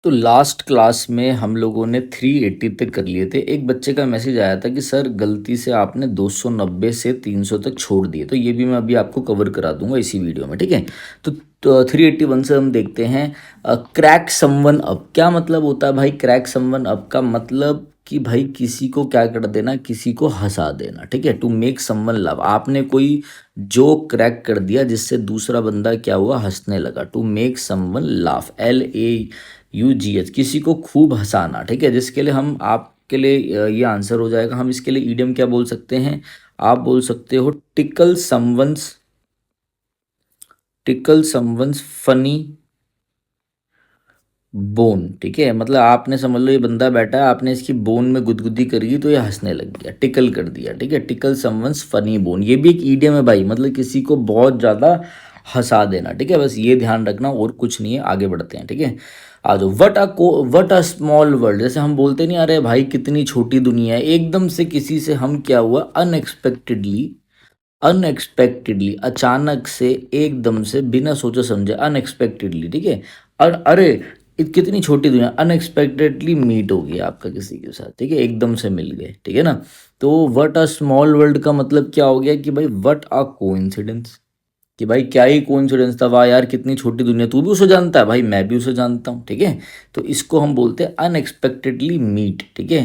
तो last class में हम लोगों ने 380 तक कर लिए थे। एक बच्चे का मैसेज आया था कि सर गलती से आपने 290 से 300 तक छोड़ दिए, तो ये भी मैं अभी आपको कवर करा दूंगा इसी वीडियो में, ठीक है। तो 381 से हम देखते हैं। क्रैक समवन अप क्या मतलब होता है भाई? क्रैक समवन अप का मतलब कि भाई किसी को क्या कर देना, किसी को हंसा देना, ठीक है। टू मेक समवन लाफ, आपने कोई जोक क्रैक कर दिया जिससे दूसरा बंदा क्या हुआ, हंसने लगा। To make someone laugh, LAUGH, किसी को खूब हंसाना, ठीक है। जिसके लिए हम आपके लिए ये आंसर हो जाएगा। हम इसके लिए ईडियम क्या बोल सकते हैं? आप बोल सकते हो टिकल समवंस फनी बोन, ठीक है। मतलब आपने समझ लो ये बंदा बैठा है, आपने इसकी बोन में गुदगुदी करी तो ये हंसने लग गया, टिकल कर दिया, ठीक है। टिकल समवंस फनी बोन, ये भी एक ईडियम है भाई, मतलब किसी को बहुत ज़्यादा हंसा देना, ठीक है। बस ये ध्यान रखना और कुछ नहीं है। आगे बढ़ते हैं, ठीक है। आ जाओ। वट अ स्मॉल वर्ल्ड, जैसे हम बोलते नहीं, अरे भाई कितनी छोटी दुनिया है। एकदम से किसी से हम क्या हुआ, अनएक्सपेक्टेडली अचानक से, एकदम से, बिना सोचे समझे, अनएक्सपेक्टेडली, ठीक है। और अरे कितनी छोटी दुनिया, अनएक्सपेक्टेडली मीट हो गया आपका किसी के साथ, ठीक है, एकदम से मिल गए, ठीक है ना। तो व्हाट अ स्मॉल वर्ल्ड का मतलब क्या हो गया कि भाई व्हाट अ कोइंसिडेंस, कि भाई क्या ही कोइंसिडेंस था, वाह यार कितनी छोटी दुनिया, तू भी उसे जानता है भाई, मैं भी उसे जानता हूँ, ठीक है। तो इसको हम बोलते हैं अनएक्सपेक्टेडली मीट, ठीक है।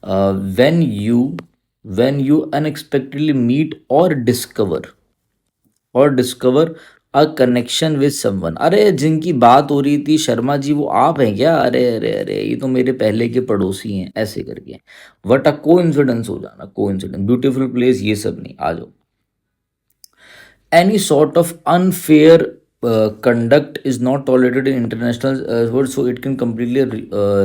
When you when you unexpectedly meet और discover a connection with someone. अरे जिनकी बात हो रही थी शर्मा जी, वो आप हैं क्या? अरे अरे अरे, ये तो मेरे पहले के पड़ोसी हैं, ऐसे करके व्हाट अ कोइंसिडेंस हो जाना, कोइंसिडेंस, ब्यूटीफुल प्लेस, ये सब नहीं। आ जाओ। Any sort of unfair conduct is not tolerated in international sports, so it can completely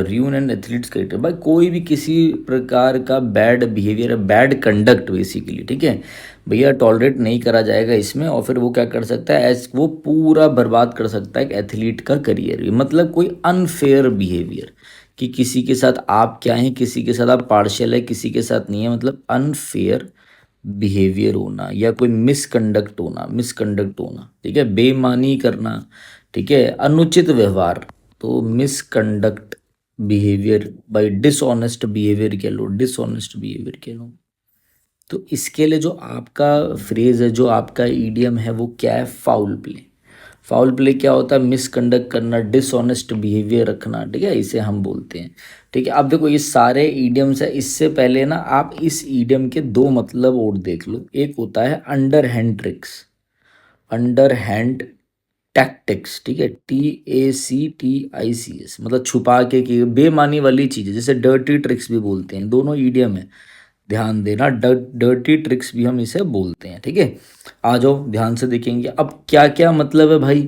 ruin an athlete's character। भाई कोई भी किसी प्रकार का bad behaviour, bad conduct basically, ठीक है भैया, टॉलरेट नहीं करा जाएगा इसमें। और फिर वो क्या कर सकता है, एज वो पूरा बर्बाद कर सकता है एक एथलीट का करियर भी। मतलब कोई अनफेयर बिहेवियर, कि किसी के साथ आप क्या हैं, किसी के साथ आप पार्शियल है, किसी के साथ नहीं है, मतलब अनफेयर बिहेवियर होना, या कोई मिसकंडक्ट होना, ठीक है, बेईमानी करना, ठीक है, अनुचित व्यवहार। तो misconduct behaviour, by dishonest behaviour कह लो, डिसऑनेस्ट बिहेवियर कह लो। तो इसके लिए जो आपका फ्रेज है, जो आपका ईडियम है, वो क्या है? Foul play. फाउल प्ले क्या होता है? मिसकंडक्ट करना, डिसऑनेस्ट बिहेवियर रखना, ठीक है, इसे हम बोलते हैं, ठीक है। अब देखो ये सारे ईडियम्स है। इससे पहले ना आप इस ईडियम के दो मतलब और देख लो। एक होता है under hand tricks, under hand tactics, ठीक है, TACTICS, मतलब छुपा के की बेमानी वाली चीज़ें, जैसे डर्टी ट्रिक्स भी बोलते हैं, दोनों ईडियम है, ध्यान देना। डर्टी ट्रिक्स भी हम इसे बोलते हैं, ठीक है। आ जाओ ध्यान से देखेंगे अब क्या क्या मतलब है भाई,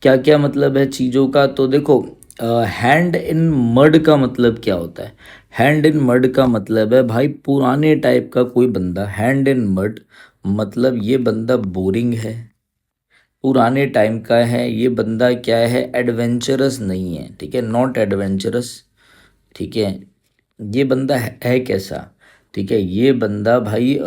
क्या क्या मतलब है चीज़ों का। तो देखो, हैंड इन मड का मतलब क्या होता है? हैंड इन मड का मतलब है भाई पुराने टाइप का कोई बंदा। हैंड इन मड मतलब ये बंदा बोरिंग है, पुराने टाइम का है, ये बंदा क्या है, एडवेंचरस नहीं है, ठीक है, नॉट एडवेंचरस, ठीक है। ये बंदा है कैसा, ठीक है, ये बंदा भाई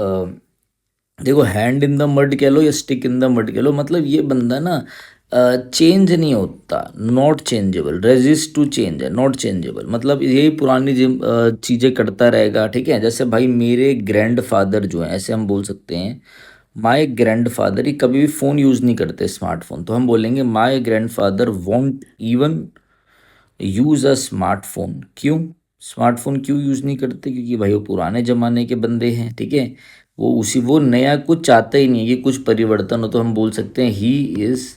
देखो, हैंड इन द मड कह लो या स्टिक इन द मड कह लो, मतलब ये बंदा ना चेंज नहीं होता, not changeable, resist to change है, नॉट चेंजेबल, मतलब यही पुरानी चीज़ें करता रहेगा, ठीक है। जैसे भाई मेरे ग्रैंड फादर जो हैं, ऐसे हम बोल सकते हैं, माई ग्रैंड फादर ही कभी भी फ़ोन यूज़ नहीं करते, स्मार्टफोन, तो हम बोलेंगे my grand father want even use a smartphone. क्यों स्मार्टफोन क्यों यूज़ नहीं करते? क्योंकि भाई वो पुराने ज़माने के बंदे हैं, ठीक है। वो नया कुछ चाहता ही नहीं है, ये कुछ परिवर्तन हो, तो हम बोल सकते हैं he is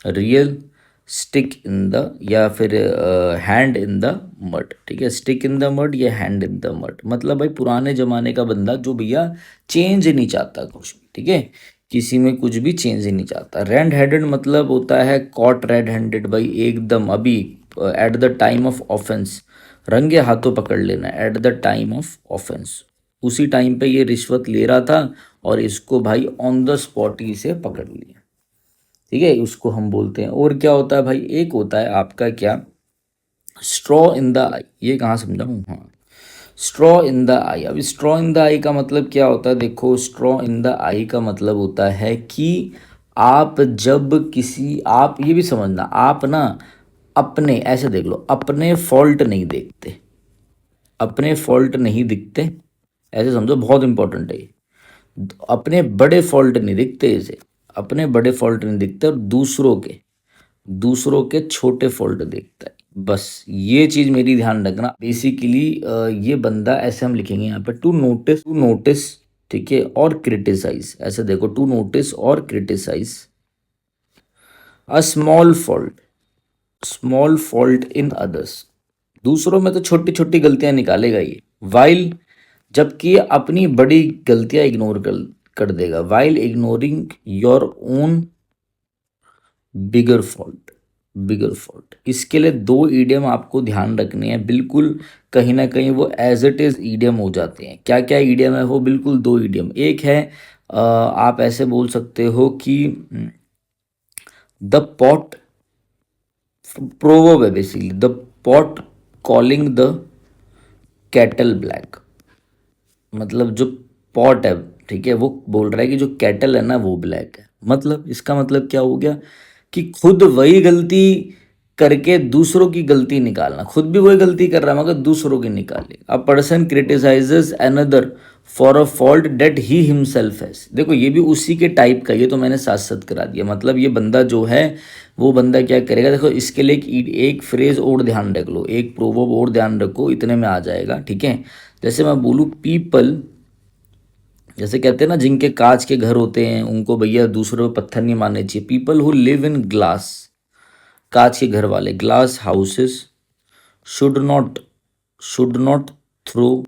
real stick in the, या फिर हैंड इन द मड, ठीक है। स्टिक इन द मड या हैंड इन द मड, मतलब भाई पुराने ज़माने का बंदा जो भैया चेंज नहीं चाहता कुछ भी, ठीक है, किसी में कुछ भी चेंज ही नहीं चाहता। रेड हैंडेड मतलब होता है कॉट रेड हैंडेड, भाई एकदम अभी, at the time of offence, रंगे हाथों पकड़ लेना, at the time of offence, उसी टाइम पे ये रिश्वत ले रहा था और इसको भाई ऑन द स्पॉट ही से पकड़ लिया, ठीक है, उसको हम बोलते हैं। और क्या होता है भाई, एक होता है आपका क्या, स्ट्रॉ इन द आई, ये कहाँ समझाऊँ? हाँ, स्ट्रॉ इन द आई। अब स्ट्रॉ इन द आई का मतलब क्या होता है? देखो, स्ट्रॉ इन द आई का मतलब होता है कि आप जब किसी, आप ये भी समझना, आप ना अपने, ऐसे देख लो, अपने फॉल्ट नहीं देखते, अपने फॉल्ट नहीं दिखते, ऐसे समझो, बहुत इंपॉर्टेंट है ये। अपने बड़े फॉल्ट नहीं दिखते इसे, अपने बड़े फॉल्ट नहीं दिखते, और दूसरों के छोटे फॉल्ट देखता है। बस ये चीज मेरी ध्यान रखना। बेसिकली ये बंदा, ऐसे हम लिखेंगे यहाँ पे, टू नोटिस, ठीक है, और क्रिटिसाइज। ऐसे देखो, टू नोटिस और criticise a small fault in others. दूसरों में तो छोटी छोटी गलतियां निकालेगा ये, वाइल, जबकि ये अपनी बड़ी गलतियां इग्नोर कर देगा, while ignoring your own bigger fault. इसके लिए दो ईडियम आपको ध्यान रखने हैं, बिल्कुल कहीं ना कहीं वो एज इट इज ईडियम हो जाते हैं। क्या क्या ईडियम है वो? बिल्कुल दो ईडियम। एक है, आप ऐसे बोल सकते हो कि द पॉट, प्रोवर्ब है basically, the pot calling the cattle black. मतलब जो पॉट है, ठीक है, वो बोल रहा है कि जो कैटल है ना वो ब्लैक है। मतलब इसका मतलब क्या हो गया कि खुद वही गलती करके दूसरों की गलती निकालना, खुद भी वही गलती कर रहा है मगर दूसरों की निकाले। A person criticises another for a fault that he himself has. देखो ये भी उसी के टाइप का, ये तो मैंने साथ साथ करा दिया। मतलब ये बंदा जो है, वो बंदा क्या करेगा, देखो इसके लिए एक फ्रेज और ध्यान रख लो, एक प्रोवर्ब और ध्यान रखो, इतने में आ जाएगा, ठीक है। जैसे मैं बोलूँ पीपल, जैसे कहते हैं ना, जिनके कांच के घर होते हैं उनको भैया दूसरों पे पत्थर नहीं मारने चाहिए। People who live in glass, कांच के घर वाले, glass houses, should not should not throw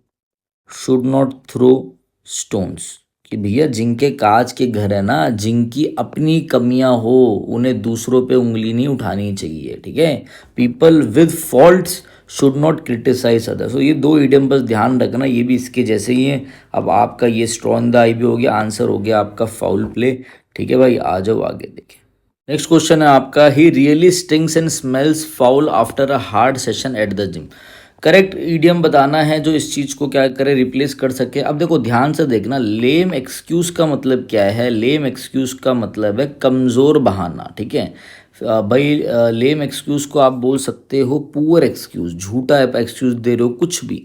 should not throw stones. कि भैया जिनके कांच के घर है ना, जिनकी अपनी कमियां हो, उन्हें दूसरों पे उंगली नहीं उठानी चाहिए, ठीक है। People with faults should not criticise others. तो ये दो इडियम बस ध्यान रखना, ये भी इसके जैसे ही है। अब आपका ये स्ट्रॉन्ग द आई भी हो गया, आंसर हो गया आपका फाउल प्ले, ठीक है भाई। आ जाओ आगे देखें। नेक्स्ट क्वेश्चन है आपका, he really stings and smells foul after a hard session at the gym. Correct idiom बताना है जो इस चीज़ को क्या करे, रिप्लेस कर सके। अब देखो ध्यान से देखना, लेम एक्सक्यूज का मतलब क्या है? लेम एक्सक्यूज का मतलब है कमज़ोर बहाना, ठीक है भाई। लेम एक्सक्यूज को आप बोल सकते हो पुअर एक्सक्यूज, झूठा एक्सक्यूज दे रहे हो कुछ भी,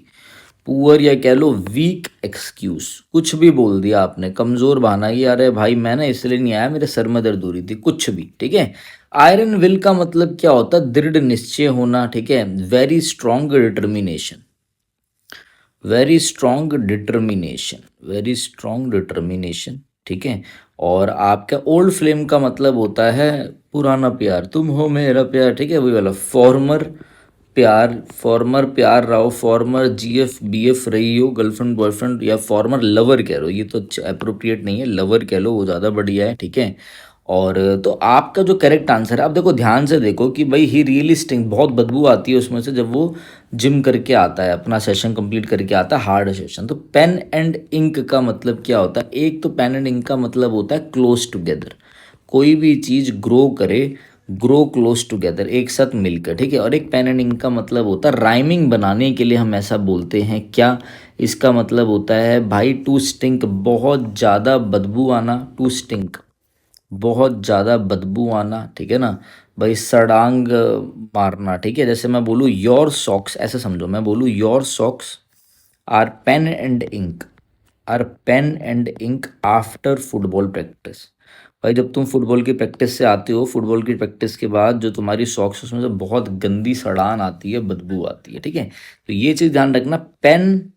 पुअर या कह लो वीक एक्सक्यूज, कुछ भी बोल दिया आपने, कमजोर बहाना, ये अरे भाई मैं ना इसलिए नहीं आया, मेरे सर में दर्द हो रही थी, कुछ भी, ठीक है। आयरन विल का मतलब क्या होता है? दृढ़ निश्चय होना, ठीक है। Very strong determination, very strong determination, ठीक है। और आपका ओल्ड फ्लेम का मतलब होता है पुराना प्यार, तुम हो मेरा प्यार, ठीक है, वही वाला। फॉर्मर प्यार रहा हो, फॉर्मर जीएफ बीएफ रही हो, गर्लफ्रेंड बॉयफ्रेंड, या फॉर्मर लवर कह लो, ये तो अप्रोप्रिएट नहीं है, लवर कह लो वो ज़्यादा बढ़िया है, ठीक है। और तो आपका जो करेक्ट आंसर है, अब देखो ध्यान से देखो कि भाई ही रियली स्टिंग, बहुत बदबू आती है उसमें से जब वो जिम करके आता है, अपना सेशन कंप्लीट करके आता है, हार्ड सेशन। तो पेन एंड इंक का मतलब क्या होता है? एक तो पेन एंड इंक का मतलब होता है क्लोज टुगेदर, कोई भी चीज़ ग्रो करे, ग्रो क्लोज टुगेदर, एक साथ मिलकर, ठीक है। और एक पेन एंड इंक का मतलब होता है राइमिंग बनाने के लिए हम ऐसा बोलते हैं क्या? इसका मतलब होता है भाई टू स्टिंक, बहुत ज़्यादा बदबू आना, टू स्टिंक, बहुत ज़्यादा बदबू आना, ठीक है ना भाई। सड़ांग मारना, ठीक है। जैसे मैं बोलूँ योर सॉक्स, ऐसे समझो, मैं बोलूँ your socks are pen and ink, after football practice. भाई जब तुम फुटबॉल की प्रैक्टिस से आते हो, फुटबॉल की प्रैक्टिस के बाद जो तुम्हारी सॉक्स, उसमें से बहुत गंदी सड़ान आती है, बदबू आती है, ठीक है। तो ये चीज़ ध्यान रखना, पेन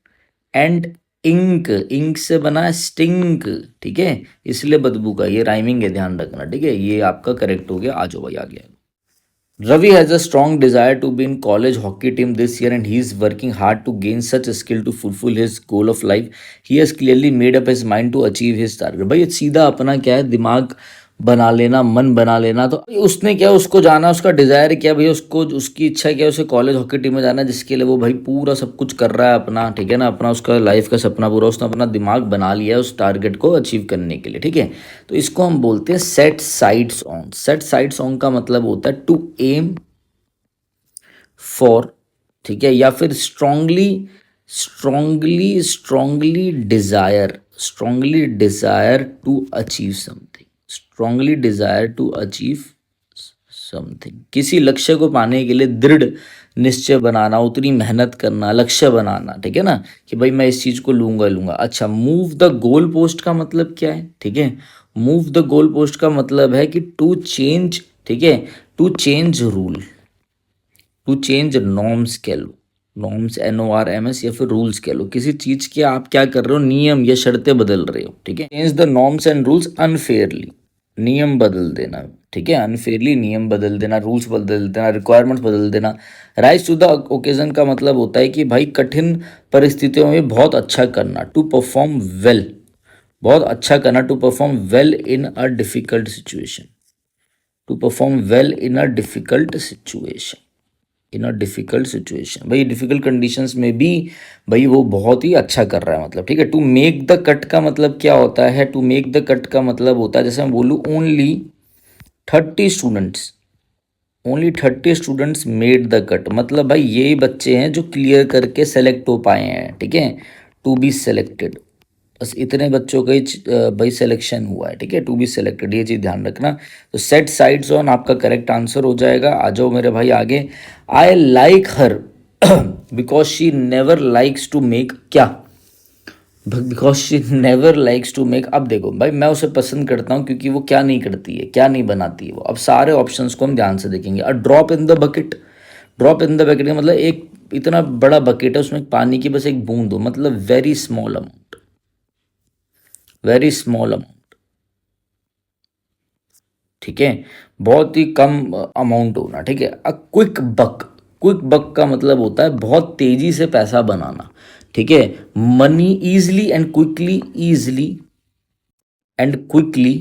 एंड इंक, इंक से बना है स्टिंक, ठीक है, इसलिए बदबू का ये राइमिंग है, ध्यान रखना, ठीक है। ये आपका करेक्ट हो गया। आ जाओ भाई आ गया। Ravi has a strong desire to be in college hockey team this year and he is working hard to gain such a skill to fulfill his goal of life. He has clearly made up his mind to achieve his target. भाई ये सीधा अपना क्या है, दिमाग बना लेना, मन बना लेना। तो उसने क्या, उसको जाना, उसका डिज़ायर क्या भैया, उसको उसकी इच्छा क्या है, उसे कॉलेज हॉकी टीम में जाना है, जिसके लिए वो भाई पूरा सब कुछ कर रहा है अपना, ठीक है ना, अपना उसका लाइफ का सपना पूरा, उसने अपना दिमाग बना लिया है उस टारगेट को अचीव करने के लिए, ठीक है। तो इसको हम बोलते हैं set sites on. Set sites on का मतलब होता है टू एम फॉर, ठीक है, या फिर strongly desire to achieve something, strongly desire to achieve something, किसी लक्ष्य को पाने के लिए दृढ़ निश्चय बनाना, उतनी मेहनत करना, लक्ष्य बनाना, ठीक है ना, कि भाई मैं इस चीज को लूंगा लूंगा। अच्छा, मूव द गोल पोस्ट का मतलब क्या है, ठीक है, मूव द गोल पोस्ट का मतलब है कि टू चेंज, ठीक है, to change rule, to change norms कह लो, नॉर्म्स NORMS, या फिर रूल्स कह लो, किसी चीज के आप क्या कर रहे हो, नियम या शर्तें बदल रहे हो, ठीक है। Change the norms and rules unfairly, नियम बदल देना, ठीक है, अनफेयरली नियम बदल देना, रूल्स बदल देना, रिक्वायरमेंट्स बदल देना। राइज टू द ओकेजन का मतलब होता है कि भाई कठिन परिस्थितियों में बहुत अच्छा करना, टू परफॉर्म वेल, बहुत अच्छा करना, to perform well in a difficult situation, to perform well in a difficult situation, in a difficult situation, भाई डिफिकल्ट कंडीशंस में भी भाई वो बहुत ही अच्छा कर रहा है, मतलब, ठीक है। टू मेक द कट का मतलब क्या होता है, टू मेक द कट का मतलब होता है, जैसे मैं बोलूँ only 30 students, only 30 students made the cut, मतलब भाई यही बच्चे हैं जो क्लियर करके सेलेक्ट हो पाए हैं, ठीक है, टू बी सेलेक्टेड, बस इतने बच्चों का ही भाई सिलेक्शन हुआ है, ठीक है, टू बी सिलेक्टेड, ये चीज़ ध्यान रखना। तो सेट साइड्स ऑन आपका करेक्ट आंसर हो जाएगा। आ जाओ मेरे भाई आगे। I like her because she never likes to make क्या, because she never likes to make. अब देखो भाई, मैं उसे पसंद करता हूँ क्योंकि वो क्या नहीं करती है, क्या नहीं बनाती है वो। अब सारे ऑप्शंस को हम ध्यान से देखेंगे। A drop in the bucket, drop in the bucket का मतलब एक इतना बड़ा बकेट है, उसमें पानी की बस एक बूंद हो, मतलब very small amount, very small amount, ठीक है, बहुत ही कम अमाउंट होना, ठीक है। अ क्विक बक, क्विक बक का मतलब होता है बहुत तेजी से पैसा बनाना, ठीक है। Money easily and quickly, easily and quickly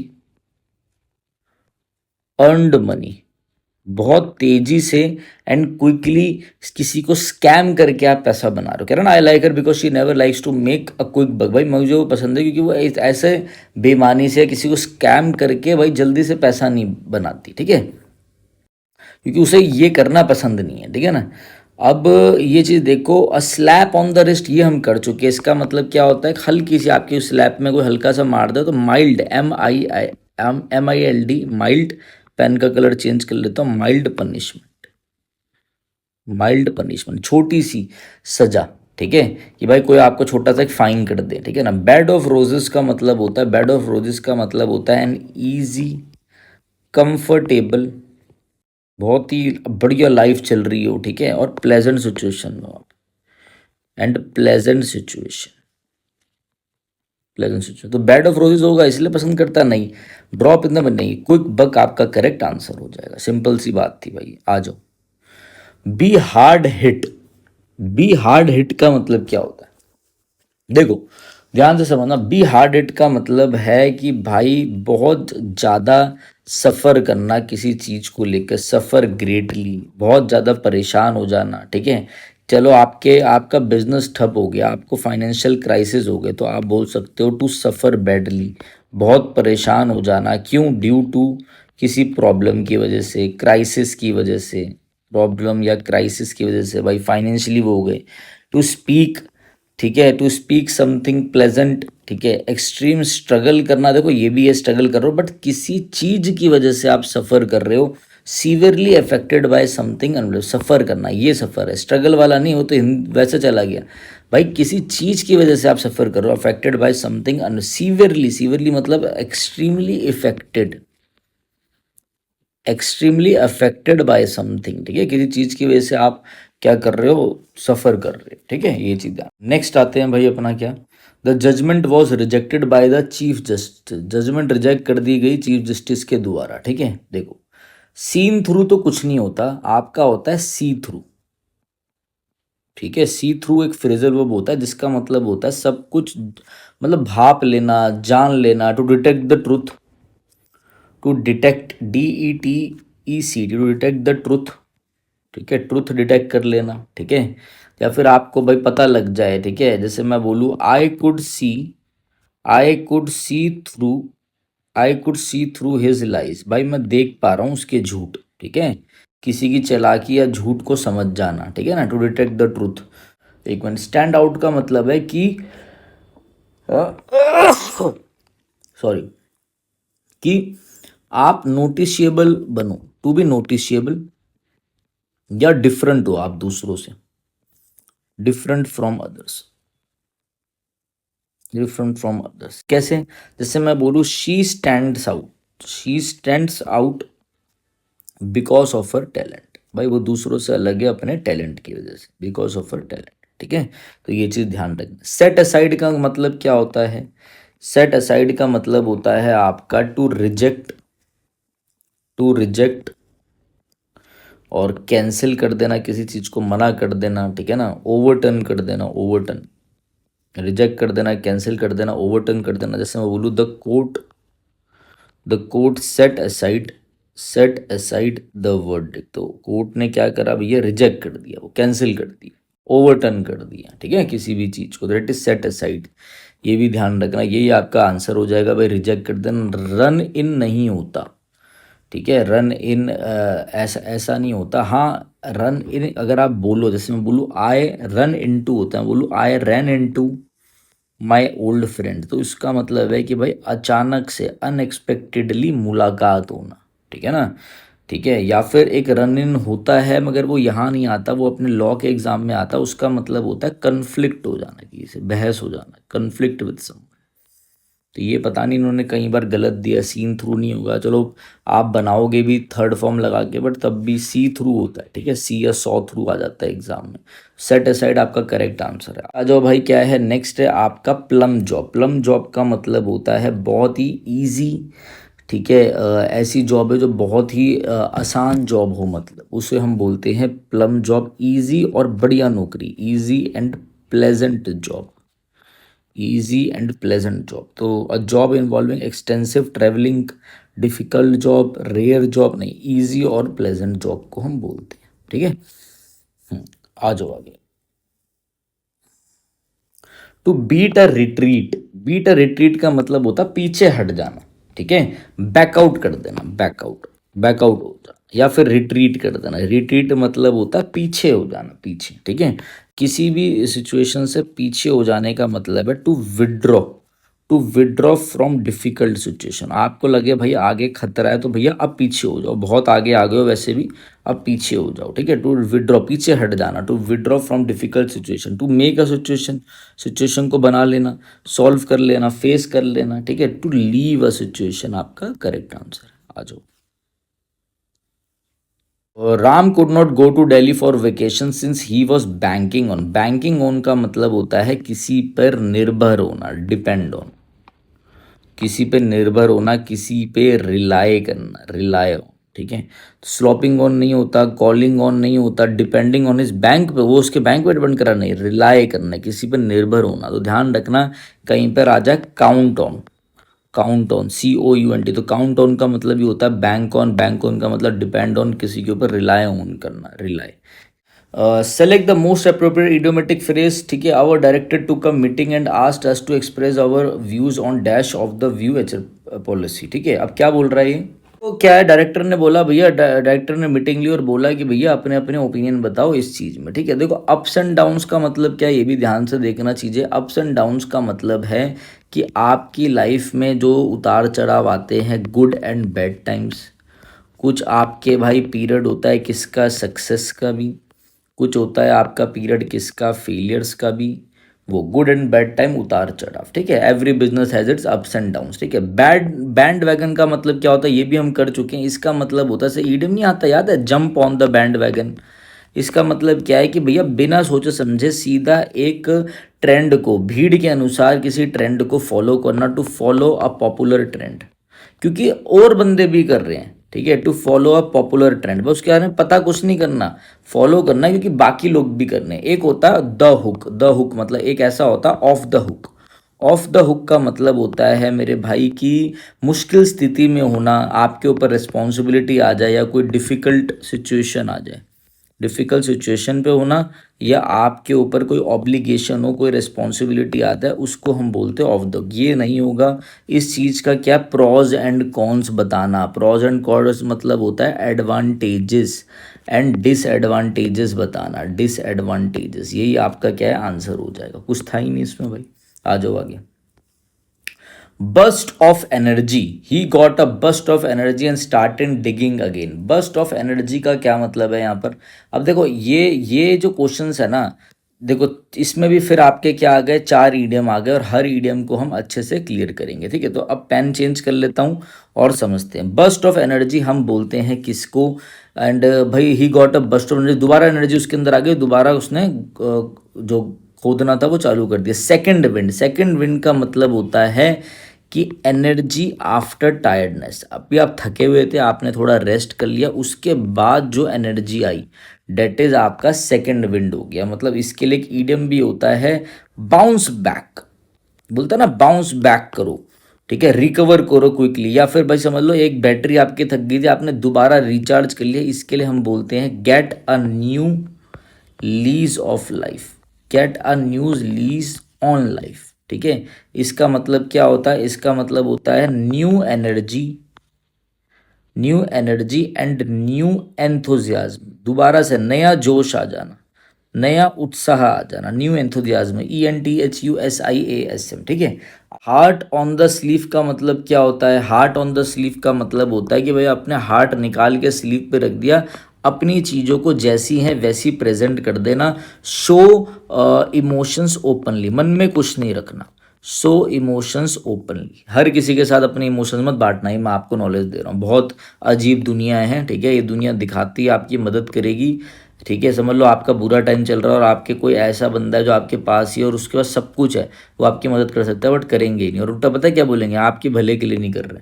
earned money, बहुत तेजी से एंड क्विकली किसी को स्कैम करके आप पैसा बना रहे हो। कह रहे ना, I like her because she never likes to make a quick buck, भाई मुझे वो पसंद है क्योंकि वो ऐसे बेईमानी से किसी को स्कैम करके भाई जल्दी से पैसा नहीं बनाती, ठीक है, क्योंकि उसे ये करना पसंद नहीं है, ठीक है ना। अब ये चीज़ देखो, a slap on the wrist, ये हम कर चुके हैं। इसका मतलब क्या होता है, हल्की सी आपकी उस स्लैप में कोई हल्का सा मार दे तो माइल्ड, MILD, माइल्ड, पेन का कलर चेंज कर लेता हूँ, माइल्ड पनिशमेंट, माइल्ड पनिशमेंट, छोटी सी सजा, ठीक है, कि भाई कोई आपको छोटा सा एक फाइन कर दे, ठीक है ना। बेड ऑफ रोजेस का मतलब होता है, बेड ऑफ रोजेस का मतलब होता है एन ईजी, कंफर्टेबल, बहुत ही बढ़िया लाइफ चल रही हो, ठीक है, और प्लेजेंट सिचुएशन में आप, and pleasant situation, pleasant situation. तो बेड ऑफ रोजेस होगा इसलिए पसंद करता नहीं, ड्रॉप इन द नहीं, क्विक बक आपका करेक्ट आंसर हो जाएगा। सिंपल सी बात थी भाई। आ जाओ, be hard hit, be hard hit का मतलब क्या होता है, देखो ध्यान से समझना। बी हार्ड हिट का मतलब है कि भाई बहुत ज़्यादा सफ़र करना, किसी चीज़ को लेकर सफ़र ग्रेटली, बहुत ज़्यादा परेशान हो जाना, ठीक है। चलो आपका बिजनेस ठप हो गया, आपको फाइनेंशियल क्राइसिस हो गए, तो आप बोल सकते हो टू सफ़र बैडली, बहुत परेशान हो जाना। क्यों, ड्यू टू किसी प्रॉब्लम की वजह से, क्राइसिस की वजह से, प्रॉब्लम या क्राइसिस की वजह से भाई फाइनेंशियली वो हो गए। टू स्पीक, ठीक है, टू स्पीक समथिंग प्लेजेंट, ठीक है। एक्सट्रीम स्ट्रगल करना, देखो ये भी है स्ट्रगल कर रहे हो, बट किसी चीज की वजह से आप सफर कर रहे हो, सीवियरली अफेक्टेड बाय समथिंग, सफर करना, ये सफर है, स्ट्रगल वाला नहीं हो तो वैसे चला गया। भाई किसी चीज की वजह से आप सफर कर रहे हो, affected by something, severely, severely मतलब extremely affected, extremely affected by something, ठीक है, किसी चीज की वजह से आप क्या कर रहे हो, सफर कर रहे हो, ठीक है, ये चीज। नेक्स्ट आते हैं भाई अपना क्या, the judgement was rejected by the chief justice, judgement reject कर दी गई चीफ जस्टिस के द्वारा, ठीक है। देखो सीन थ्रू तो कुछ नहीं होता, आपका होता है सी थ्रू, ठीक है। सी थ्रू एक फ्रेजल वर्ब होता है जिसका मतलब होता है सब कुछ, मतलब भाप लेना, जान लेना, to detect the truth, to detect, DETECT, to detect the truth, ठीक है, ट्रूथ डिटेक्ट कर लेना, ठीक है। या फिर आपको भाई पता लग जाए, ठीक है, जैसे मैं बोलूँ I could see through, I could see through his lies, भाई मैं देख पा रहा हूँ उसके झूठ, ठीक है, किसी की चालाकी या झूठ को समझ जाना, ठीक है ना, टू डिटेक्ट द ट्रूथ। एक मिनट, स्टैंड आउट का मतलब है कि सॉरी, कि आप नोटिशिएबल बनो, टू बी नोटिशिएबल या डिफरेंट हो आप दूसरों से, different from others, different from others कैसे? जैसे मैं बोलूँ she stands out because of her talent, भाई वो दूसरों से अलग है अपने टैलेंट की वजह से, बिकॉज ऑफ हर टैलेंट, ठीक है। तो ये चीज़ ध्यान रखना। सेट असाइड का मतलब क्या होता है? सेट असाइड का मतलब होता है आपका टू रिजेक्ट, टू रिजेक्ट और कैंसिल कर देना, किसी चीज़ को मना कर देना, ठीक है ना, ओवरटर्न कर देना, ओवरटर्न, रिजेक्ट कर देना, कैंसिल कर देना, ओवरटर्न कर देना। जैसे मैं बोलूँ the court set aside the verdict, तो कोर्ट ने क्या करा भैया, रिजेक्ट कर दिया, वो कैंसिल कर दिया, ओवरटर्न कर दिया, ठीक है, किसी भी चीज़ को, दैट इज सेट असाइड। ये भी ध्यान रखना, यही आपका आंसर हो जाएगा भाई, रिजेक्ट कर देना। रन इन नहीं होता, ठीक है, रन इन ऐसा ऐसा नहीं होता। हाँ, रन इन अगर आप बोलो, जैसे मैं बोलूँ आई रन इनटू होता है, बोलूँ I run into my old friend, तो इसका मतलब है कि भाई अचानक से अनएक्सपेक्टेडली मुलाकात होना, ठीक है ना, ठीक है। या फिर एक रन इन होता है मगर वो यहाँ नहीं आता, वो अपने लॉ के एग्जाम में आता है, उसका मतलब होता है कन्फ्लिक्ट हो जाना, किसी से बहस हो जाना, कन्फ्लिक्ट विद सम। तो ये पता नहीं इन्होंने कई बार गलत दिया, सीन थ्रू नहीं होगा, चलो आप बनाओगे भी थर्ड फॉर्म लगा के, बट तब भी सी थ्रू होता है, ठीक है, सी या सॉ थ्रू आ जाता है एग्जाम में। सेट असाइड आपका करेक्ट आंसर है। आ जाओ भाई, क्या है नेक्स्ट, है आपका प्लम जॉब। प्लम जॉब का मतलब होता है बहुत ही ईजी, ठीक है, ऐसी जॉब है जो बहुत ही आसान जॉब हो, मतलब उसे हम बोलते हैं प्लम जॉब। ईजी और बढ़िया नौकरी, easy and pleasant job, easy and pleasant job। तो a job involving extensive traveling, difficult job, rare job नहीं, easy और प्लेजेंट जॉब को हम बोलते हैं, ठीक है। आ जाओ आगे। To beat a retreat, beat a retreat का मतलब होता है पीछे हट जाना, ठीक है, बैकआउट कर देना, बैकआउट, बैकआउट हो जाना, या फिर रिट्रीट कर देना। रिट्रीट मतलब होता है पीछे हो जाना, पीछे, ठीक है, किसी भी सिचुएशन से पीछे हो जाने का मतलब है to withdraw, to withdraw from difficult situation. आपको लगे भाई आगे खतरा है तो भैया अब पीछे हो जाओ, बहुत आगे आ गए हो वैसे भी, अब पीछे हो जाओ, ठीक है। टू विड्रॉ, पीछे हट जाना, to withdraw from difficult situation, to make a situation, situation को बना लेना, सॉल्व कर लेना, फेस कर लेना, ठीक है। टू लीव अ सिचुएशन आपका करेक्ट आंसर है। आ जाओ। Ram could not go to Delhi for vacation since he was banking on. Banking on का मतलब होता है किसी पर निर्भर होना, डिपेंड ऑन, किसी पे निर्भर होना, किसी पे रिलाय करना, रिलाय हो, ठीक है। स्लॉपिंग ऑन नहीं होता, कॉलिंग ऑन नहीं होता, डिपेंडिंग ऑन इस बैंक पे, वो उसके बैंक पे डिपेंड करा नहीं, रिलाय करना, किसी पे निर्भर होना। तो ध्यान रखना कहीं पर आ जाए count on, count on, COUNT, तो काउंट ऑन का मतलब ये होता है बैंक ऑन, बैंक ऑन का मतलब डिपेंड ऑन, किसी के ऊपर रिलाय ऑन करना, rely. Select the most appropriate idiomatic phrase, ठीक है। Our director took a meeting and asked us to express our views on dash of the view HR policy, ठीक है। अब क्या बोल रहा है ये, तो क्या है, डायरेक्टर ने बोला भैया, डायरेक्टर ने मीटिंग ली और बोला कि भैया अपने अपने ओपिनियन बताओ इस चीज़ में, ठीक है। देखो अप्स एंड डाउन्स का मतलब क्या है, ये भी ध्यान से देखना चीज़ें। अप्स एंड डाउन्स का मतलब है कि आपकी लाइफ में जो उतार चढ़ाव आते हैं, गुड एंड बैड टाइम्स, कुछ आपके भाई पीरियड होता है किसका, सक्सेस का भी, कुछ होता है आपका पीरियड किसका, फेलियर्स का भी, वो गुड एंड बैड टाइम, उतार चढ़ाव, ठीक है। Every business has its ups and downs, ठीक है। बैंड वैगन का मतलब क्या होता है, ये भी हम कर चुके हैं। इसका मतलब होता है, ईडम नहीं आता, याद है, jump on the band wagon. इसका मतलब क्या है कि भैया बिना सोचे समझे सीधा एक ट्रेंड को, भीड़ के अनुसार किसी ट्रेंड को फॉलो करना, to follow a popular trend, क्योंकि और बंदे भी कर रहे हैं, ठीक है। To follow a popular trend, बस उसके बारे में पता कुछ नहीं करना, फॉलो करना क्योंकि बाकी लोग भी कर रहे हैं। एक होता है द हुक, द हुक मतलब एक ऐसा होता है of the hook. Of the hook का मतलब होता है मेरे भाई की मुश्किल स्थिति में होना, आपके ऊपर रिस्पॉन्सिबिलिटी आ जाए या कोई डिफ़िकल्ट सिचुएशन आ जाए, डिफ़िकल्ट सिचुएशन पे होना, या आपके ऊपर कोई ऑब्लिगेशन हो, कोई रिस्पॉन्सिबिलिटी आता है, उसको हम बोलते हैं ऑफ द। ये नहीं होगा। इस चीज़ का क्या, प्रॉज एंड कॉन्स बताना। प्रॉज एंड कॉन्स मतलब होता है एडवांटेजेस एंड डिसएडवांटेजेस बताना, डिसएडवांटेजेस, यही आपका क्या है आंसर हो जाएगा। कुछ था ही नहीं इसमें भाई। आ जाओ आगे। Burst of energy, he got a burst of energy and start in digging again. Burst of energy का क्या मतलब है यहाँ पर? अब देखो ये जो क्वेश्चंस है ना, देखो इसमें भी फिर आपके क्या आ गए, 4 ईडियम आ गए और हर ईडियम को हम अच्छे से क्लियर करेंगे। ठीक है, तो अब पेन चेंज कर लेता हूँ और समझते हैं। बस्ट ऑफ एनर्जी हम बोलते हैं किसको? एंड भाई he got a burst of energy, दोबारा एनर्जी उसके अंदर आ गई, दोबारा उसने जो खोदना था वो चालू कर दिया। सेकंड विंड, सेकंड विंड का मतलब होता है कि एनर्जी आफ्टर टायर्डनेस। अभी आप थके हुए थे, आपने थोड़ा रेस्ट कर लिया, उसके बाद जो एनर्जी आई डेट इज आपका सेकंड विंड हो गया। मतलब इसके लिए एक ईडियम भी होता है बाउंस बैक, बोलता है ना बाउंस बैक करो, ठीक है, रिकवर करो क्विकली। या फिर भाई समझ लो एक बैटरी आपकी थक गई थी, आपने दोबारा रिचार्ज कर लिया, इसके लिए हम बोलते हैं get a new lease of life, get a new lease on life. ठीक है, इसका मतलब क्या होता है? इसका मतलब होता है new energy, new energy and new enthusiasm, दोबारा से नया जोश आ जाना, नया उत्साह आ जाना, न्यू एंथुजियाज्म, ENTHUSIASM। ठीक है, हार्ट ऑन द स्लीव का मतलब क्या होता है? हार्ट ऑन द स्लीव का मतलब होता है कि भाई अपने हार्ट निकाल के स्लीव पे रख दिया, अपनी चीज़ों को जैसी हैं वैसी प्रेजेंट कर देना। शो इमोशंस ओपनली, मन में कुछ नहीं रखना। सो इमोशंस ओपनली, हर किसी के साथ अपने इमोशंस मत बांटना। ही मैं आपको नॉलेज दे रहा हूँ, बहुत अजीब दुनिया है। ठीक है, ये दुनिया दिखाती है, आपकी मदद करेगी। ठीक है, समझ लो आपका बुरा टाइम चल रहा है और आपके कोई ऐसा बंदा है जो आपके पास ही है और उसके पास सब कुछ है, वो आपकी मदद कर सकता है, बट करेंगे ही नहीं। और उल्टा पता है क्या बोलेंगे? आपके भले के लिए नहीं कर रहे।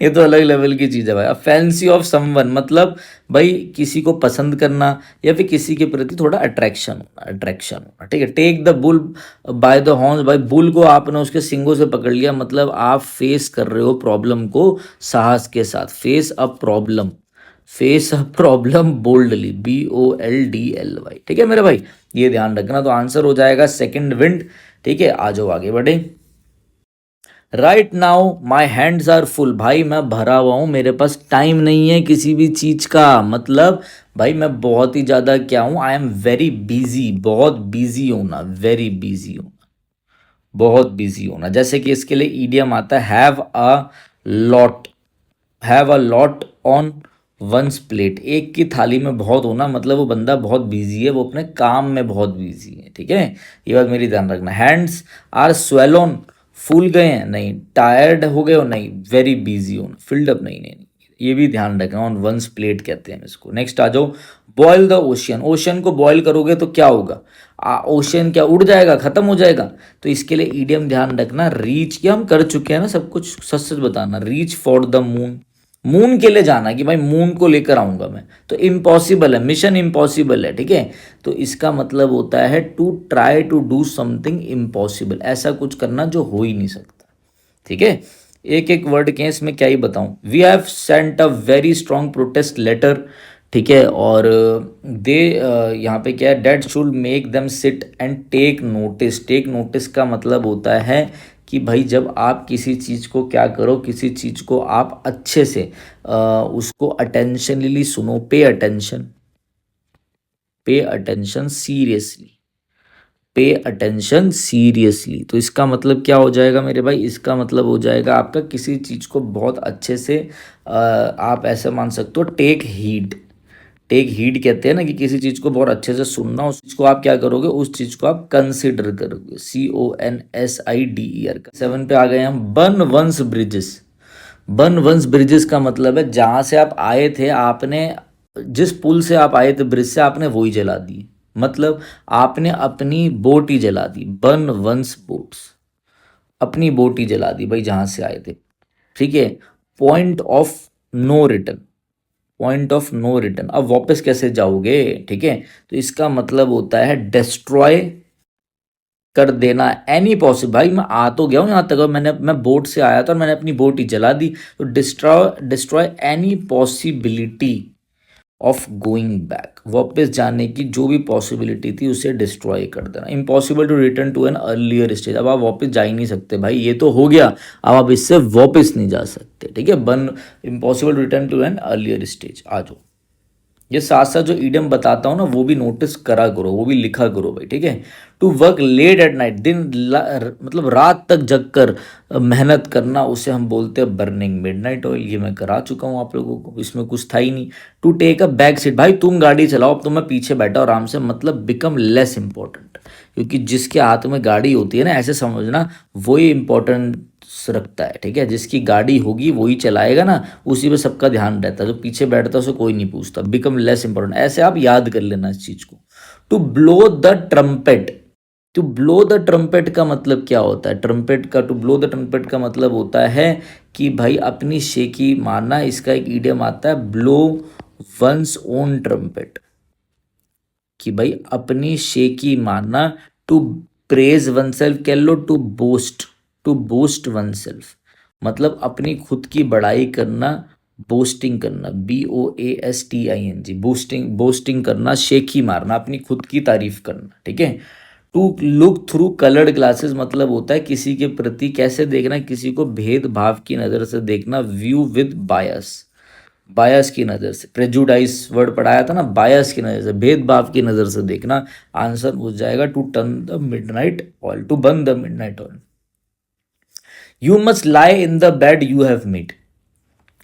ये तो अलग लेवल की चीज़ है भाई। फैंसी ऑफ समवन मतलब भाई किसी को पसंद करना या फिर किसी के प्रति थोड़ा अट्रैक्शन होना, अट्रैक्शन होना। ठीक है, take the bull by the horns, भाई बुल को आपने उसके सिंगों से पकड़ लिया, मतलब आप फेस कर रहे हो प्रॉब्लम को साहस के साथ। Face a problem, face a problem boldly, BOLDLY। ठीक है मेरे भाई, ये ध्यान रखना। तो आंसर हो जाएगा सेकंड विंड। ठीक है, आ जाओ आगे बढ़े। Right now my hands are full, भाई मैं भरा हुआ हूँ, मेरे पास टाइम नहीं है किसी भी चीज़ का। मतलब भाई मैं बहुत ही ज़्यादा क्या हूँ, आई एम वेरी बिजी, बहुत बिजी होना, वेरी बिजी होना, बहुत बिजी होना। जैसे कि इसके लिए ईडियम आता है have a lot, have a lot on one's plate, एक की थाली में बहुत होना, मतलब वो बंदा बहुत बिजी है, वो अपने काम में बहुत बिजी है। ठीक है, ये बात मेरी ध्यान रखना। हैंड्स आर स्वेलोन, फूल गए हैं नहीं, टायर्ड हो गए हो नहीं, वेरी बिजी हो, फिल्ड अप नहीं, नहीं, ये भी ध्यान रखना। ऑन वंस प्लेट कहते हैं इसको। नेक्स्ट आ जाओ, बॉयल द ओशियन, ओशन को बॉयल करोगे तो क्या होगा? ओशन क्या उड़ जाएगा, खत्म हो जाएगा? तो इसके लिए ईडियम ध्यान रखना, रीच, की हम कर चुके हैं ना सब कुछ, सच सच बताना, reach for the moon, moon के लिए जाना कि भाई मून को लेकर आऊंगा मैं, तो इम्पॉसिबल है, मिशन इम्पॉसिबल है। ठीक है, तो इसका मतलब होता है to try to do something impossible, ऐसा कुछ करना जो हो ही नहीं सकता। ठीक है, एक एक वर्ड के इसमें क्या ही बताऊं। We have sent a very strong protest letter. ठीक है, और दे यहाँ पे क्या है, that should make them sit and take notice. Take notice का मतलब होता है कि भाई जब आप किसी चीज़ को क्या करो, किसी चीज़ को आप अच्छे से उसको अटेंशनली सुनो, pay attention, pay attention seriously, pay attention seriously. तो इसका मतलब क्या हो जाएगा मेरे भाई? इसका मतलब हो जाएगा आपका किसी चीज़ को बहुत अच्छे से आप ऐसे मान सकते हो, टेक हीड। टेक हीड कहते हैं ना कि किसी चीज़ को बहुत अच्छे से सुनना, उस चीज़ को आप क्या करोगे, उस चीज़ को आप कंसिडर करोगे, CONSIDER। 7 पे आ गए हम, burn one's bridges. Burn one's bridges का मतलब है जहाँ से आप आए थे, आपने जिस पुल से आप आए थे, ब्रिज से, आपने वही जला दी, मतलब आपने अपनी बोट ही जला दी। बर्न वंस बोट्स, अपनी बोट ही जला दी भाई जहाँ से आए थे। ठीक है, point of no return, point of no return, अब वापस कैसे जाओगे? ठीक है, तो इसका मतलब होता है डिस्ट्रॉय कर देना, एनी पॉसिबल। भाई मैं आ तो गया हूँ यहाँ तक, और मैं बोट से आया था और मैंने अपनी बोट ही जला दी, तो destroy, destroy any possibility of going back, वापस जाने की जो भी पॉसिबिलिटी थी उसे डिस्ट्रॉय कर देना। Impossible to return to an earlier stage, अब आप वापस जा ही नहीं सकते भाई, ये तो हो गया, अब आप इससे वापस नहीं जा सकते। ठीक है, बन impossible to return to an earlier stage. आ जाओ, ये साथ साथ जो ईडियम बताता हूँ ना वो भी नोटिस करा करो, वो भी लिखा करो भाई, ठीक है। To work late at night, मतलब रात तक जग कर मेहनत करना, उसे हम बोलते हैं बर्निंग मिडनाइट ऑयल। ये मैं करा चुका हूँ आप लोगों को, इसमें कुछ था ही नहीं। To take a back seat, भाई तुम गाड़ी चलाओ, अब तो मैं पीछे बैठा हूँ आराम से, मतलब बिकम लेस इंपॉर्टेंट। क्योंकि जिसके हाथ में गाड़ी होती है ना, ऐसे समझना, वही इंपॉर्टेंट रखता है, ठीक है। जिसकी गाड़ी होगी वही चलाएगा ना, उसी पे सबका ध्यान रहता है। जो पीछे बैठता है उसे कोई नहीं पूछता, बिकम लेस इंपॉर्टेंट, ऐसे आप याद कर लेना इस चीज को। To blow the trumpet, to blow the trumpet का मतलब क्या होता है? ट्रम्पेट का, टू ब्लो द ट्रम्पेट का मतलब होता है कि भाई अपनी शेखी मारना। इसका एक ईडियम आता है, ब्लो वंस ओन ट्रम्पेट, कि भाई अपनी शेखी मारना। टू प्रेज वन सेल्फ कह लो, to boast, to boast oneself, मतलब अपनी खुद की बड़ाई करना, बोस्टिंग करना, BOASTING, बोस्टिंग, बोस्टिंग करना, शेखी मारना, अपनी खुद की तारीफ करना, ठीक है। To look through coloured glasses मतलब होता है किसी के प्रति कैसे देखना, किसी को भेदभाव की नज़र से देखना, व्यू विद बायस, बायस की नज़र से, प्रेजुडाइस वर्ड पढ़ाया था ना, बायस की नज़र से, भेदभाव की नज़र से देखना। आंसर हो जाएगा to turn the midnight oil, to burn the midnight oil. You must lie in the bed you have made,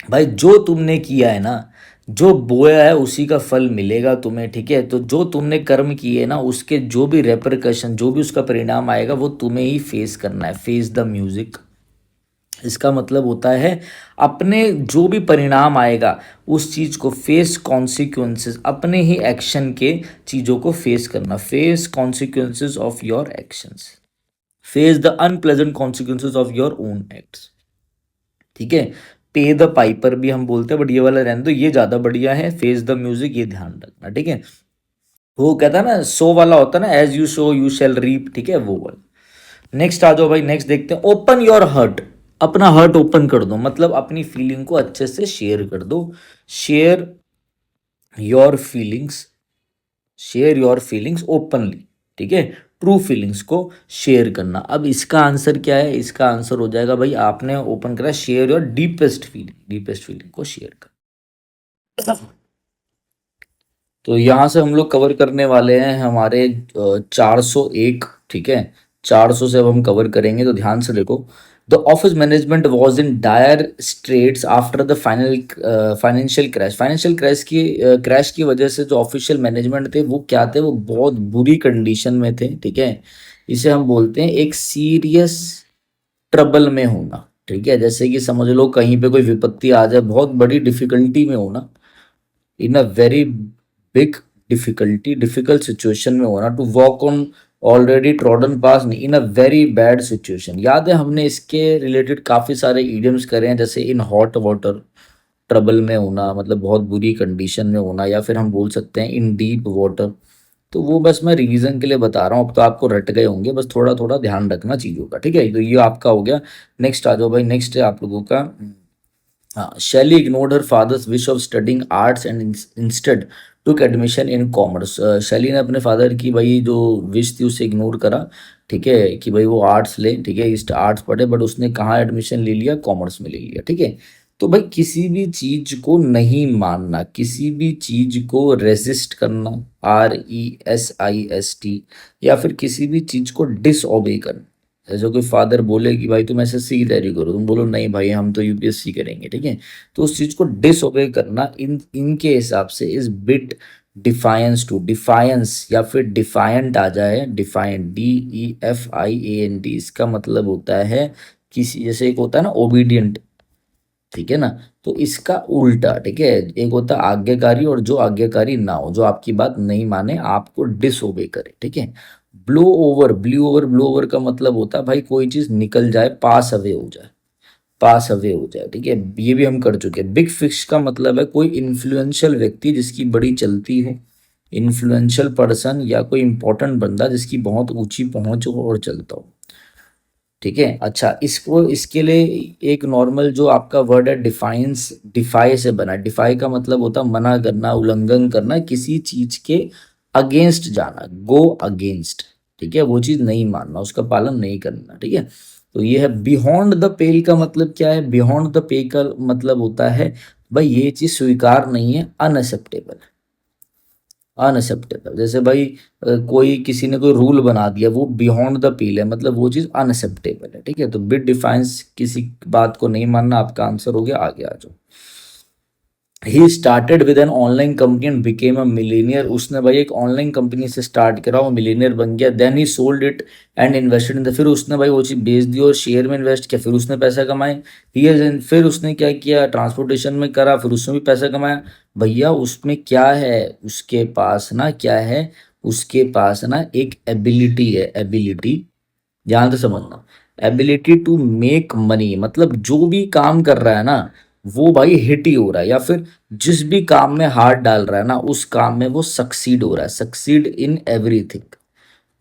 भाई जो तुमने किया है ना, जो बोया है उसी का फल मिलेगा तुम्हें, ठीक है। तो जो तुमने कर्म किए ना, उसके जो भी रेपरकशन, जो भी उसका परिणाम आएगा, वो तुम्हें ही फेस करना है। फेस द म्यूजिक, इसका मतलब होता है अपने जो भी परिणाम आएगा उस चीज़ को फेस, कॉन्सिक्वेंसेस, अपने ही एक्शन के चीज़ों को फेस करना। Face consequences of your actions, face the unpleasant consequences of your own acts, ठीक है। पे द पाइपर भी हम बोलते हैं, बट ये वाला रहने दो, ये ज़्यादा बढ़िया है। फेस द म्यूजिक, ये ध्यान रखना, ठीक है। वो कहता है ना, सो वाला होता है ना, as you sow you shall reap, ठीक है, वो वाला। नेक्स्ट आ जाओ भाई, नेक्स्ट देखते हैं। ओपन योर हर्ट, अपना हर्ट ओपन कर दो, मतलब अपनी फीलिंग को अच्छे से शेयर कर दो। Share your feelings, share your feelings openly, ठीक है। ट्रू फीलिंग्स को शेयर करना। अब इसका आंसर क्या है? इसका आंसर हो जाएगा भाई, आपने ओपन करा, share your deepest feeling, deepest feeling को शेयर कर। तो यहाँ से हम लोग कवर करने वाले हैं हमारे 401, ठीक है। 400 से अब हम कवर करेंगे, तो ध्यान से देखो। The office management was in dire straits after the financial crash, financial crash की वजह से जो ऑफिशियल मैनेजमेंट थे वो क्या थे? वो बहुत बुरी कंडीशन में थे, ठीक है। इसे हम बोलते हैं एक सीरियस ट्रबल में होना, ठीक है। जैसे कि समझ लो कहीं पे कोई विपत्ति आ जाए, बहुत बड़ी डिफिकल्टी में होना, in a very big difficulty, difficult situation में होना। To walk on already trodden path, in a very bad situation. याद है हमने इसके रिलेटेड काफ़ी सारे ईडियम्स करे हैं, जैसे इन हॉट वाटर, ट्रबल में होना मतलब बहुत बुरी कंडीशन में होना, या फिर हम बोल सकते हैं इन डीप वाटर। तो वो बस मैं रिवीजन के लिए बता रहा हूँ, अब तो आपको रट गए होंगे, बस थोड़ा थोड़ा ध्यान रखना चीज़ों का, ठीक है। तो ये आपका हो गया। नेक्स्ट आ जाओ भाई, नेक्स्ट है आप लोगों का। हाँ, शैली ignored her father's wish of studying arts and instead took admission in commerce. शैली ने अपने फादर की भाई जो विश थी उसे इग्नोर करा, ठीक है, कि भाई वो आर्ट्स ले, ठीक है, इस आर्ट्स पढ़े, बट उसने कहाँ एडमिशन ले लिया? कॉमर्स में ले लिया, ठीक है। तो भाई किसी भी चीज को नहीं मानना, किसी भी चीज को रेजिस्ट करना, RESIST, या फिर किसी भी चीज को डिसओबे करना। जैसे कोई फादर बोले कि भाई तुम SSC की तैयारी करो, तुम बोलो नहीं भाई हम तो UPSC करेंगे, ठीक है। तो उस चीज को डिसओबे करना इनके हिसाब से is bit defiance to, defiance या फिर डिफायंट आ जाए, डिफायंट, DEFIANT, इसका मतलब होता है किसी, जैसे एक होता है ना ओबीडियंट, ठीक है ना, तो इसका उल्टा, ठीक है। एक होता है आज्ञाकारी, और जो आज्ञाकारी ना हो, जो आपकी बात नहीं माने, आपको डिसओबे करे, ठीक है। Blow over, blue over, blow over का मतलब होता है भाई कोई चीज निकल जाए, पास अवे हो जाए, पास अवे हो जाए, ठीक है। ये भी हम कर चुके हैं। बिग फिश का मतलब है कोई इन्फ्लुएंशियल व्यक्ति जिसकी बड़ी चलती हो, इन्फ्लुएंशियल पर्सन या कोई इंपॉर्टेंट बंदा जिसकी बहुत ऊंची पहुंच हो और चलता हो, ठीक है। अच्छा, इसको, इसके लिए एक नॉर्मल जो आपका वर्ड है डिफाइंस, डिफाई से बना है। डिफाई का मतलब होता है मना करना, उल्लंघन करना, किसी चीज के अगेंस्ट जाना, गो अगेंस्ट, ठीक है। वो चीज नहीं मानना, उसका पालन नहीं करना, ठीक है। तो ये है। बियॉन्ड द पेल का मतलब क्या है? बियॉन्ड द पे का मतलब होता है भाई ये चीज स्वीकार नहीं है, अनएक्सेप्टेबल, अनएक्सेप्टेबल। जैसे भाई कोई किसी ने कोई रूल बना दिया, वो बियॉन्ड द पील है, मतलब वो चीज़ अनएक्सेप्टेबल है। ठीक है, तो बिट डिफाइंस किसी बात को नहीं मानना, आपका आंसर हो गया। आगे आ जाओ। He started with an online company and became a millionaire. उसने भाई एक ऑनलाइन कंपनी से स्टार्ट करा, वो मिलीनियर बन गया। Then he sold it and invested in the, फिर उसने भाई वो चीज़ बेच दी और शेयर में इन्वेस्ट किया, फिर उसने पैसा कमाए। फिर उसने क्या किया, ट्रांसपोर्टेशन में करा, फिर उसमें भी पैसा कमाया। भैया उसमें क्या है, उसके पास ना क्या है, उसके पास ना एक एबिलिटी है, एबिलिटी, ध्यान से समझना। एबिलिटी टू मेक मनी, मतलब जो भी काम कर रहा है ना, वो भाई हिट ही हो रहा है, या फिर जिस भी काम में हाथ डाल रहा है ना, उस काम में वो सक्सीड हो रहा है, सक्सीड इन एवरीथिंग।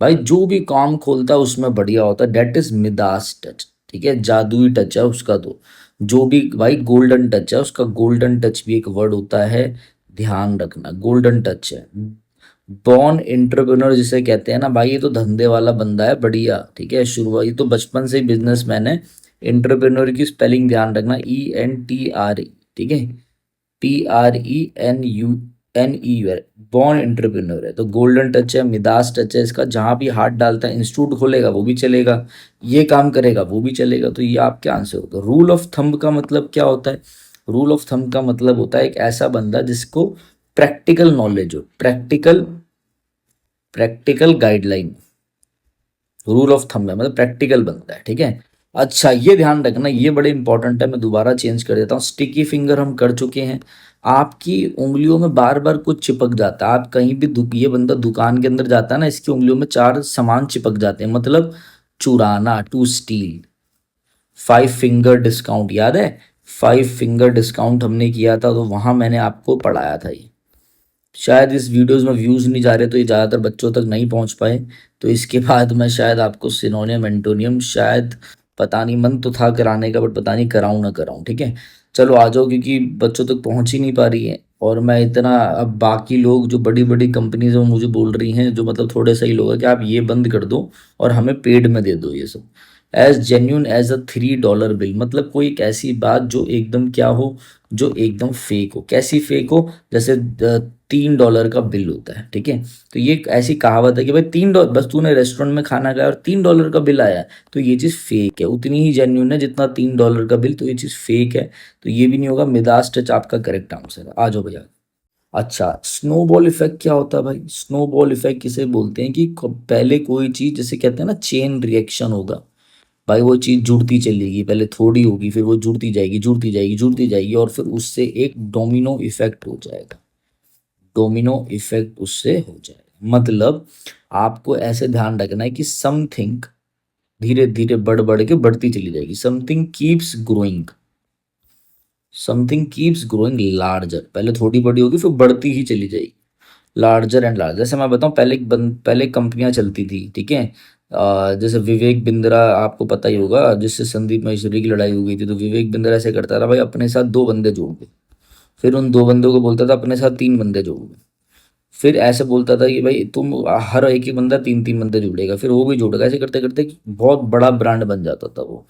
भाई जो भी काम खोलता है उसमें बढ़िया होता है, डेट इज मिदास टच। ठीक है, जादुई टच है उसका। तो जो भी भाई गोल्डन टच है उसका, गोल्डन टच भी एक वर्ड होता है, ध्यान रखना, गोल्डन टच है। बॉर्न एंटरप्रेन्योर जिसे कहते हैं ना भाई, ये तो धंधे वाला बंदा है बढ़िया। ठीक है, शुरुआत, ये तो बचपन से ही बिजनेसमैन है। एंटरप्रेन्योर की स्पेलिंग ध्यान रखना, ENTRE। ठीक है, PRENUNEUR। बॉर्न एंटरप्रेन्योर है, तो गोल्डन टच है, मिदास टच है इसका। जहां भी हाथ डालता है, इंस्टीट्यूट खोलेगा वो भी चलेगा, ये काम करेगा वो भी चलेगा। तो ये आपके आंसर होगा। रूल ऑफ थंब का मतलब क्या होता है? रूल ऑफ थंब का मतलब होता है एक ऐसा बंदा जिसको प्रैक्टिकल नॉलेज हो, practical, practical guideline. Rule of thumb है मतलब प्रैक्टिकल बनता है। ठीक है, अच्छा ये ध्यान रखना, ये बड़े इंपॉर्टेंट है। मैं दोबारा चेंज कर देता हूँ। स्टिकी फिंगर हम कर चुके हैं। आपकी उंगलियों में बार बार कुछ चिपक जाता है, आप कहीं भी ये बंदा दुकान के अंदर जाता है ना, इसकी उंगलियों में चार सामान चिपक जाते हैं, मतलब चुराना, टू स्टील। 5 फिंगर डिस्काउंट याद है? 5 फिंगर डिस्काउंट हमने किया था, तो वहां मैंने आपको पढ़ाया था ये। शायद इस वीडियोस में व्यूज़ नहीं जा रहे, तो ये ज़्यादातर बच्चों तक नहीं पहुंच पाए। तो इसके बाद मैं शायद आपको सिनोनियम एंटोनियम, शायद पता नहीं, मन तो था कराने का, बट पता नहीं कराऊं ना कराऊं। ठीक है, चलो आ जाओ, क्योंकि बच्चों तक पहुंच ही नहीं पा रही है। और मैं इतना, अब बाकी लोग जो बड़ी बड़ी कंपनीज हैं वो मुझे बोल रही हैं, जो मतलब थोड़े सही लोग हैं, कि आप ये बंद कर दो और हमें पेड में दे दो ये सब। As genuine as a $3 bill, मतलब कोई एक ऐसी बात जो एकदम क्या हो, जो एकदम फेक हो। कैसी फेक हो? जैसे $3 का बिल होता है। ठीक है, तो ये एक ऐसी कहावत है कि भाई $3, बस तूने रेस्टोरेंट में खाना खाया और $3 का बिल आया, तो ये चीज़ फेक है। उतनी ही जेन्यून है जितना $3 का बिल, तो ये चीज़ फेक है। तो ये भी नहीं होगा। मिदास टच आपका करेक्ट आंसर है। आ जाओ भैया। अच्छा, स्नोबॉल इफेक्ट क्या होता है भाई? स्नोबॉल इफेक्ट किसे बोलते हैं कि पहले कोई चीज़, जैसे कहते हैं ना चेन रिएक्शन होगा, भाई वो चीज़ जुड़ती चलेगी, पहले थोड़ी होगी, फिर वो जुड़ती जाएगी, जुड़ती जाएगी, जुड़ती जाएगी, और फिर उससे एक डोमिनो इफेक्ट हो जाएगा। डोमिनो इफेक्ट उससे हो जाएगा, मतलब आपको ऐसे ध्यान रखना है कि समथिंग धीरे धीरे बढ़ बढ़ के बढ़ती चली जाएगी। Something keeps growing, something keeps growing larger, पहले थोड़ी बड़ी होगी फिर बढ़ती ही चली जाएगी, लार्जर एंड लार्जर। जैसे मैं बताऊं, पहले कंपनियां चलती थी। ठीक है, जैसे विवेक बिंद्रा, आपको पता ही होगा, जिससे संदीप महेश्वरी की लड़ाई हो गई थी, तो विवेक बिंद्रा ऐसे करता था भाई, अपने साथ 2 बंदे जोड़ दो, फिर उन 2 बंदों को बोलता था अपने साथ 3 बंदे जोड़ दो, फिर ऐसे बोलता था कि भाई तुम हर एक ही बंदा 3 3 बंदे जोड़ेगा, फिर वो भी जोड़ेगा, ऐसे करते करते बहुत बड़ा ब्रांड बन जाता था वो।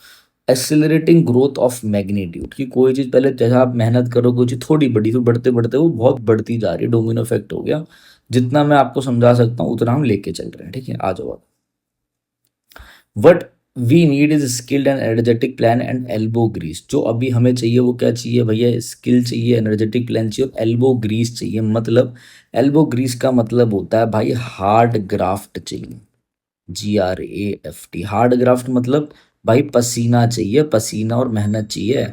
एक्सिलरेटिंग ग्रोथ ऑफ मैग्नीट्यूड, कि कोई चीज़ पहले जैसे आप मेहनत करो, कोई चीज़ थोड़ी बड़ी, फिर बढ़ते बढ़ते वो बहुत बढ़ती जा रही है, डोमिनो इफेक्ट हो गया। जितना मैं आपको समझा सकता हूँ उतना हम लेके चल रहे हैं। ठीक है, आ जाओ आप। What we need is skilled and energetic plan and elbow grease. जो अभी हमें चाहिए वो क्या चाहिए भैया? स्किल चाहिए, एनर्जेटिक प्लान चाहिए, और एल्बो ग्रीस चाहिए। मतलब एल्बो ग्रीस का मतलब होता है भाई हार्ड ग्राफ्ट चाहिए, GRAFT। हार्ड ग्राफ्ट मतलब भाई पसीना चाहिए, पसीना और मेहनत चाहिए।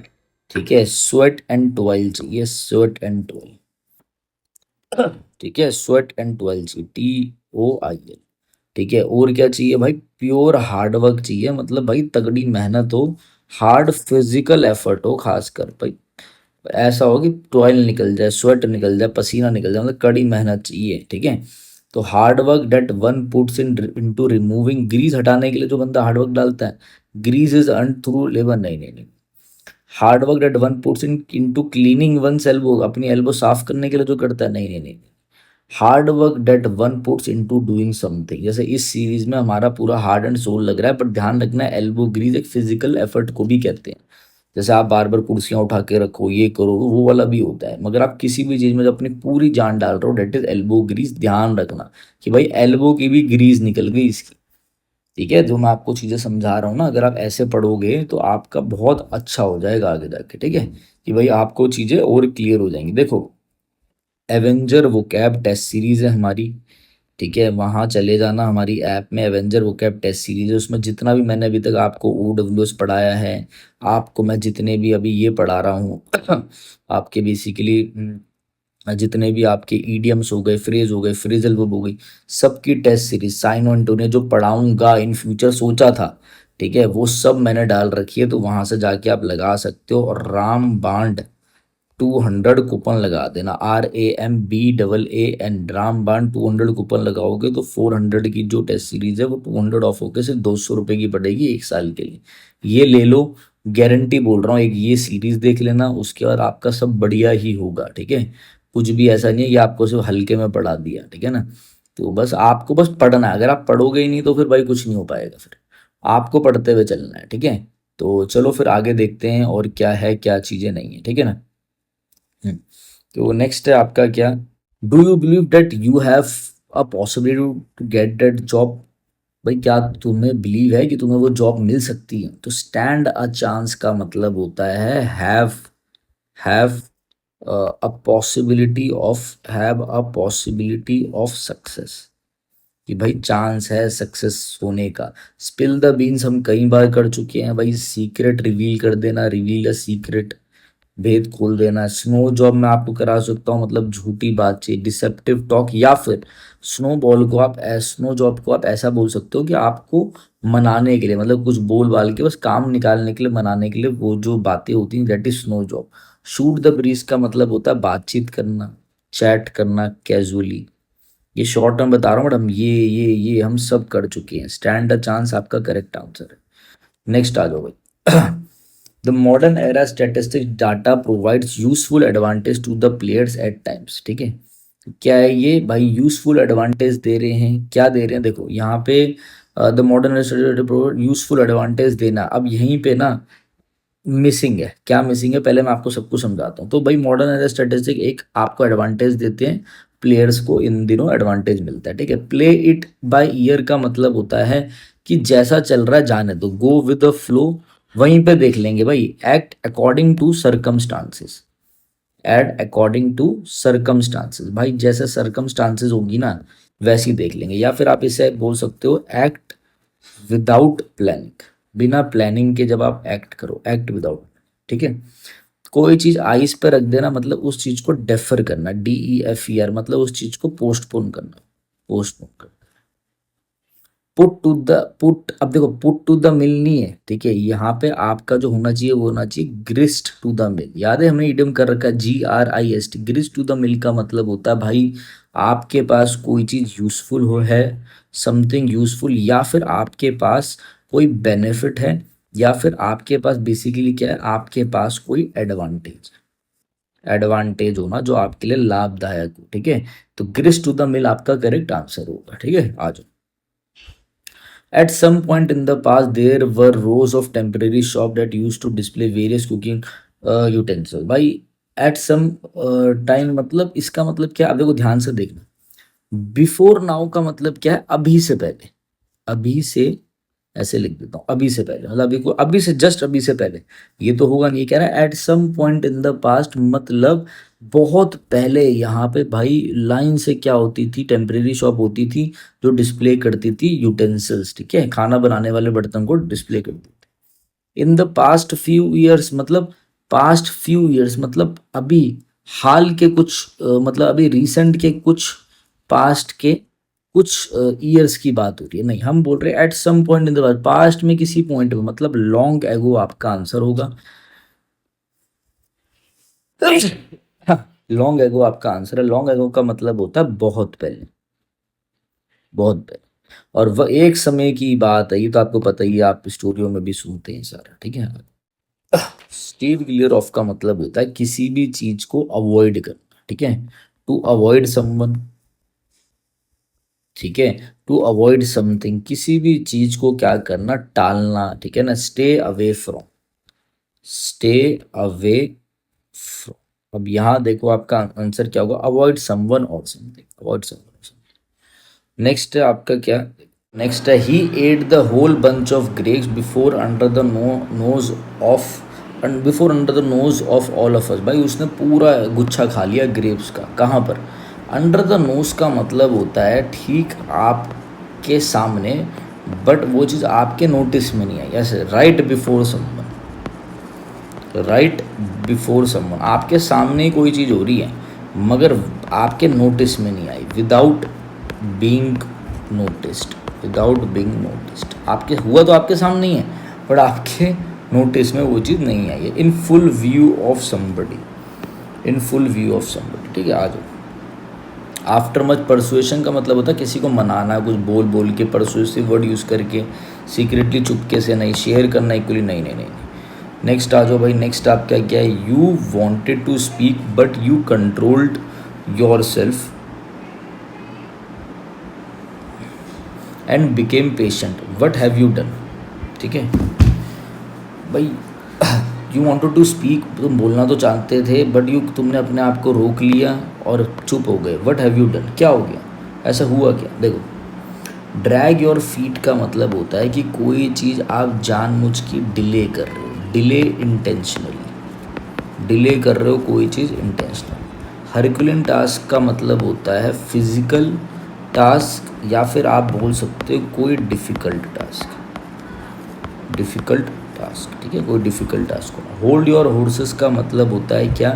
ठीक है, स्वेट एंड टॉयल चाहिए, स्वेट एंड टॉयल। ठीक है, स्वेट एंड टॉयल चाहिए, TOIL। ठीक है, और क्या चाहिए भाई? प्योर हार्डवर्क चाहिए, मतलब भाई तगड़ी मेहनत हो, हार्ड फिजिकल एफर्ट हो, खासकर भाई ऐसा हो कि टॉयल निकल जाए, स्वेट निकल जाए, पसीना निकल जाए, मतलब कड़ी मेहनत चाहिए। ठीक है, तो hard work that one puts in into removing grease, हटाने के लिए जो बंदा हार्ड वर्क डालता है, grease is earn through labour, नहीं नहीं नहीं। Hard work that one puts in into cleaning one's elbow, अपनी एल्बो साफ करने के लिए जो करता है, नहीं नहीं नहीं। Hard work that one puts into doing something, जैसे इस सीरीज में हमारा पूरा हार्ड एंड सोल लग रहा है, पर ध्यान रखना है एल्बो ग्रीस एक फिजिकल एफर्ट को भी कहते हैं। जैसे आप बार बार कुर्सियां उठा के रखो, ये करो, वो वाला भी होता है। मगर आप किसी भी चीज में जब अपनी पूरी जान डाल रहे हो, डेट इज एल्बो ग्रीस, ध्यान रखना कि भाई एल्बो की भी ग्रीस निकल गई इसकी। ठीक है, जो मैं आपको चीजें समझा रहा हूँ ना, अगर आप ऐसे पढ़ोगे तो आपका बहुत अच्छा हो जाएगा आगे जाके। ठीक है, कि भाई आपको चीजें और क्लियर हो जाएंगी। देखो, एवेंजर वो कैब टेस्ट सीरीज है हमारी। ठीक है, वहाँ चले जाना, हमारी ऐप में एवेंजर वोकैब टेस्ट सीरीज है, उसमें जितना भी मैंने अभी तक आपको ओ डब्ल्यू एस पढ़ाया है, आपको मैं जितने भी अभी ये पढ़ा रहा हूँ आपके बेसिकली जितने भी आपके ईडियम्स हो गए, फ्रेज हो गए, फ्रेजल वर्ब हो गई, सबकी टेस्ट सीरीज साइन ऑन टोने जो पढ़ाऊंगा इन फ्यूचर सोचा था, ठीक है, वो सब मैंने डाल रखी है। तो वहां से जाके आप लगा सकते हो। और राम बांड 200 कूपन लगा देना, RAMBAAN, रामबाण 200 कूपन लगाओगे तो 400 की जो टेस्ट सीरीज है वो 200 ऑफ होकर सिर्फ 200 रुपये की पड़ेगी 1 साल के लिए। ये ले लो, गारंटी बोल रहा हूँ। एक ये सीरीज देख लेना, उसके बाद आपका सब बढ़िया ही होगा। ठीक है, कुछ भी ऐसा नहीं है ये आपको सिर्फ हल्के में पढ़ा दिया। ठीक है ना, तो बस आपको बस पढ़ना है। अगर आप पढ़ोगे ही नहीं तो फिर भाई कुछ नहीं हो पाएगा, फिर आपको पढ़ते हुए चलना है। ठीक है, तो चलो फिर आगे देखते हैं और क्या है, क्या चीज़ें नहीं है। ठीक है ना। हम्म, तो नेक्स्ट है आपका क्या, do you believe that you have a possibility to get that job. भाई क्या तुम्हें बिलीव है कि तुम्हें वो जॉब मिल सकती है। तो स्टैंड अ चांस का मतलब होता है have a possibility of, have a possibility of success, कि भाई चांस है सक्सेस होने का। स्पिल द बीन्स हम कई बार कर चुके हैं भाई, सीक्रेट रिवील कर देना, रिवील अ सीक्रेट, भेद खोल देना। स्नो जॉब मैं आपको करा सकता हूँ, मतलब झूठी बातचीत, डिसेप्टिव टॉक। या फिर स्नो बॉल को आप, स्नो जॉब को आप ऐसा बोल सकते हो कि आपको मनाने के लिए, मतलब कुछ बोल बाल के बस काम निकालने के लिए, मनाने के लिए वो जो बातें होती हैं, that is snow job. Shoot the breeze का मतलब होता है बातचीत करना, चैट करना कैजुअली। ये शॉर्ट टर्म बता रहा हूँ मैडम, ये हम सब कर चुके हैं। स्टैंड अ चांस आपका करेक्ट आंसर है। नेक्स्ट आ जाओ भाई। The modern era statistics data provides useful advantage to the players at times. ठीक है, क्या है ये भाई, यूजफुल एडवांटेज दे रहे हैं। क्या दे रहे हैं, देखो यहाँ पे द मॉडर्न यूजफुल एडवांटेज देना। अब यहीं पे ना मिसिंग है। क्या मिसिंग है, पहले मैं आपको सब कुछ समझाता हूँ। तो भाई मॉडर्न एरा स्टैटिस्टिक एक आपको एडवांटेज देते हैं, प्लेयर्स को इन दिनों एडवांटेज मिलता है। ठीक है, प्ले इट बाय ईयर का मतलब होता है कि जैसा चल रहा है जाने दो, गो विद द फ्लो, वहीं पे देख लेंगे भाई। Act according to circumstances, act according to circumstances, भाई जैसे सरकमस्टांसेस होगी ना वैसी देख लेंगे। या फिर आप इसे बोल सकते हो एक्ट विदाउट प्लानिंग, बिना प्लानिंग के जब आप एक्ट करो, एक्ट विदाउट। ठीक है, कोई चीज आइस पे रख देना मतलब उस चीज को डेफर करना, DEFER, मतलब उस चीज को पोस्टपोन करना, पोस्टपोन करना। पुट टू द, पुट, अब देखो पुट टू द मिल नहीं है। ठीक है, यहाँ पे आपका जो होना चाहिए वो होना चाहिए ग्रिस्ट टू द मिल। याद है हमने इडियम कर रखा है GRIST, ग्रिस्ट टू द मिल का मतलब होता है भाई आपके पास कोई चीज यूजफुल हो है, समथिंग यूजफुल, या फिर आपके पास कोई बेनिफिट है, या फिर आपके पास बेसिकली क्या है, आपके पास कोई एडवांटेज, एडवांटेज होना जो आपके लिए लाभदायक हो। ठीक है, तो ग्रिस्ट टू द मिल आपका करेक्ट आंसर होगा। ठीक है, आ जाओ। At some point in the past, there were rows of temporary shop that used to display various cooking utensils. भाई at some time मतलब इसका मतलब क्या, अब देखो ध्यान से देखना। बिफोर नाउ का मतलब क्या है, अभी से पहले, अभी से, ऐसे लिख देता हूँ, अभी से पहले मतलब अभी को, अभी से जस्ट, अभी से पहले। ये तो होगा नहीं, कह रहा है at some point in the past, मतलब बहुत पहले। यहाँ पे भाई लाइन से क्या होती थी, टेम्परेरी शॉप होती थी जो डिस्प्ले करती थी यूटेंसिल्स। ठीक है, खाना बनाने वाले बर्तन को डिस्प्ले करती थी। इन द पास्ट फ्यू ईयर्स मतलब, पास्ट फ्यू ईयर्स मतलब अभी हाल के कुछ मतलब अभी रिसेंट के कुछ, पास्ट के कुछ ईयर्स की बात हो रही है। नहीं, हम बोल रहे हैं at some point in the past में, किसी पॉइंट में, मतलब लॉन्ग एगो आपका आंसर होगा। लॉन्ग एगो आपका आंसर है। लॉन्ग एगो का मतलब होता है बहुत पहले, बहुत पहले। और वह एक समय की बात है, ये तो आपको पता ही है, आप स्टोरियों में भी सुनते हैं सारा। ठीक है, स्टीव क्लियर ऑफ का मतलब होता है किसी भी चीज को अवॉइड करना। ठीक है, टू अवॉइड समवन। ठीक है, टू अवॉइड समथिंग, किसी भी चीज को क्या करना, टालना। ठीक है ना, stay away from, stay away from. अब यहाँ देखो आपका आंसर क्या होगा, अवॉइड समवन और समथिंग, अवॉइड समवन। नेक्स्ट है आपका क्या, नेक्स्ट है he ate the whole bunch of grapes before under the nose of before under the nose of all of us. भाई उसने पूरा गुच्छा खा लिया ग्रेप्स का, कहाँ पर, अंडर द नोज का मतलब होता है ठीक आपके सामने, बट वो चीज़ आपके नोटिस में नहीं आई, ऐसे right before someone, right before someone, आपके सामने ही कोई चीज़ हो रही है मगर आपके नोटिस में नहीं आई, without being noticed, without being noticed, आपके हुआ तो आपके सामने ही है बट आपके नोटिस में वो चीज़ नहीं आई है, in full view of somebody, in full view of somebody. ठीक है, आ जाओ। आफ्टर मच परसुएशन का मतलब होता है किसी को मनाना, कुछ बोल बोल के, परसुएसिव वर्ड यूज़ करके, सीक्रेटली चुपके से नहीं, शेयर करना इक्वली नहीं नहीं नहीं। नेक्स्ट आ जाओ भाई, नेक्स्ट आपका क्या है, you wanted to speak but you controlled yourself and became patient, what have you done. ठीक है भाई, यू वॉन्टेड टू स्पीक, तुम बोलना तो चाहते थे बट यू तुमने अपने आप को रोक लिया और चुप हो गए, वट हैव यू डन, क्या हो गया, ऐसा हुआ क्या। देखो, ड्रैग योर फीट का मतलब होता है कि कोई चीज़ आप जानबूझ के डिले कर रहे हो, डिले इंटेंशनली, डिले कर रहे हो कोई चीज़ इंटेंशनल। हरकुलिन टास्क का मतलब होता है फिजिकल टास्क, या फिर आप बोल सकते हो कोई डिफ़िकल्ट टास्क, डिफ़िकल्ट टास्क। ठीक है, कोई डिफ़िकल्ट टास्क होना। होल्ड योर हॉर्सेस का मतलब होता है क्या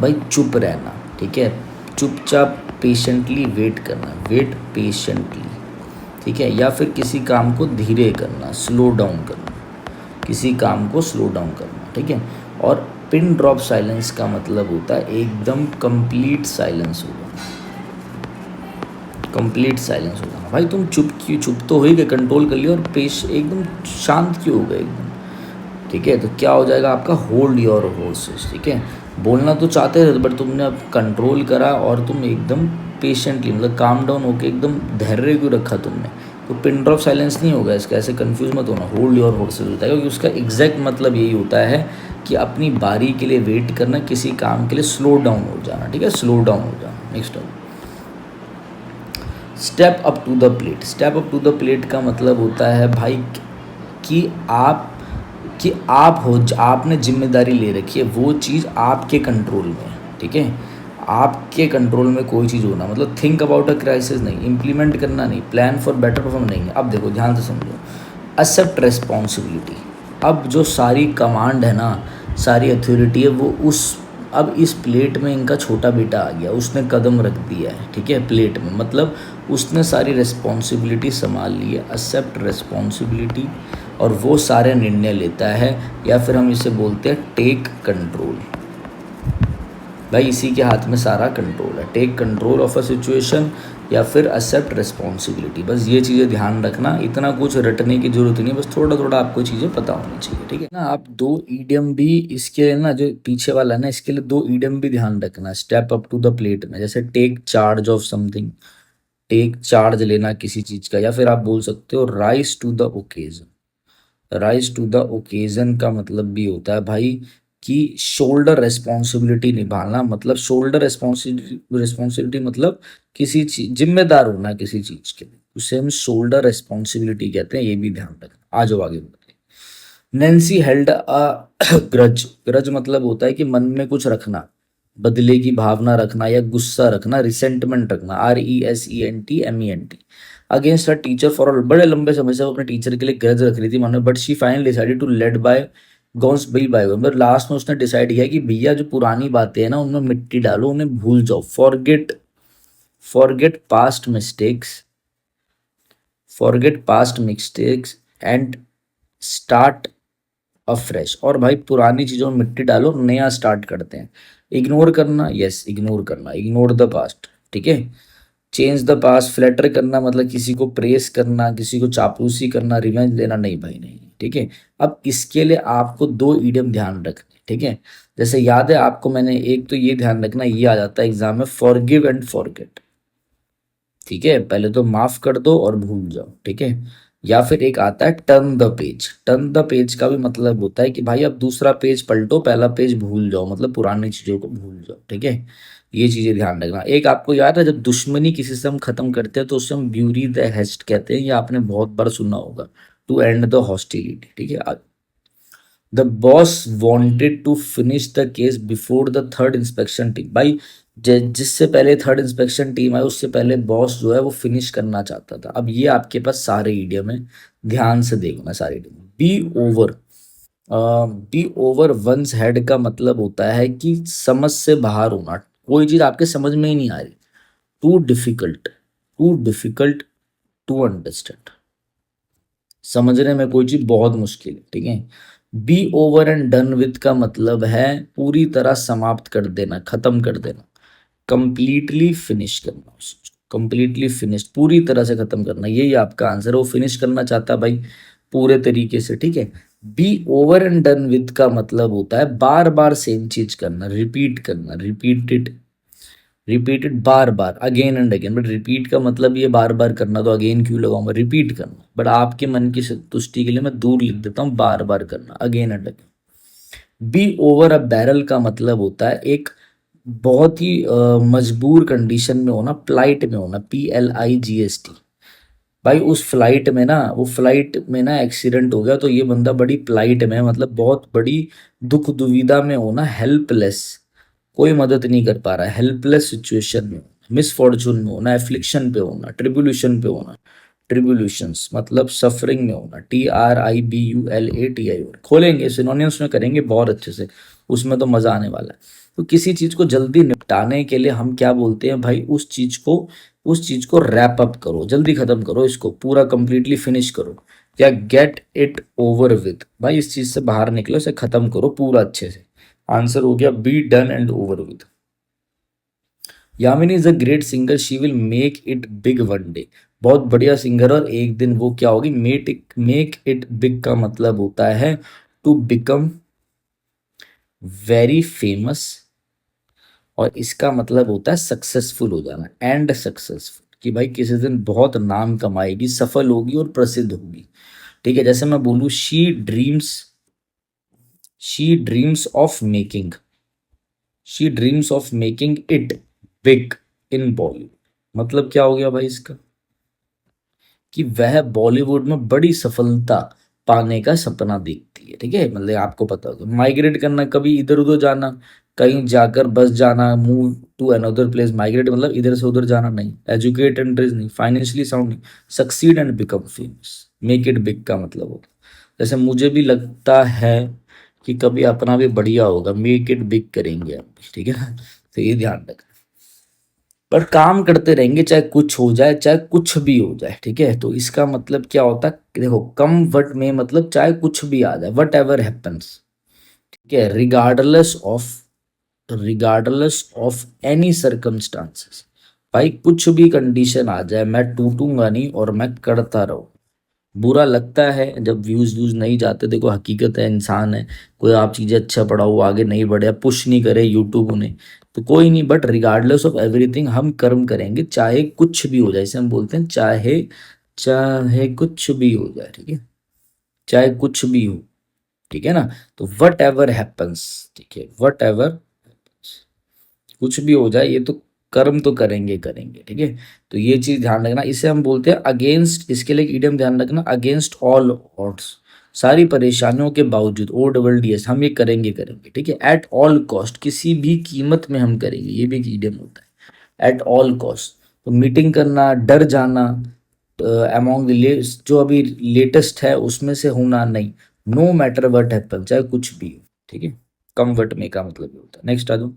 भाई, चुप रहना। ठीक है, चुपचाप पेशेंटली वेट करना, वेट पेशेंटली। ठीक है, या फिर किसी काम को धीरे करना, स्लो डाउन करना, किसी काम को स्लो डाउन करना। ठीक है, और पिन ड्रॉप साइलेंस का मतलब होता है एकदम कंप्लीट साइलेंस होगा, कंप्लीट साइलेंस हो जाना। भाई तुम चुप क्यों, चुप तो हो ही गए, कंट्रोल कर लिया और पेश एकदम शांत क्यों हो गए एकदम। ठीक है, तो क्या हो जाएगा आपका, होल्ड योर हॉर्सेस। ठीक है, बोलना तो चाहते थे बट तुमने अब कंट्रोल करा और तुम एकदम पेशेंटली, मतलब काम डाउन होकर एकदम धैर्य क्यों रखा तुमने, तो पिन ड्रॉप साइलेंस नहीं होगा इसका, ऐसे कंफ्यूज मत होना, होल्ड योर हॉर्सेस होता है, क्योंकि उसका एग्जैक्ट मतलब यही होता है कि अपनी बारी के लिए वेट करना, किसी काम के लिए स्लो डाउन हो जाना। ठीक है, स्लो डाउन हो जाना। Next step up to the plate. Step up to the plate का मतलब होता है भाई कि आप हो, आपने जिम्मेदारी ले रखी है, वो चीज़ आपके कंट्रोल में है। ठीक है, आपके कंट्रोल में कोई चीज़ होना, मतलब थिंक अबाउट अ क्राइसिस नहीं, इम्प्लीमेंट करना नहीं, प्लान फॉर बेटर परफॉर्म नहीं है। अब देखो ध्यान से समझो, एक्सेप्ट रिस्पॉन्सिबिलिटी। अब जो सारी कमांड है ना, सारी अथॉरिटी है, वो उस, अब इस प्लेट में इनका छोटा बेटा आ गया, उसने कदम रख दिया है। ठीक है, प्लेट में मतलब उसने सारी रिस्पॉन्सिबिलिटी संभाल ली है, एक्सेप्ट रिस्पॉन्सिबिलिटी, और वो सारे निर्णय लेता है, या फिर हम इसे बोलते हैं टेक कंट्रोल। भाई इसी के हाथ में सारा कंट्रोल है, take control of a situation या फिर एक्सेप्ट रिस्पॉन्सिबिलिटी। बस ये चीज़ें ध्यान रखना, इतना कुछ रटने की जरूरत नहीं, बस थोड़ा थोड़ा आपको चीज़ें पता होनी चाहिए। ठीक है ना, आप दो ईडियम भी इसके ना, जो पीछे वाला है ना, इसके लिए दो ईडियम भी ध्यान रखना step up to the plate में, जैसे take charge of something, take charge लेना किसी चीज़ का, या फिर आप बोल सकते हो rise to the occasion. Rise to the occasion का मतलब भी होता है भाई कि शोल्डर रिस्पॉन्सिबिलिटी निभाना, मतलब शोल्डर रिस्पॉन्सिबिलिटी मतलब किसी चीज, जिम्मेदार होना किसी चीज के लिए, उसे हम शोल्डर रिस्पॉन्सिबिलिटी कहते हैं, ये भी ध्यान रखना। आ जाओ आगे बढ़ते हैं। Nancy held a grudge. Grudge मतलब होता है कि मन में कुछ रखना, बदले की भावना रखना या गुस्सा रखना, रिसेंटमेंट रखना, RESENTMENT, against a teacher for बड़े लंबे समय से वो अपने टीचर के लिए ग्रज रख रही थी मन में, but she finally decided to let bygones be बाय, मतलब लास्ट में उसने डिसाइड किया कि भैया जो पुरानी बातें हैं ना उनमें मिट्टी डालो, उन्हें भूल जाओ, forget, forget past mistakes, forget past mistakes and start afresh. और भाई पुरानी चीज़ों में मिट्टी डालो, नया स्टार्ट करते हैं। इग्नोर करना, यस इग्नोर करना, इग्नोर द पास्ट। ठीक है, चेंज द पास्ट, फ्लैटर करना मतलब किसी को प्रेस करना, किसी को चापलूसी करना, रिवेंज लेना, नहीं भाई नहीं। ठीक है, अब इसके लिए आपको दो ईडियम ध्यान रखने। ठीक है, जैसे याद है आपको, मैंने एक तो ये ध्यान रखना, ये आ जाता है एग्जाम में, फॉरगिव एंड फॉरगेट। ठीक है, पहले तो माफ कर दो और भूल जाओ। ठीक है, या फिर एक आता है turn the page. Turn the page का भी मतलब होता है कि भाई अब दूसरा पेज पलटो, पहला पेज भूल जाओ, मतलब पुरानी चीजों को भूल जाओ, ठीक है। ये चीजें ध्यान रखना। एक आपको याद है, जब दुश्मनी किसी से हम खत्म करते हैं तो उसे हम ब्यूरी द हेस्ट कहते हैं, ये आपने बहुत बार सुना होगा, टू एंड द हॉस्टिलिटी, ठीक है। The boss wanted to finish the case before the third inspection team. भाई जिससे पहले थर्ड इंस्पेक्शन टीम आई उससे पहले बॉस जो है वो फिनिश करना चाहता था। अब ये आपके पास सारे इडियम है, ध्यान से देखना सारे इडियम। Be over, be over one's head का मतलब होता है कि समझ से बाहर होना, कोई चीज आपके समझ में ही नहीं आ रही। Too difficult, too difficult to understand, समझने में कोई चीज बहुत मुश्किल है, ठीक है। Be over and done with का मतलब है पूरी तरह समाप्त कर देना, खत्म कर देना, कंप्लीटली फिनिश करना, कंप्लीटली फिनिश, पूरी तरह से खत्म करना, यही आपका आंसर है। वो फिनिश करना चाहता है भाई पूरे तरीके से, ठीक है। Be over and done with का मतलब होता है बार बार सेम चीज करना, रिपीट करना, repeated, repeated bar bar, again and again. But repeat का मतलब ये बार बार करना, तो अगेन क्यों लगाऊंगा, रिपीट करना। बट आपके मन की संतुष्टि के लिए मैं दूर लिख देता हूँ बार बार करना, again and again. Be over a barrel का मतलब होता है एक बहुत ही मजबूर कंडीशन में होना, प्लाइट में होना, PLIGST। भाई उस फ्लाइट में ना, वो फ्लाइट में ना एक्सीडेंट हो गया तो ये बंदा बड़ी प्लाइट में है, मतलब बहुत बड़ी दुख दुविधा में होना, हेल्पलेस, कोई मदद नहीं कर पा रहा है, हेल्पलेस सिचुएशन में, मिसफॉर्चून में होना, एफ्लिक्शन पे होना, ट्रिब्यूलेशन पे होना, ट्रिब्यूलेशंस मतलब सफरिंग में होना, TRIBULATI। खोलेंगे सिनोनिम्स में, करेंगे बहुत अच्छे से, उसमें तो मजा आने वाला है। तो किसी चीज को जल्दी निपटाने के लिए हम क्या बोलते हैं भाई, उस चीज को रैप अप करो, जल्दी खत्म करो, इसको पूरा कंप्लीटली फिनिश करो, या गेट इट ओवर विद। भाई इस चीज से बाहर निकलो, इसे खत्म करो पूरा अच्छे से। आंसर हो गया B, done and over with. Yamini is a great singer, she will make it big one day. बहुत बढ़िया सिंगर, और एक दिन वो क्या होगी, मेक इट बिग का मतलब होता है टू बिकम वेरी फेमस, और इसका मतलब होता है सक्सेसफुल हो जाना, एंड सक्सेसफुल, कि भाई किसी दिन बहुत नाम कमाएगी, सफल होगी और प्रसिद्ध होगी, ठीक है। जैसे मैं बोलूँ, she dreams of making, she dreams of making it big in Bollywood. मतलब क्या हो गया भाई इसका, कि वह बॉलीवुड में बड़ी सफलता पाने का सपना देखती है, ठीक है। मतलब आपको पता होगा, माइग्रेट करना, कभी इधर उधर जाना, कहीं जाकर बस जाना, move to another place, migrate मतलब इधर से उधर जाना नहीं, एजुकेट एंड रिच नहीं, फाइनेंशियली साउंड नहीं, succeed and become famous, make it big का मतलब होगा। जैसे मुझे भी लगता है कि कभी अपना भी बढ़िया होगा, मेक इट बिग करेंगे हम, ठीक है ना। तो ये ध्यान रखना, पर काम करते रहेंगे, चाहे कुछ हो जाए, चाहे कुछ भी हो जाए, ठीक है। तो इसका मतलब क्या होता है कि देखो, कम वट में मतलब चाहे कुछ भी आ जाए, वट एवर हैपन्स, ठीक है, रिगार्डलेस ऑफ एनी सर्कमस्टांसेस। भाई कुछ भी कंडीशन आ जाए, मैं टूटूंगा नहीं और मैं करता रहूं। बुरा लगता है जब व्यूज व्यूज नहीं जाते, देखो हकीकत है, इंसान है, कोई आप चीजें अच्छा पढ़ा हो आगे नहीं बढ़े, पुश नहीं करे यूट्यूब उन्हें, तो कोई नहीं, बट रिगार्डलेस ऑफ एवरीथिंग हम कर्म करेंगे, चाहे कुछ भी हो जाए, इसे हम बोलते हैं चाहे, चाहे कुछ भी हो जाए, ठीक है, चाहे कुछ भी हो, ठीक है ना। तो वट एवर हैपन्स, ठीक है, वट एवर, कुछ भी हो जाए, ये तो कर्म तो करेंगे करेंगे, ठीक है। तो ये चीज ध्यान रखना, इसे हम बोलते हैं अगेंस्ट, इसके लिए इडियम ध्यान रखना, अगेंस्ट ऑल ऑड्स, सारी परेशानियों के बावजूद, ODDS, हम ये करेंगे करेंगे, ठीक है। एट ऑल कॉस्ट, किसी भी कीमत में हम करेंगे, ये भी एक इडियम होता है, एट ऑल कॉस्ट। तो मीटिंग करना, डर जाना, अमॉन्ग जो अभी लेटेस्ट है उसमें से होना नहीं, नो मैटर वट हैपन, चाहे कुछ भी हो, ठीक है। कम वट में का मतलब ये होता है। नेक्स्ट आ जाओ,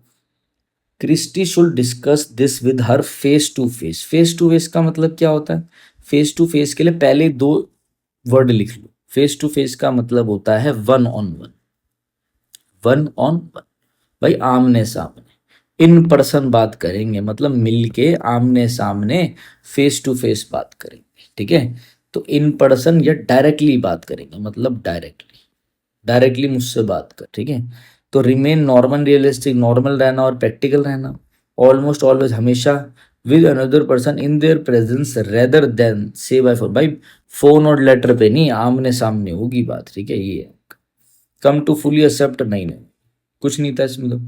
Christy should discuss this with her face to face. Face to face का मतलब क्या होता है, फेस टू फेस के लिए पहले दो वर्ड लिख लो। फेस टू फेस का मतलब होता है one on one, one on one, भाई आमने सामने, इन पर्सन बात करेंगे, मतलब मिलके आमने सामने, फेस टू फेस बात करेंगे, ठीक है। तो इन पर्सन या डायरेक्टली बात करेंगे, मतलब डायरेक्टली, डायरेक्टली मुझसे बात कर, ठीक है। तो रिमेन नॉर्मल, रियलिस्टिक, नॉर्मल रहना और प्रैक्टिकल रहना, ऑलमोस्ट ऑलवेज, हमेशा, with another person in their presence rather than से बाय फोन। भाई फोन और लेटर पे नहीं, आमने सामने होगी बात, ठीक है। ये कम टू फुली एक्सेप्ट, नहीं नहीं कुछ नहीं था इसमें तो।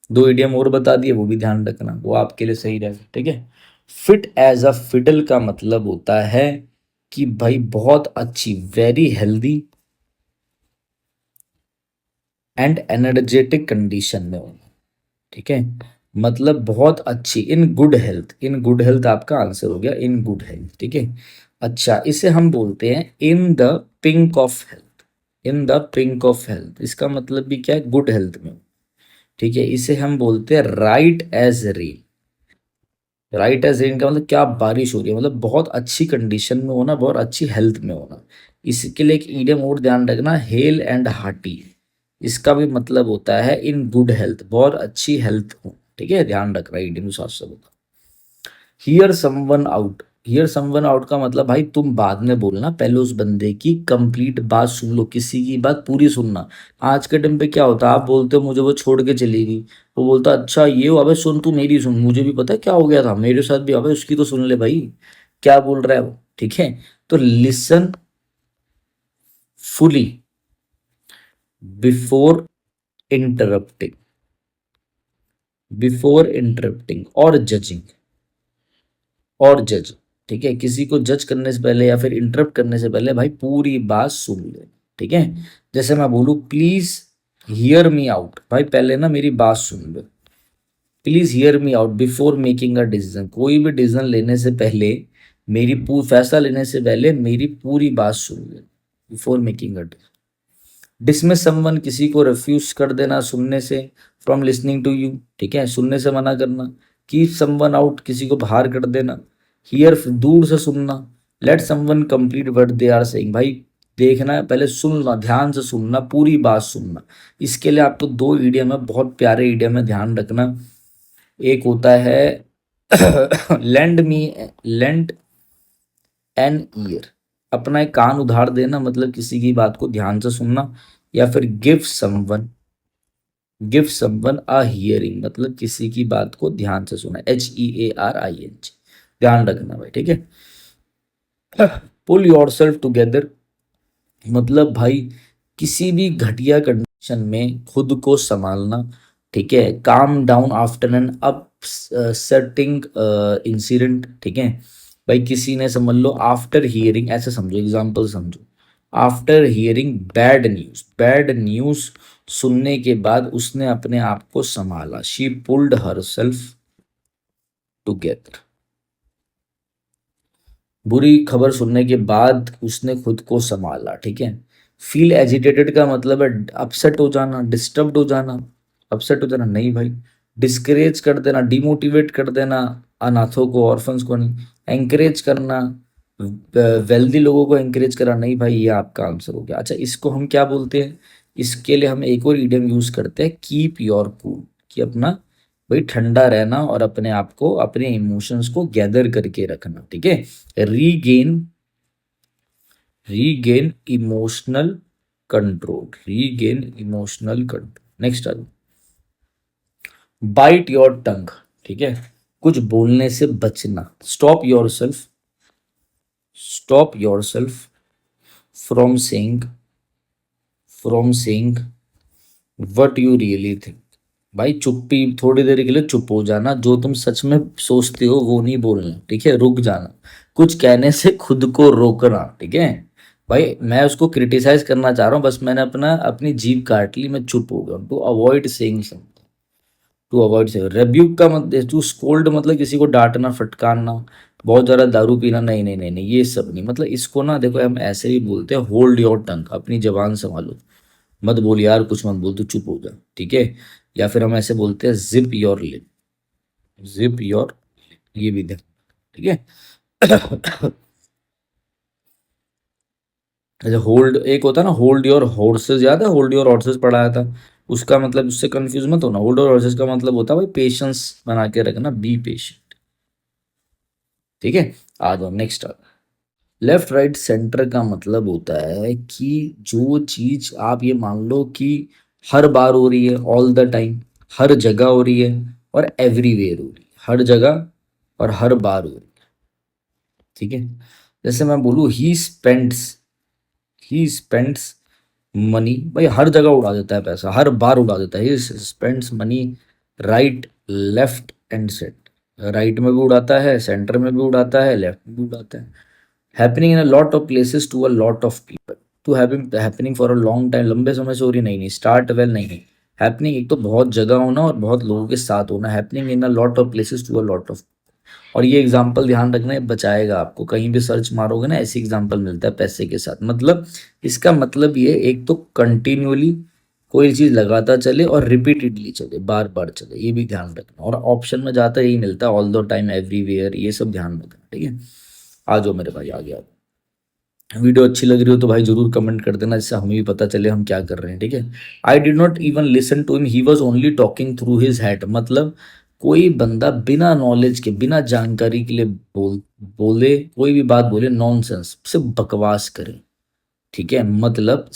दो इडियम और बता दिए, वो भी ध्यान रखना, वो आपके लिए सही रहेगा, ठीक है। फिट एज अ फिडल का मतलब होता है कि भाई बहुत अच्छी, very healthy and energetic condition में होना, ठीक है। मतलब बहुत अच्छी, in good health, in good health आपका आंसर हो गया, इन गुड हेल्थ, ठीक है। अच्छा, इसे हम बोलते हैं in the pink of health, in the pink of health, इसका मतलब भी क्या है, गुड हेल्थ में, ठीक है। इसे हम बोलते हैं right as rain, right as rain का मतलब क्या, बारिश हो रही है, मतलब बहुत अच्छी कंडीशन में होना, बहुत अच्छी हेल्थ में होना। इसके लिए एक ईडियम और ध्यान रखना, हेल एंड हार्टी, इसका भी मतलब होता है इन गुड हेल्थ, बहुत अच्छी हेल्थ हो, ठीक है, ध्यान रखना ईडियम साथ से होता। Here someone out, here someone out का मतलब भाई तुम बाद में बोलना, पहले उस बंदे की कंप्लीट बात सुन लो, किसी की बात पूरी सुनना। आज के टाइम पे क्या होता है, आप बोलते हो मुझे वो छोड़ के चली गई, वो बोलता अच्छा ये हो, अबे सुन तू मेरी सुन, मुझे भी पता है क्या हो गया था मेरे साथ भी, अबे उसकी तो सुन ले भाई, क्या बोल रहा है वो, ठीक है। तो listen fully before interrupting, before interrupting और जजिंग, और जज, ठीक है। किसी को जज करने से पहले या फिर इंटरप्ट करने से पहले भाई पूरी बात सुन ले, ठीक है। जैसे मैं बोलूँ प्लीज हियर मी आउट, भाई पहले ना मेरी बात सुन ले, please hear me out before making a decision, कोई भी डिसीजन लेने से पहले, मेरी पूरी फैसला लेने से पहले मेरी पूरी बात सुन ले, before making a. Dismiss someone, किसी को रिफ्यूज कर देना सुनने से, फ्रॉम लिसनिंग टू यू, ठीक है, सुनने से मना करना। कीप समवन आउट, किसी को बाहर कर देना। हियर, दूर से सुनना। Let someone complete what they are saying, भाई देखना है पहले, सुनना, ध्यान से सुनना, पूरी बात सुनना। इसके लिए आपको दो ईडियम है, बहुत प्यारे ईडियम है, ध्यान रखना। एक होता है lend me, lend an ear, अपना एक कान उधार देना, मतलब किसी की बात को ध्यान से सुनना। या फिर गिव समवन अ हियरिंग, मतलब किसी की बात को ध्यान से सुना, HEARING, ध्यान रखना भाई, ठीक है। पुल योर सेल्फ टूगेदर, मतलब भाई किसी भी घटिया कंडीशन में खुद को संभालना, ठीक है। Calm down after an upsetting incident, ठीक है। भाई किसी ने समझ लो आफ्टर हियरिंग, ऐसे समझो, एग्जांपल समझो, after hearing bad news, bad news सुनने के बाद उसने अपने आप को संभाला, she pulled her self together. बुरी खबर सुनने के बाद उसने खुद को संभाला, ठीक है। फील एजिटेटेड का मतलब है अपसेट हो जाना, डिस्टर्ब्ड हो जाना, अपसेट हो जाना नहीं भाई। डिस्करेज कर देना, डिमोटिवेट कर देना, अनाथों को, ऑर्फन्स को नहीं। एंकरेज करना, वेल्दी लोगों को एंकरेज करना नहीं भाई, ये आपका आंसर हो गया। अच्छा, इसको हम क्या बोलते हैं, इसके लिए हम एक और इडियम यूज करते हैं, कीप योर कूल, कि अपना भाई ठंडा रहना और अपने आप को, अपने इमोशंस को गैदर करके रखना, ठीक है। Regain, regain emotional control, regain emotional control. Next आ, बाइट योर टंग, ठीक है, कुछ बोलने से बचना। Stop yourself, stop yourself from saying, from saying what you really think, भाई चुप्पी, थोड़ी देर के लिए चुप हो जाना, जो तुम सच में सोचते हो वो नहीं बोलना, ठीक है, रुक जाना, कुछ कहने से खुद को रोकना, ठीक है। भाई मैं उसको क्रिटिसाइज करना चाह रहा हूँ, बस मैंने अपना, अपनी जीभ काट ली, मैं चुप हो गया, to avoid saying something, to avoid से। रेब्यूक का मतलब, टू स्कोल्ड मतलब किसी को डांटना, फटकारना, बहुत ज़्यादा दारू पीना, नहीं नहीं नहीं नहीं, ये सब नहीं, मतलब इसको ना देखो हम ऐसे ही बोलते हैं, होल्ड योर टंग, अपनी जबान संभालो, मत बोल यार, कुछ मत बोल, तू चुप हो जा, ठीक है। या फिर हम ऐसे बोलते हैं zip your lip, zip your, ये भी देख, ठीक है। जैसे होल्ड, एक होता है ना होल्ड योर हॉर्सेस, याद है होल्ड योर हॉर्सेस पढ़ाया था, उसका मतलब, उससे कंफ्यूज मत होना, होल्ड योर हॉर्सेस का मतलब होता है भाई पेशेंस बना के रखना, बी पेशेंट, ठीक है। आ जाओ नेक्स्ट। लेफ्ट राइट सेंटर का मतलब होता है कि जो चीज आप ये मान लो कि हर बार हो रही है, ऑल द टाइम, हर जगह हो रही है, और एवरीवेयर हो रही है, हर जगह और हर बार हो रही है, ठीक है। जैसे मैं बोलूँ ही स्पेंड्स मनी, भाई हर जगह उड़ा देता है पैसा, हर बार उड़ा देता है। He spends money right, left and set, right में भी उड़ाता है, सेंटर में भी उड़ाता है, लेफ्ट में भी उड़ाता है। Happening in a lot of places to a lot of people, to happening for a long time, लंबे समय से हो रही, नहीं स्टार्ट वेल, नहीं। हैपनिंग एक तो बहुत जगह होना और बहुत लोगों के साथ होना, happening in a lot of places to a lot of. और ये एग्जाम्पल ध्यान रखना, ये बचाएगा आपको, कहीं भी सर्च मारोगे ना ऐसे एग्जाम्पल मिलता है पैसे के साथ। मतलब इसका मतलब ये, एक तो कंटिन्यूअली कोई चीज लगातार चले और रिपीटेडली चले, बार बार चले, ये भी ध्यान रखना। और ऑप्शन में जाता यही मिलता है, ऑल द टाइम, एवरीवेयर, ये सब ध्यान रखना, ठीक है। आ जाओ मेरे भाई, आ गया। वीडियो अच्छी लग रही हो तो भाई जरूर कमेंट कर देना, जिससे हमें भी पता चले हम क्या कर रहे हैं, ठीक है। I did not even listen to him, he was only talking through his head. मतलब कोई बंदा बिना नॉलेज के, बिना जानकारी के लिए बोले, कोई भी बात बोले, नॉनसेंस, सिर्फ बकवास करे, ठीक है। मतलब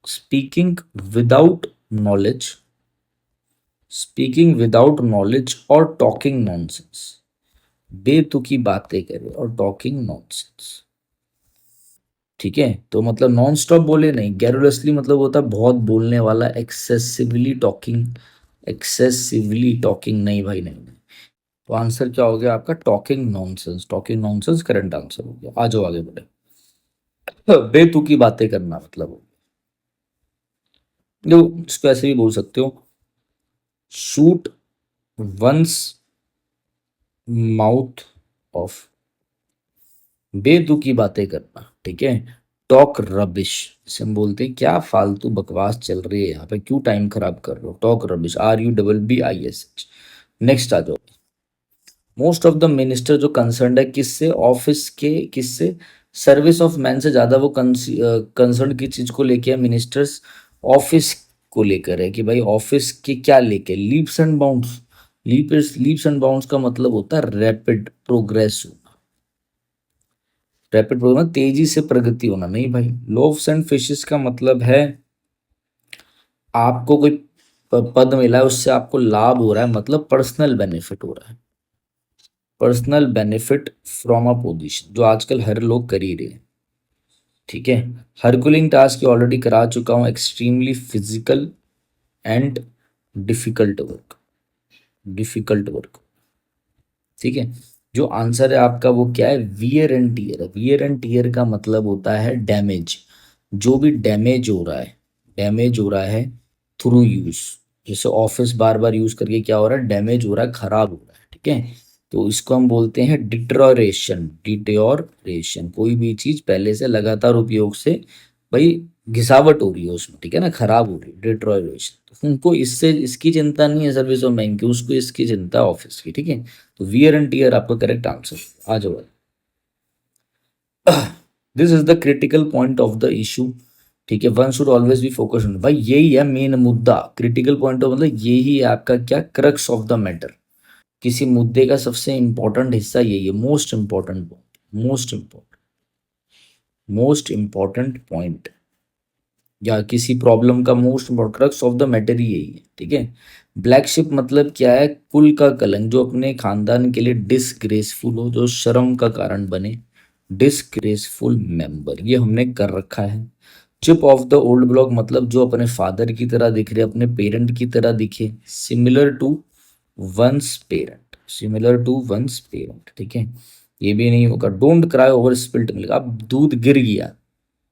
speaking without knowledge, speaking without knowledge और टॉकिंग नॉनसेंस, बेतुकी बातें करे और टॉकिंग नॉनसेंस, ठीक है। तो मतलब नॉन स्टॉप बोले नहीं, गैरुलसली मतलब होता है बहुत बोलने वाला, एक्सेसिवली टॉकिंग, एक्सेसिवली टॉकिंग नहीं भाई, नहीं। तो आंसर क्या हो गया आपका, talking nonsense, talking nonsense current answer हो गया। आ जाओ आगे बढ़े। बेतुकी बातें करना मतलब, जो इसको ऐसे भी बोल सकते हो, शूट वंस माउथ ऑफ, बेतुकी बातें करना, ठीक है। टॉक रबिश, जिसे हम बोलते हैं क्या फालतू बकवास चल रही है यहाँ पे, क्यों टाइम खराब कर रहे हो, टॉक रबिश, RUBBISH। नेक्स्ट आ जाओ। मोस्ट ऑफ द मिनिस्टर जो कंसर्न है किससे, ऑफिस के, किससे, सर्विस ऑफ मैन से ज्यादा वो कंसर्न की चीज को लेके है मिनिस्टर्स, ऑफिस को लेकर है, कि भाई ऑफिस के क्या लेके, leaps and bounds. Leaps and bounds का मतलब होता है रैपिड प्रोग्रेस, रैपिड प्रोग्रेस तेजी से प्रगति होना, नहीं भाई। लोव्स एंड फिशेस का मतलब है आपको कोई पद मिला है, उससे आपको लाभ हो रहा है, मतलब पर्सनल बेनिफिट हो रहा है, personal benefit from a position, जो आजकल हर लोग कर ही रहे हैं, ठीक है। हरकुलिंग टास्क ऑलरेडी करा चुका हूं, extremely physical and difficult work, difficult work, ठीक है। जो आंसर है आपका वो क्या है, wear and tear. Wear and tear का मतलब होता है डैमेज, जो भी डैमेज हो रहा है, डैमेज हो रहा है थ्रू यूज। जैसे ऑफिस बार बार यूज करके क्या हो रहा है, डैमेज हो रहा है, खराब हो रहा है, ठीक है। तो इसको हम बोलते हैं डिटोरेशन, डिटोरेशन, कोई भी चीज पहले से लगातार उपयोग से भाई घिसावट हो रही है उसमें, ठीक है ना, खराब हो रही है, डिटोरेशन। तो उनको इससे, इसकी चिंता नहीं है सर्विस ऑफ मैन की, उसको इसकी चिंता है ऑफिस की, ठीक है। तो वियर एंड टीयर आपका करेक्ट आंसर। आ जाओ। This is the critical point of the issue, ठीक है। One should always be focus on, भाई यही है मेन मुद्दा, क्रिटिकल पॉइंट ऑफ मतलब यही है आपका क्या, क्रक्स ऑफ द मैटर। किसी मुद्दे का सबसे इंपॉर्टेंट हिस्सा यही है, most important point, most important point, या किसी प्रॉब्लम का most important crux of the matter ही यही है, ठीक है। ब्लैक शिप मतलब क्या है, कुल का कलंक, जो अपने खानदान के लिए डिसग्रेसफुल हो, जो शर्म का कारण बने, डिसग्रेसफुल मेंबर, ये हमने कर रखा है। Chip off the old block मतलब जो अपने फादर की तरह दिख रहे, अपने पेरेंट की तरह दिखे, similar to one's parent, similar to one's parent, ठीक है। ये भी नहीं होगा, don't cry over spilt milk, अब दूध गिर गया,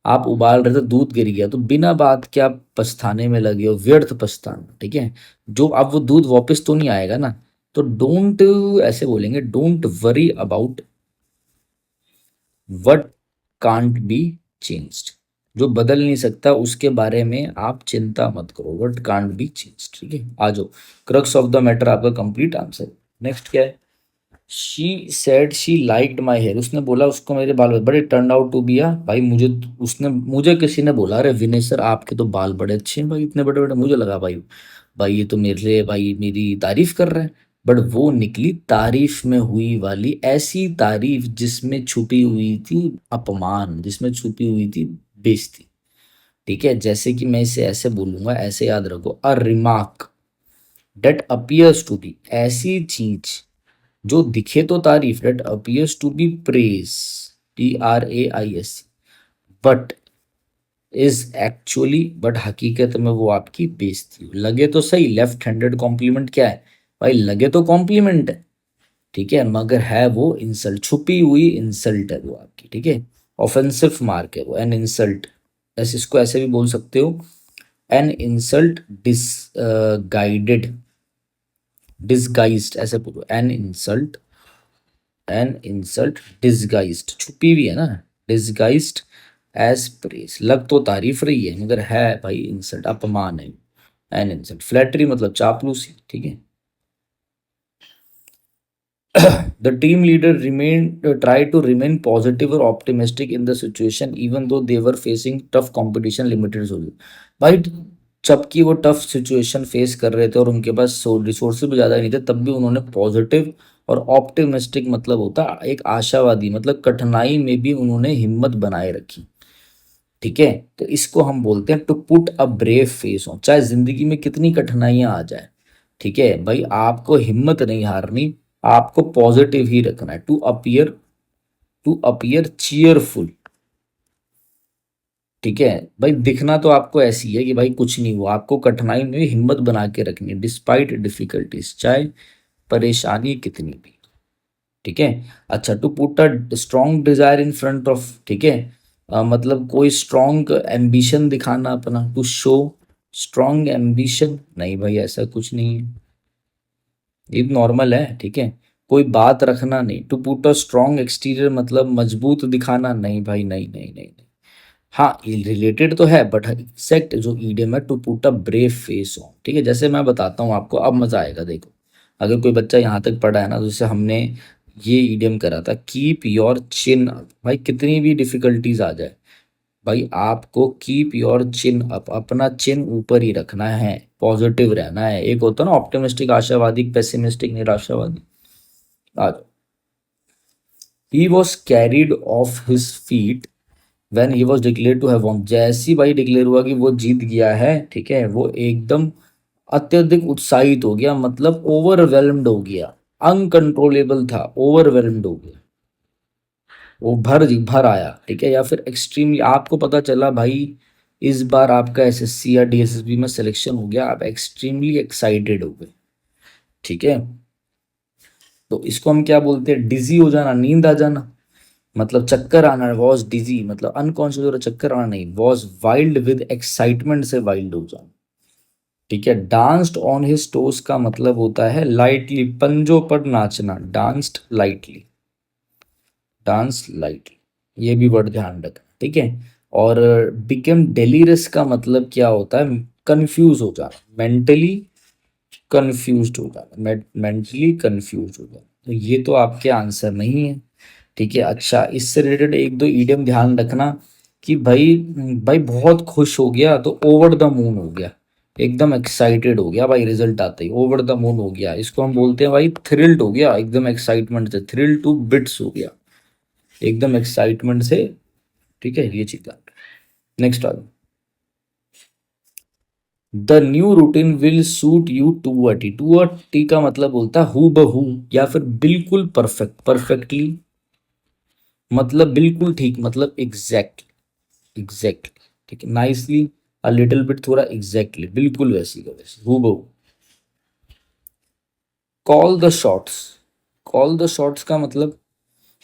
आप उबाल रहे थे, दूध गिर गया, तो बिना बात के आप पछताने में लगे हो, व्यर्थ पछताना, ठीक है। जो अब वो दूध वापस तो नहीं आएगा ना, तो डोंट, ऐसे बोलेंगे, don't worry about what can't be changed, जो बदल नहीं सकता उसके बारे में आप चिंता मत करो, व्हाट कांट बी चेंज्ड, ठीक है। आ जाओ, क्रक्स ऑफ द मैटर आपका कंप्लीट आंसर। नेक्स्ट क्या है, she said she liked my hair, उसने बोला उसको मेरे बाल, but it turn out to be आ, भाई मुझे, उसने, मुझे किसी ने बोला, अरे विनय सर आपके तो बाल बड़े अच्छे हैं भाई, इतने बड़े बड़े, मुझे लगा भाई, भाई ये तो मेरे लिए भाई मेरी तारीफ कर रहे हैं। बट वो निकली तारीफ में हुई वाली ऐसी तारीफ जिसमें छुपी हुई थी अपमान, जिसमें छुपी हुई थी बेइज्जती, ठीक है। जैसे कि मैं इसे ऐसे बोलूंगा, ऐसे याद रखो, a remark that appears to be, ऐसी चीज जो दिखे तो तारीफ, that appears to be praise, PRAIS, but is actually, but हकीकत में वो आपकी बेइज्जती हो। लगे तो सही, लेफ्ट हैंडेड कॉम्प्लीमेंट क्या है भाई, लगे तो कॉम्प्लीमेंट है, ठीक है, मगर है वो इंसल्ट, छुपी हुई इंसल्ट है वो आपकी, ठीक है, ऑफेंसिव मार्क है वो, एन इंसल्ट, ऐसे इसको ऐसे भी बोल सकते हो, an insult dis guided, disguised, ऐसे बोलो, एन इंसल्ट डिसगाइज्ड, छुपी हुई है ना, डिसगाइज्ड एज प्रेज, लग तो तारीफ रही है मगर है भाई इंसल्ट, अपमान है, एन इंसल्ट, फ्लैटरी मतलब चापलूसी, ठीक है। The team leader tried to remain positive or optimistic in the situation even though they were facing tough competition, limited resources. भाई जबकि वो टफ सिचुएशन फेस कर रहे थे और उनके पास रिसोर्सेज भी ज़्यादा नहीं थे, तब भी उन्होंने पॉजिटिव और ऑप्टिमिस्टिक मतलब होता एक आशावादी, मतलब कठिनाई में भी उन्होंने हिम्मत बनाए रखी, ठीक है। तो इसको हम बोलते हैं to put a brave face on, चाहे जिंदगी में कितनी कठिनाइयां आ जाए, ठीक है भाई, आपको हिम्मत नहीं हारनी, आपको पॉजिटिव ही रखना है, टू अपीयर चीयरफुल, ठीक है भाई, दिखना तो आपको ऐसी है कि भाई कुछ नहीं हुआ, आपको कठिनाई में भी हिम्मत बना के रखनी है, डिस्पाइट डिफिकल्टीज, चाहे परेशानी कितनी भी, ठीक है। अच्छा, to put a strong desire in front of, ठीक है, मतलब कोई स्ट्रॉन्ग एम्बिशन दिखाना अपना, टू शो स्ट्रॉन्ग एम्बिशन, नहीं भाई ऐसा कुछ नहीं है, ये नॉर्मल है, ठीक है। कोई बात रखना नहीं, to put a strong exterior मतलब मजबूत दिखाना, नहीं भाई, नहीं नहीं नहीं नहीं, हाँ रिलेटेड तो है बट एग्जैक्ट जो ईडियम है, to put a brave face on, ठीक है। जैसे मैं बताता हूँ आपको, अब मजा आएगा, देखो, अगर कोई बच्चा यहाँ तक पढ़ा है ना, तो जैसे हमने ये ईडियम करा था, कीप योर चिन अप, भाई कितनी भी डिफिकल्टीज आ जाए, भाई आपको कीप योर चिन अप, अपना चिन ऊपर ही रखना है, पॉजिटिव रहना है, एक होता है ना ऑप्टिमिस्टिक आशावादी, पेसिमिस्टिक निराशावादी, आ जाओ। He was carried off his feet when he was declare to have won, जैसी भाई डिक्लेयर हुआ कि वो जीत गया है, ठीक है, वो एकदम अत्यधिक उत्साहित हो गया, मतलब ओवरवेलम्ड हो गया, अनकंट्रोलेबल था, ओवरवेलम्ड हो गया, वो भर भर आया, ठीक है, या फिर एक्सट्रीमली आपको पता चला भाई इस बार आपका SSC या DSSB में सिलेक्शन हो गया, आप एक्सट्रीमली एक्साइटेड हो गए, ठीक है। तो इसको हम क्या बोलते हैं, डिजी हो जाना, नींद आ जाना, मतलब चक्कर आना, वॉज डिजी मतलब अनकॉन्शियस हो रहा, चक्कर आना नहीं, वॉज वाइल्ड विद एक्साइटमेंट से वाइल्ड हो जाना, ठीक है। डांस्ड ऑन हिज टोस का मतलब होता है लाइटली, पंजों पर नाचना, डांस्ड लाइटली, डांस लाइटली, ये भी वर्ड ध्यान रखना, ठीक है। और बिकम डेलीरस का मतलब क्या होता है, कंफ्यूज हो जाना, मेंटली कंफ्यूज हो जाना, मेंटली कंफ्यूज हो जाना, तो ये तो आपके आंसर नहीं है, ठीक है। अच्छा, इससे रिलेटेड एक दो ईडियम ध्यान रखना कि भाई, भाई बहुत खुश हो गया तो ओवर द मून हो गया, एकदम एक्साइटेड हो गया भाई, रिजल्ट आते ही ओवर द मून हो गया, इसको हम बोलते हैं भाई थ्रिल्ड हो गया, एकदम एक्साइटमेंट से, थ्रिल टू बिट्स हो गया, एकदम एक्साइटमेंट से, ठीक है, ये चीज। नेक्स्ट आ, the new routine will suit you to a T, to a T का मतलब बोलता है हु बहू, या फिर बिल्कुल परफेक्ट, परफेक्टली मतलब बिल्कुल ठीक, मतलब एग्जैक्ट, एग्जैक्टली, ठीक है, नाइसली, अ लिटिल बिट थोड़ा, एग्जैक्टली बिल्कुल वैसी का वैसी, हूबहू। Call the shots, call the shots का मतलब,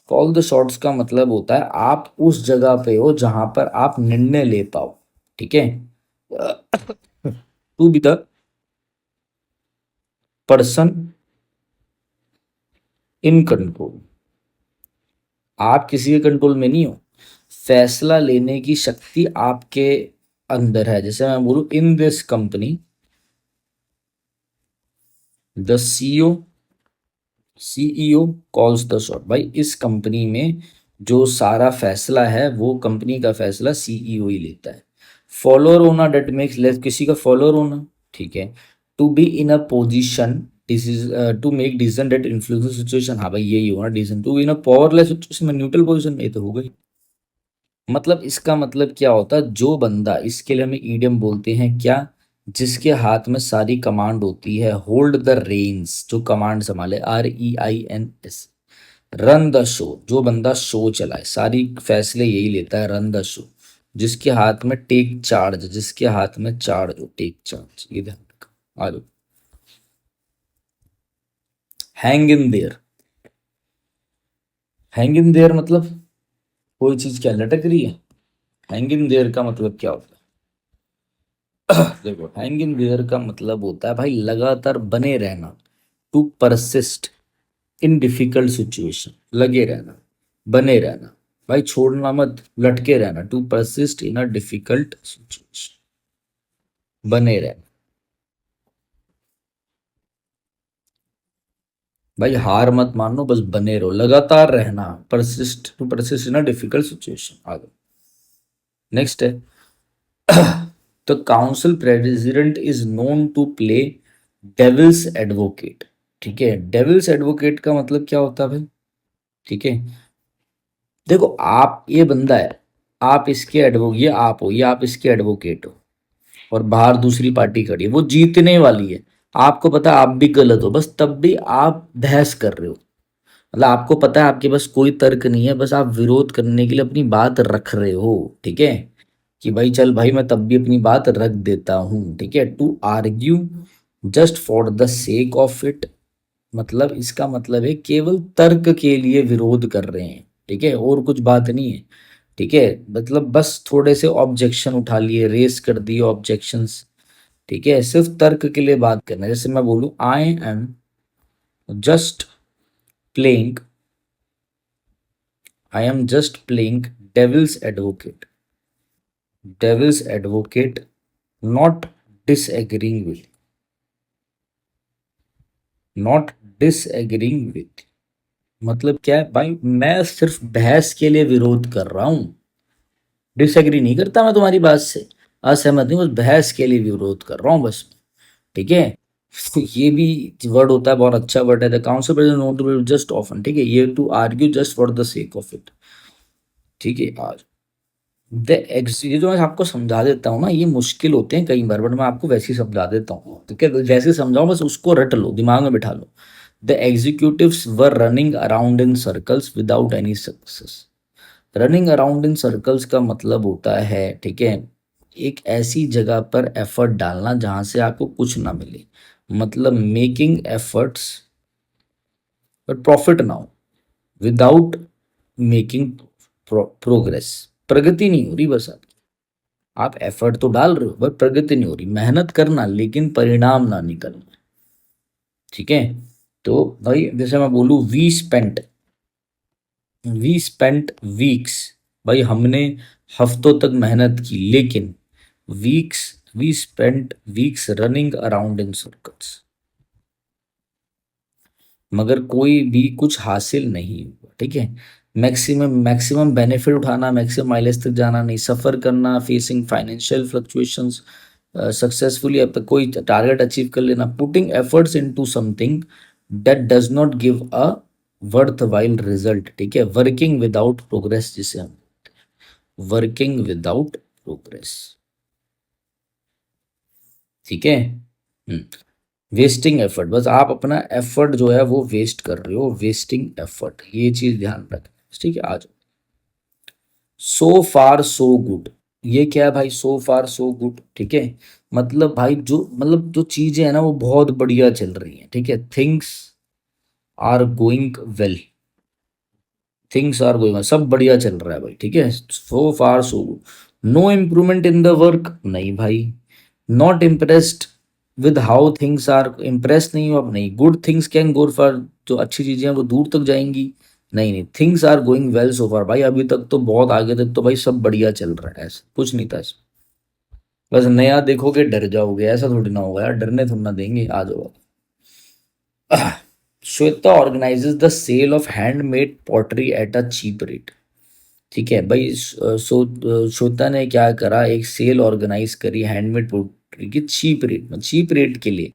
कॉल द शॉट्स का मतलब होता है आप उस जगह पे हो जहां पर आप निर्णय ले पाओ, ठीक है, to be the person in control, आप किसी के कंट्रोल में नहीं हो, फैसला लेने की शक्ति आपके अंदर है, जैसे मैं बोलूं in this company the CEO calls the shot, भाई इस कंपनी में जो सारा फैसला है वो कंपनी का फैसला सीईओ ही लेता है। फॉलोअर होना, डेट मेक्स लेस, किसी का फॉलोअर होना, ठीक है। To be in a position, to make decision that influence situation, हाँ भाई यही होना decision, to in a powerless situation में, न्यूट्रल पोजिशन में, ये तो हो गई। मतलब इसका मतलब क्या होता है, जो बंदा, इसके लिए हमें ईडियम बोलते हैं क्या, जिसके हाथ में सारी कमांड होती है, होल्ड द रेन्स, जो कमांड संभाले, REINS, रन द शो, जो बंदा शो चलाए, सारी फैसले यही लेता है, रन द शो, जिसके हाथ में टेक चार्ज, जिसके हाथ में चार्ज हो, टेक चार्ज, ये ध्यान रखो। आ जाओ। Hang in their, hang in their मतलब कोई चीज क्या लटक रही है, हैंग इन देयर का मतलब क्या होता है? देखो, हैंग इन देयर का मतलब होता है भाई लगातार बने रहना, to persist in difficult situation, लगे रहना, बने रहना, भाई छोड़ना मत, लटके रहना, to persist in a difficult situation, बने रहना, भाई हार मत मानो, बस बने रहो, लगातार रहना, persist, to persist in a difficult situation. आगे नेक्स्ट है, the council president is known to play devil's advocate. ठीक है, डेविल्स एडवोकेट का मतलब क्या होता है भाई? ठीक है, देखो आप, ये बंदा है, आप इसके ये आप हो, ये आप इसके एडवोकेट हो, और बाहर दूसरी पार्टी खड़ी है, वो जीतने वाली है, आपको पता है आप भी गलत हो, बस तब भी आप बहस कर रहे हो, मतलब आपको पता है आपके पास कोई तर्क नहीं है, बस आप विरोध करने के लिए अपनी बात रख रहे हो। ठीक है, कि भाई चल भाई मैं तब भी अपनी बात रख देता हूँ। ठीक है, to argue just for the sake of it, मतलब इसका मतलब है केवल तर्क के लिए विरोध कर रहे हैं। ठीक है, और कुछ बात नहीं है। ठीक है, मतलब बस थोड़े से ऑब्जेक्शन उठा लिए, रेस कर दिए ऑब्जेक्शंस। ठीक है, सिर्फ तर्क के लिए बात करना है, जैसे मैं बोलूं I am just playing, I am just playing devil's advocate, devil's advocate, not disagreeing with, not disagreeing with, मतलब क्या है भाई, मैं सिर्फ बहस के लिए विरोध कर रहा हूं, डिसएग्री नहीं करता मैं तुम्हारी बात से, असहमत नहीं, बस बहस के लिए विरोध कर रहा हूँ बस। ठीक है, तो ये भी वर्ड होता है, बहुत अच्छा वर्ड है, the council president note to just often, ठीक है, ये to argue just for the sake of it. ठीक है, आज द ये जो मैं आपको समझा देता हूँ ना, ये मुश्किल होते हैं कई बार, बट मैं आपको वैसे ही समझा देता हूँ, ठीक है, वैसे समझाओ, बस उसको रट लो, दिमाग में बिठा लो। The executives were running around in circles without any success. Running around in circles का मतलब होता है, ठीक है, एक ऐसी जगह पर एफर्ट डालना जहां से आपको कुछ ना मिले, मतलब मेकिंग एफर्ट्स बट प्रॉफिट ना हो, विदाउट मेकिंग प्रोग्रेस, प्रगति नहीं हो रही बस आपकी, आप एफर्ट तो डाल रहे हो बट प्रगति नहीं हो रही, मेहनत करना लेकिन परिणाम ना निकलना। ठीक है, तो भाई जैसे मैं बोलूँ वी स्पेंट वीक्स, भाई हमने हफ्तों तक मेहनत की, लेकिन weeks we spent weeks running around in circles, मगर कोई भी कुछ हासिल नहीं हुआ। ठीक है, मैक्सिमम मैक्सिमम बेनिफिट उठाना, मैक्सिमम माइलेज तक जाना नहीं, सफर करना, फेसिंग फाइनेंशियल फ्लक्चुएशंस, सक्सेसफुली कोई टारगेट अचीव कर लेना, putting efforts into something that does not give a worthwhile result. ठीक है, वर्किंग विदाउट प्रोग्रेस, जिसे हम वर्किंग विदाउट प्रोग्रेस। ठीक है, वेस्टिंग एफर्ट, बस आप अपना एफर्ट जो है वो वेस्ट कर रहे हो, वेस्टिंग एफर्ट, ये चीज ध्यान रखना। ठीक है, आज सो फार सो गुड, ये क्या है भाई, सो फार सो गुड। ठीक है, मतलब भाई जो चीजें हैं ना वो बहुत बढ़िया चल रही हैं। ठीक है, things are going well, things are going, सब बढ़िया चल रहा है भाई। ठीक है, so far so good, no improvement in the work, नहीं भाई, not impressed with how things are, impress नहीं हो अब, नहीं, good things can go for, जो अच्छी चीजें हैं वो दूर तक जाएंगी, नहीं नहीं, things are going well so far, भाई अभी तक तो बहुत आगे तक तो भाई सब बढ़िया चल रहा है, ऐसा कुछ नहीं था इसमें, बस नया देखोगे डर जाओगे, ऐसा थोड़ी ना होगा यार, डरने थोड़ी ना देंगे, आ जाओ। Shweta organizes the sale of handmade pottery at a cheap rate. ठीक है भाई, श्वेता ने क्या करा, एक सेल ऑर्गेनाइज करी हैंडमेड पोट्री की चीप रेट में, चीप रेट के लिए,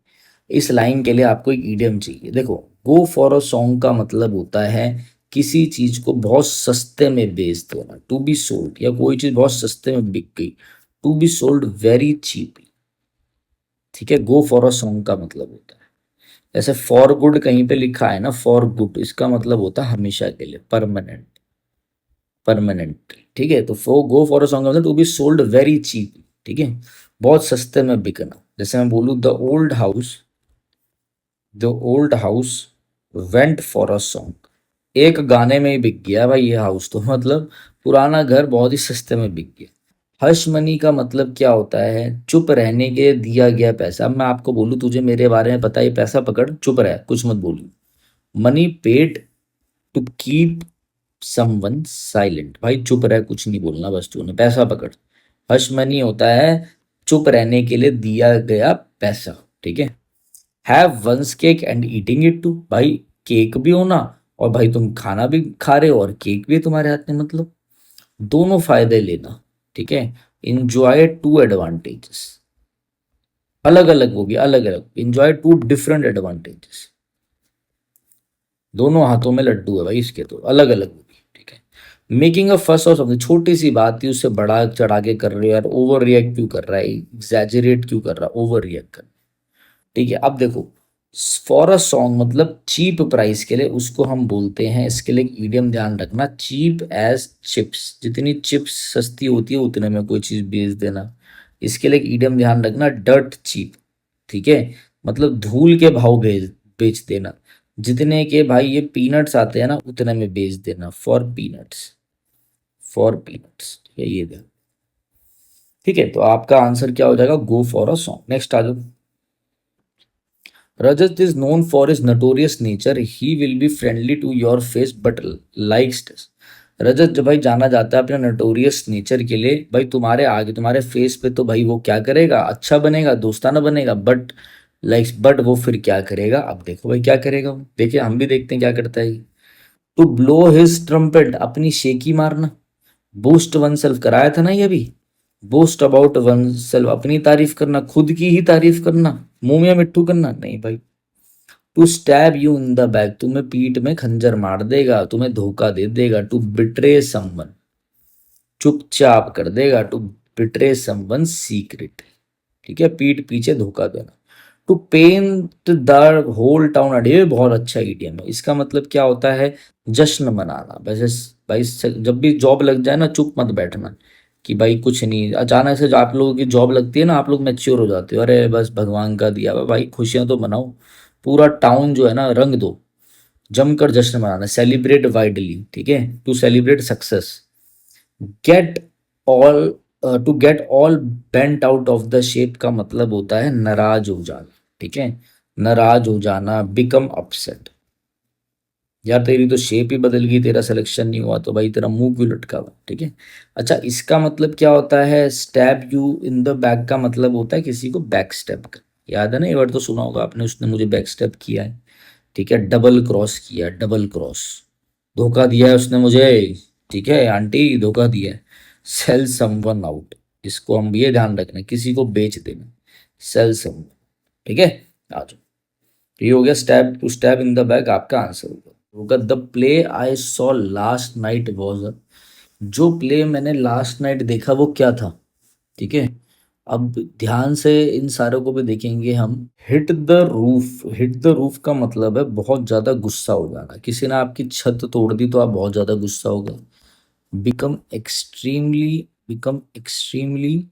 इस लाइन के लिए आपको एक ईडियम चाहिए। देखो, गो फॉर अ सॉन्ग का मतलब होता है किसी चीज को बहुत सस्ते में बेच देना, टू बी सोल्ड, या कोई चीज बहुत सस्ते में बिक गई, to be sold very cheap. ठीक है, गो फॉर अ सॉन्ग का मतलब होता है, जैसे फॉर गुड कहीं पे लिखा है ना, फॉर गुड, इसका मतलब होता है हमेशा के लिए, परमानेंट, परमानेंट। ठीक है, तो for go for a song का मतलब to be sold very cheap, ठीक है, बहुत सस्ते में बिकना। जैसे मैं बोलूँ the old house went for a song, एक गाने में ही बिक गया भाई ये हाउस, तो मतलब पुराना घर बहुत ही सस्ते में बिक गया। हर्ष मनी का मतलब क्या होता है, चुप रहने के दिया गया पैसा। अब मैं आपको बोलूँ तुझे मेरे बारे में पता है, ये पैसा पकड़, चुप रह, कुछ मत बोलू। Money paid to keep someone silent, भाई चुप रह, कुछ नहीं बोलना, बस तूने पैसा पकड़। हर्ष मनी होता है चुप रहने के लिए दिया गया पैसा, ठीक है। Have one's cake and eating it too, भाई केक भी होना और भाई तुम खाना भी खा रहे हो और केक भी तुम्हारे हाथ में, मतलब दोनों फायदे लेना, ठीक है। इंजॉय टू एडवांटेजेस, अलग अलग, वो भी अलग अलग, इंजॉय टू डिफरेंट एडवांटेजेस, दोनों हाथों में लड्डू है भाई इसके, तो अलग अलग वो भी, ठीक है। मेकिंग अ फस और समथिंग, छोटी सी बात थी उससे बड़ा चढ़ा के कर रहे हो यार, ओवर रिएक्ट क्यों कर रहा है, एग्जैजरेट क्यों कर रहा है, ओवर रिएक्ट कर, ठीक है। अब देखो, फॉर अ सॉन्ग मतलब चीप प्राइस के लिए, उसको हम बोलते हैं, इसके लिए ईडियम ध्यान रखना, चीप एज चिप्स, जितनी चिप्स सस्ती होती है उतने में कोई चीज बेच देना। इसके लिए ईडियम ध्यान रखना, डर्ट चीप, ठीक है, मतलब धूल के भाव बेच बेच देना, जितने के भाई ये पीनट्स आते हैं ना उतने में बेच देना, फॉर पीनट्स, फॉर पीनट्स, ठीक है, ये ध्यान। ठीक है, तो आपका आंसर क्या हो जाएगा, go for a song. Next आ जाओ। Rajat is known for his notorious nature. He will be friendly to your face but likes this. रजत जब भाई जाना जाता है अपने नटोरियस नेचर के लिए, भाई तुम्हारे आगे तुम्हारे फेस पे तो भाई वो क्या करेगा, अच्छा बनेगा, दोस्ताना बनेगा, बट लाइक्स, बट वो फिर क्या करेगा, अब देखो भाई क्या करेगा वो, देखिए हम भी देखते हैं क्या करता है। टू ब्लो हिज ट्रम्पेट, अपनी शेकी मारना। बूस्ट वन सेल्फ कराया था ना ये भी, बोस्ट अबाउट वन सेल्फ, अपनी तारीफ करना, खुद की ही तारीफ करना, मुंह में मिट्टू करना, नहीं भाई। To stab you in the back, तुम्हें पीठ में खंजर मार देगा, तुम्हें धोखा दे देगा। टू बिट्रे समवन, चुपचाप कर देगा। टू बिट्रे समवन सीक्रेट, ठीक है, पीठ पीछे धोखा देना। To paint the whole town अडे, बहुत अच्छा इडियम है, इसका मतलब क्या होता है, जश्न मनाना। वैसे भाई जब भी जॉब लग जाए ना, चुप मत बैठना कि भाई कुछ नहीं, अचानक से जो आप लोगों की जॉब लगती है ना, आप लोग मैच्योर हो जाते हो, अरे बस भगवान का दिया हुआ भाई, खुशियां तो मनाओ, पूरा टाउन जो है ना रंग दो, जमकर जश्न मनाना, सेलिब्रेट वाइडली, ठीक है। To celebrate success, get all, to get all bent out of the shape का मतलब होता है नाराज हो जाना, ठीक है, नाराज हो जाना, बिकम अपसेट, यार तेरी तो शेप ही बदल गई, तेरा सिलेक्शन नहीं हुआ तो भाई तेरा मुंह क्यों लटका हुआ, ठीक है। अच्छा, इसका मतलब क्या होता है, stab you in the back का मतलब होता है किसी को बैक स्टेप कर, याद है ना, ये वर्ड तो सुना होगा आपने, उसने मुझे बैक स्टेप किया है, ठीक है, डबल क्रॉस किया, डबल क्रॉस, धोखा दिया है उसने मुझे, ठीक है आंटी, धोखा दिया है। सेल समवन आउट, इसको हम ये ध्यान रखना, किसी को बेच देना, सेल समवन, ठीक है। आ जाओ, ये हो गया stab, to stab in the back, आपका आंसर होगा the play I saw last night was, जो प्ले मैंने लास्ट नाइट देखा वो क्या था, ठीक है। अब ध्यान से इन सारों को भी देखेंगे हम। Hit the roof, hit the roof का मतलब है बहुत ज्यादा गुस्सा हो जाना, किसी ने आपकी छत तोड़ दी तो आप बहुत ज्यादा गुस्सा हो गए। बिकम एक्सट्रीमली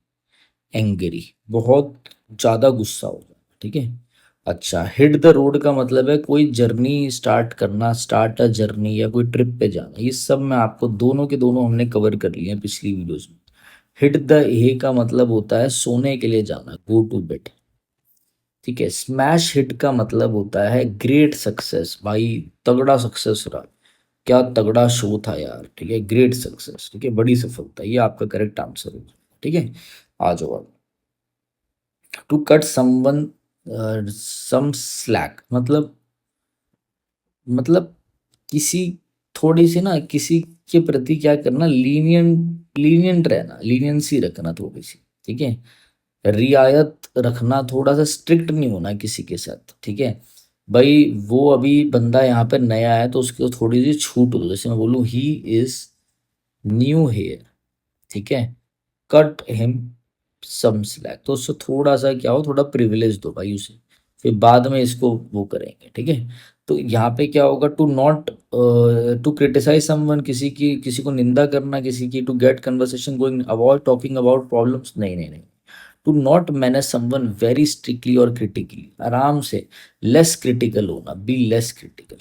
एंग्री, बहुत ज्यादा गुस्सा हो जाना, ठीक है। अच्छा, हिट द रोड का मतलब है कोई जर्नी स्टार्ट करना, स्टार्ट अ जर्नी या कोई ट्रिप पे जाना, ये सब मैं आपको दोनों के दोनों हमने कवर कर लिए हैं पिछली वीडियोस में। हिट द हे का मतलब होता है सोने के लिए जाना, गो टू बेड, ठीक है। स्मैश हिट का मतलब होता है ग्रेट सक्सेस, भाई तगड़ा सक्सेस रहा, क्या तगड़ा शो था यार, ठीक है, ग्रेट सक्सेस, ठीक है, बड़ी सफलता, ये आपका करेक्ट आंसर है, ठीक है। आ जाओ अब। To cut someone some slack मतलब किसी, थोड़ी सी ना किसी के प्रति क्या करना, लीनियंट, लीनियंट रहना, लीनियंसी रखना थोड़ी सी, ठीक है, रियायत रखना, थोड़ा सा स्ट्रिक्ट नहीं होना किसी के साथ, ठीक है। भाई वो अभी बंदा यहाँ पे नया है तो उसको थोड़ी सी छूट हो, जैसे मैं बोलूँ ही इज न्यू हेयर, ठीक है, कट हिम सम स्लैक, तो उससे थोड़ा सा क्या हो, थोड़ा प्रिविलेज दो भाई उसे, फिर बाद में इसको वो करेंगे, ठीक है। तो यहाँ पे क्या होगा, to not to criticize someone, किसी को निंदा करना किसी की, to get conversation going, avoid talking about problems, नहीं नहीं नहीं। To not manage someone very strictly और क्रिटिकली, आराम से, लेस क्रिटिकल होना, be less critical,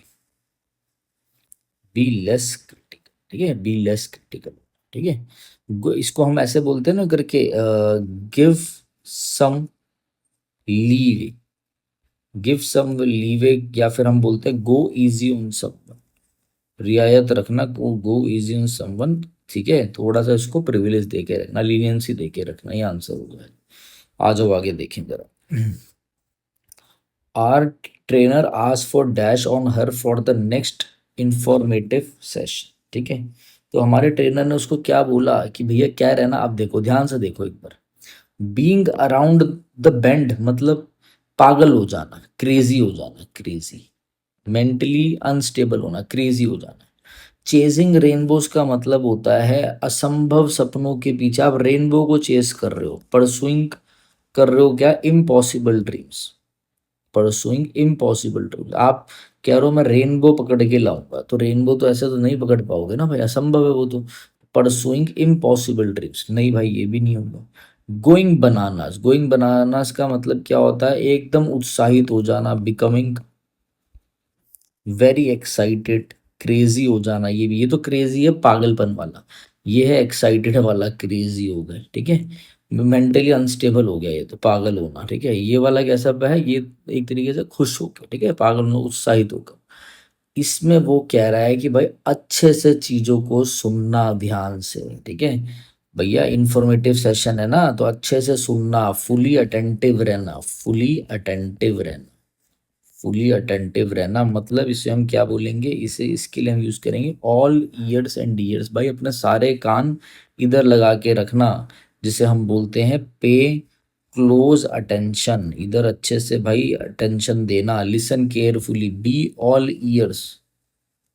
be less critical, ठीक है, बी लेस क्रिटिकल, ठीक है। इसको हम ऐसे बोलते हैं ना करके, give some leeway, give some leeway, या फिर हम बोलते हैं गो इजी ऑन समवन, रियायत रखना, गो इजी ऑन समवन, ठीक है, थोड़ा सा इसको प्रिविलेज दे के रखना, लीनियंसी दे के रखना, ये आंसर होगा। आ जाओ आगे देखें जरा। Our trainer ask for dash on her for the next informative session, ठीक है। तो हमारे ट्रेनर ने उसको क्या बोला कि भैया क्या रहना, अब देखो ध्यान से देखो एक बार, बीइंग अराउंड द बेंड मतलब पागल हो जाना, क्रेजी हो जाना, क्रेजी, मेंटली अनस्टेबल होना, क्रेजी हो जाना। चेजिंग रेनबोज का मतलब होता है असंभव सपनों के पीछे, आप रेनबो को चेस कर रहे हो, परसुइंग कर रहे हो क्या, impossible dreams, pursuing impossible dreams. आप कह रहे हो मैं रेनबो पकड़ के लाऊंगा, तो रेनबो तो ऐसे तो नहीं पकड़ पाओगे ना भाई, असंभव है वो तो। परसुइंग इम्पॉसिबल ड्रीम्स, नहीं भाई ये भी नहीं होगा। गोइंग बनानास, गोइंग बनानास का मतलब क्या होता है, एकदम उत्साहित हो जाना, बिकमिंग वेरी एक्साइटेड, क्रेजी हो जाना, ये तो क्रेजी है पागलपन वाला, ये है एक्साइटेड वाला, क्रेजी हो गए, ठीक है। मेंटली अनस्टेबल हो गया, ये तो पागल होना, ठीक है। ये वाला कैसा है, ये एक तरीके से खुश होकर, ठीक है, पागल होना, उत्साहित होकर। इसमें वो कह रहा है कि भाई अच्छे से चीजों को सुनना ध्यान से, ठीक है। भैया इंफॉर्मेटिव सेशन है ना, तो अच्छे से सुनना, फुली अटेंटिव रहना, फुली अटेंटिव रहना, फुली अटेंटिव रहना, मतलब इसे हम क्या बोलेंगे, इसे इसके लिए हम यूज करेंगे ऑल ईयर्स एंड ईयर्स, भाई अपने सारे कान इधर लगा के रखना, जिसे हम बोलते हैं पे क्लोज अटेंशन, इधर अच्छे से भाई अटेंशन देना, listen carefully, be all years,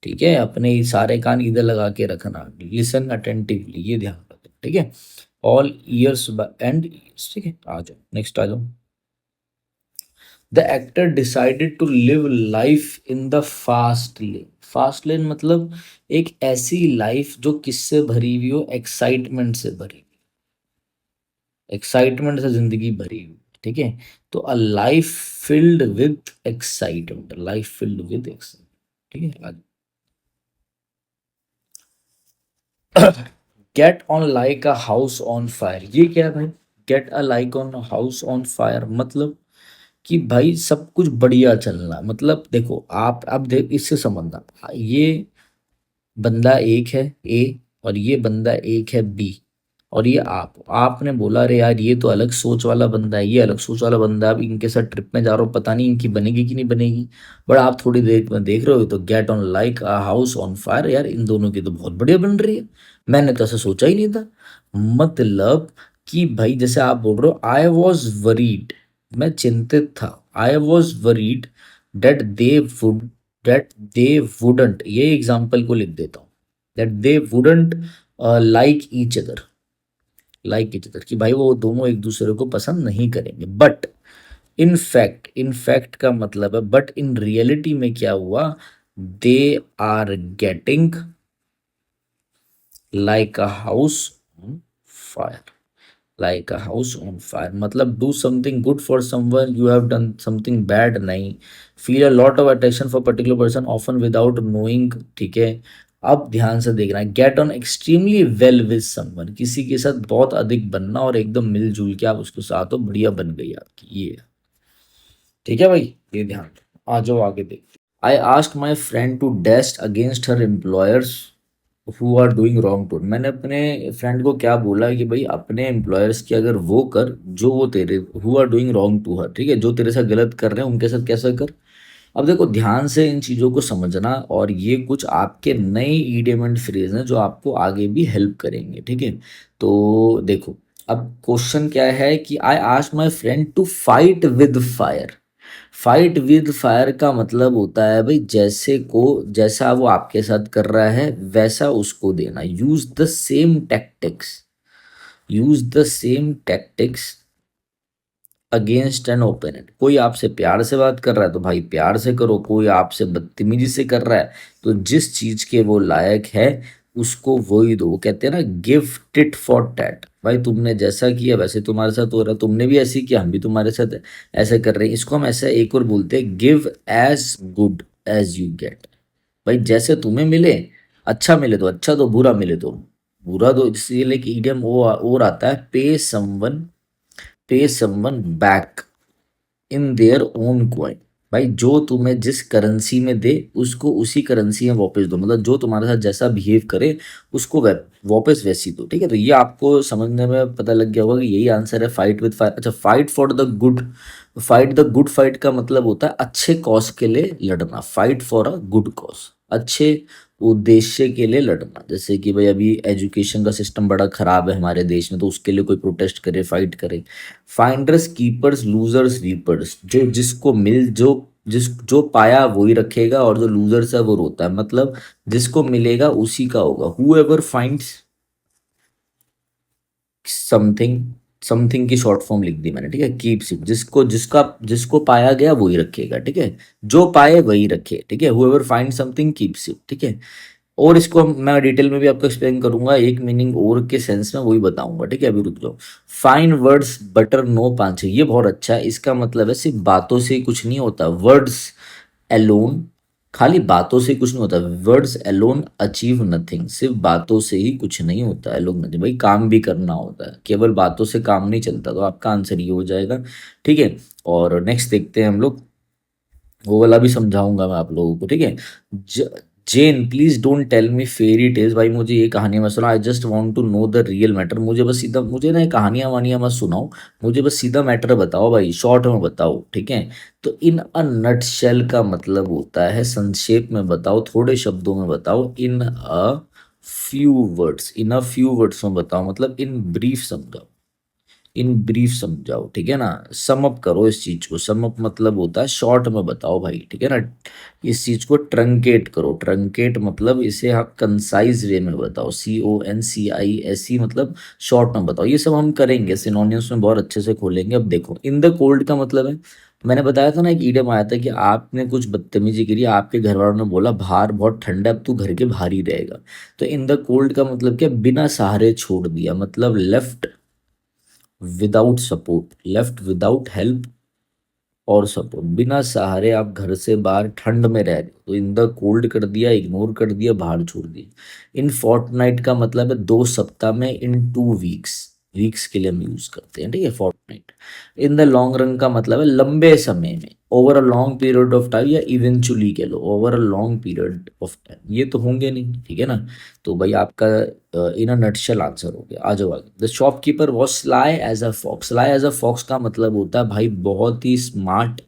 ठीक है, अपने ये सारे कान इधर लगा के रखना, लिसन अटेंटिवली, ये ध्यान रखना, ठीक है, ऑल ईयर्स एंड ईयर्स, ठीक है। आ जाओ नेक्स्ट, आ जाओ। The actor decided to live life in the fast lane, fast lane मतलब एक ऐसी लाइफ जो किससे भरी हुई हो, एक्साइटमेंट से भरी हुई, एक्साइटमेंट से जिंदगी भरी हुई, ठीक है। तो a life filled with excitement, life filled with excitement, ठीक है। Get on like a house on fire, ये क्या है भाई, get a like on house on fire मतलब कि भाई सब कुछ बढ़िया चलना, मतलब देखो आप अब देख इससे समझना, ये बंदा एक है ए, और ये बंदा एक है बी, और ये आपने बोला अरे यार ये तो अलग सोच वाला बंदा है, ये अलग सोच वाला बंदा है, अब इनके साथ ट्रिप में जा रहा हूँ, पता नहीं इनकी बनेगी कि नहीं बनेगी, बट आप थोड़ी देर में देख रहे हो तो get on like a house on fire, यार इन दोनों की तो बहुत बढ़िया बन रही है, मैंने तो ऐसा सोचा ही नहीं था। मतलब कि भाई जैसे आप बोल रहे हो आई वॉज वरीड, मैं चिंतित था, I was worried that they would, that they wouldn't, ये एग्जाम्पल को लिख देता हूँ, that they wouldn't like each other, like each other, कि भाई वो दोनों एक दूसरे को पसंद नहीं करेंगे, बट इन फैक्ट का मतलब है बट इन रियलिटी में क्या हुआ, they are getting like a house on fire, like a house on fire मतलब do something good for someone, you have done something bad नहीं, feel a lot of attention for particular person often without knowing, ठीक है। अब ध्यान से देखना है, get on extremely well with someone, किसी के साथ बहुत अधिक बनना और एकदम मिलजुल के आप उसके साथ हो, बढ़िया बन गई आपकी, ये है। ठीक है भाई, ये ध्यान आ जाओ आगे देख। I ask my friend to test against her employers who are doing wrong to, मैंने अपने फ्रेंड को क्या बोला कि भाई अपने एम्प्लॉयर्स की अगर वो कर जो वो तेरे, who are doing wrong to her, ठीक है, जो तेरे साथ गलत कर रहे हैं उनके साथ कैसा कर। अब देखो ध्यान से इन चीज़ों को समझना, और ये कुछ आपके नए ईडियम एंड फ्रेज हैं जो आपको आगे भी हेल्प करेंगे, ठीक है। तो देखो अब क्वेश्चन क्या है कि I ask my friend to fight with fire, fight with fire का मतलब होता है भाई जैसा वो आपके साथ कर रहा है वैसा उसको देना, use the same tactics, use the same tactics against an opponent. कोई आपसे प्यार से बात कर रहा है तो भाई प्यार से करो, कोई आपसे बदतमीजी से कर रहा है तो जिस चीज के वो लायक है उसको वही दो। वो कहते हैं ना, गिव टिट फॉर टैट। भाई तुमने जैसा किया वैसे तुम्हारे साथ हो रहा है, तुमने भी ऐसे ही किया हम भी तुम्हारे साथ ऐसे कर रहे हैं। इसको हम ऐसा एक और बोलते हैं, give as good as you get. भाई जैसे तुम्हें मिले, अच्छा मिले तो अच्छा दो, बुरा मिले तो बुरा दो। इसलिए एक ईडियम वो और आता है, पे someone back in their own coin. भाई जो तुम्हें जिस करेंसी में दे उसको उसी करेंसी में वापस दो, मतलब जो तुम्हारे साथ जैसा बिहेव करे उसको वापस वैसी दो। ठीक है, तो ये आपको समझने में पता लग गया होगा कि यही आंसर है, फाइट विद फाइट। अच्छा, fight for the good, fight the good fight का मतलब होता है अच्छे कॉज के लिए लड़ना। Fight for a good cause, अच्छे उद्देश्य के लिए लड़ना। जैसे कि भाई अभी एजुकेशन का सिस्टम बड़ा खराब है हमारे देश में, तो उसके लिए कोई प्रोटेस्ट करे, फाइट करे। फाइंडर्स कीपर्स लूजर्स रीपर्स, जो जिसको मिल जो पाया वही रखेगा और जो लूजर्स है वो रोता है। मतलब जिसको मिलेगा उसी का होगा। Who ever finds something, something की शॉर्ट फॉर्म लिख दी मैंने, ठीक है। कीप्स इट, जिसको पाया गया वही रखेगा, ठीक है। जो पाए वही रखे, ठीक है। However find something keeps it, ठीक है। और इसको मैं डिटेल में भी आपको एक्सप्लेन करूंगा, एक मीनिंग और के सेंस में वही बताऊंगा, ठीक है। अभी रुक जाओ। फाइन वर्ड्स बटर नो पांचे, ये बहुत अच्छा है। इसका मतलब है सिर्फ बातों से ही कुछ नहीं होता। वर्ड्स एलोन, खाली बातों से कुछ नहीं होता। वर्ड्स एलोन अचीव नथिंग, सिर्फ बातों से ही कुछ नहीं होता है लोग, नहीं भाई काम भी करना होता है, केवल बातों से काम नहीं चलता। तो आपका आंसर ये हो जाएगा, ठीक है। और नेक्स्ट देखते हैं हम लोग, वो वाला भी समझाऊंगा मैं आप लोगों को, ठीक है। Jen please don't tell me fairy tales, भाई मुझे ये कहानियां मत सुनाओ। I just want to know the real matter, मुझे बस सीधा, मुझे ना ये कहानियां वानियां मत सुनाओ, मुझे बस सीधा मैटर बताओ भाई, शॉर्ट में बताओ, ठीक है। तो इन अ नटशेल का मतलब होता है संक्षेप में बताओ, थोड़े शब्दों में बताओ। In a few words, in a few words में बताओ, मतलब इन ब्रीफ समझाओ, इन ब्रीफ समझाओ, ठीक है ना। सम अप करो इस चीज को, सम अप मतलब होता है शॉर्ट में बताओ भाई, ठीक है ना। इस चीज को ट्रंकेट करो, ट्रंकेट मतलब इसे आप कंसाइज वे में बताओ, CONCISE मतलब शॉर्ट में बताओ। ये सब हम करेंगे, सिनोनिम्स में बहुत अच्छे से खोलेंगे। अब देखो, इन द कोल्ड का मतलब है, मैंने बताया था ना, एक ईडियम आया था कि आपने कुछ बदतमीजी करी, आपके घर वालों ने बोला बाहर बहुत ठंडा है, अब तू घर के बाहर ही रहेगा। तो इन द कोल्ड का मतलब क्या, बिना सहारे छोड़ दिया, मतलब left without support, left without help और सपोर्ट, बिना सहारे आप घर से बाहर ठंड में रह रहे हो, तो इन द कोल्ड कर दिया, इग्नोर कर दिया, बाहर छोड़ दिया। इन फोर्टनाइट का मतलब है 2 सप्ताह में, इन 2 वीक्स, वीक्स के लिए हम यूज करते हैं, ठीक है, fortnight. In the long run का मतलब है लंबे समय में, over a long period of time, या इवेंचुअली कह लो, over a long period of time. ये तो होंगे नहीं, ठीक है ना। तो भाई आपका इन अ नटशेल आंसर हो गया। आ जाओ आगे। The shopkeeper was sly as a fox, sly as a fox का मतलब होता है भाई बहुत ही स्मार्ट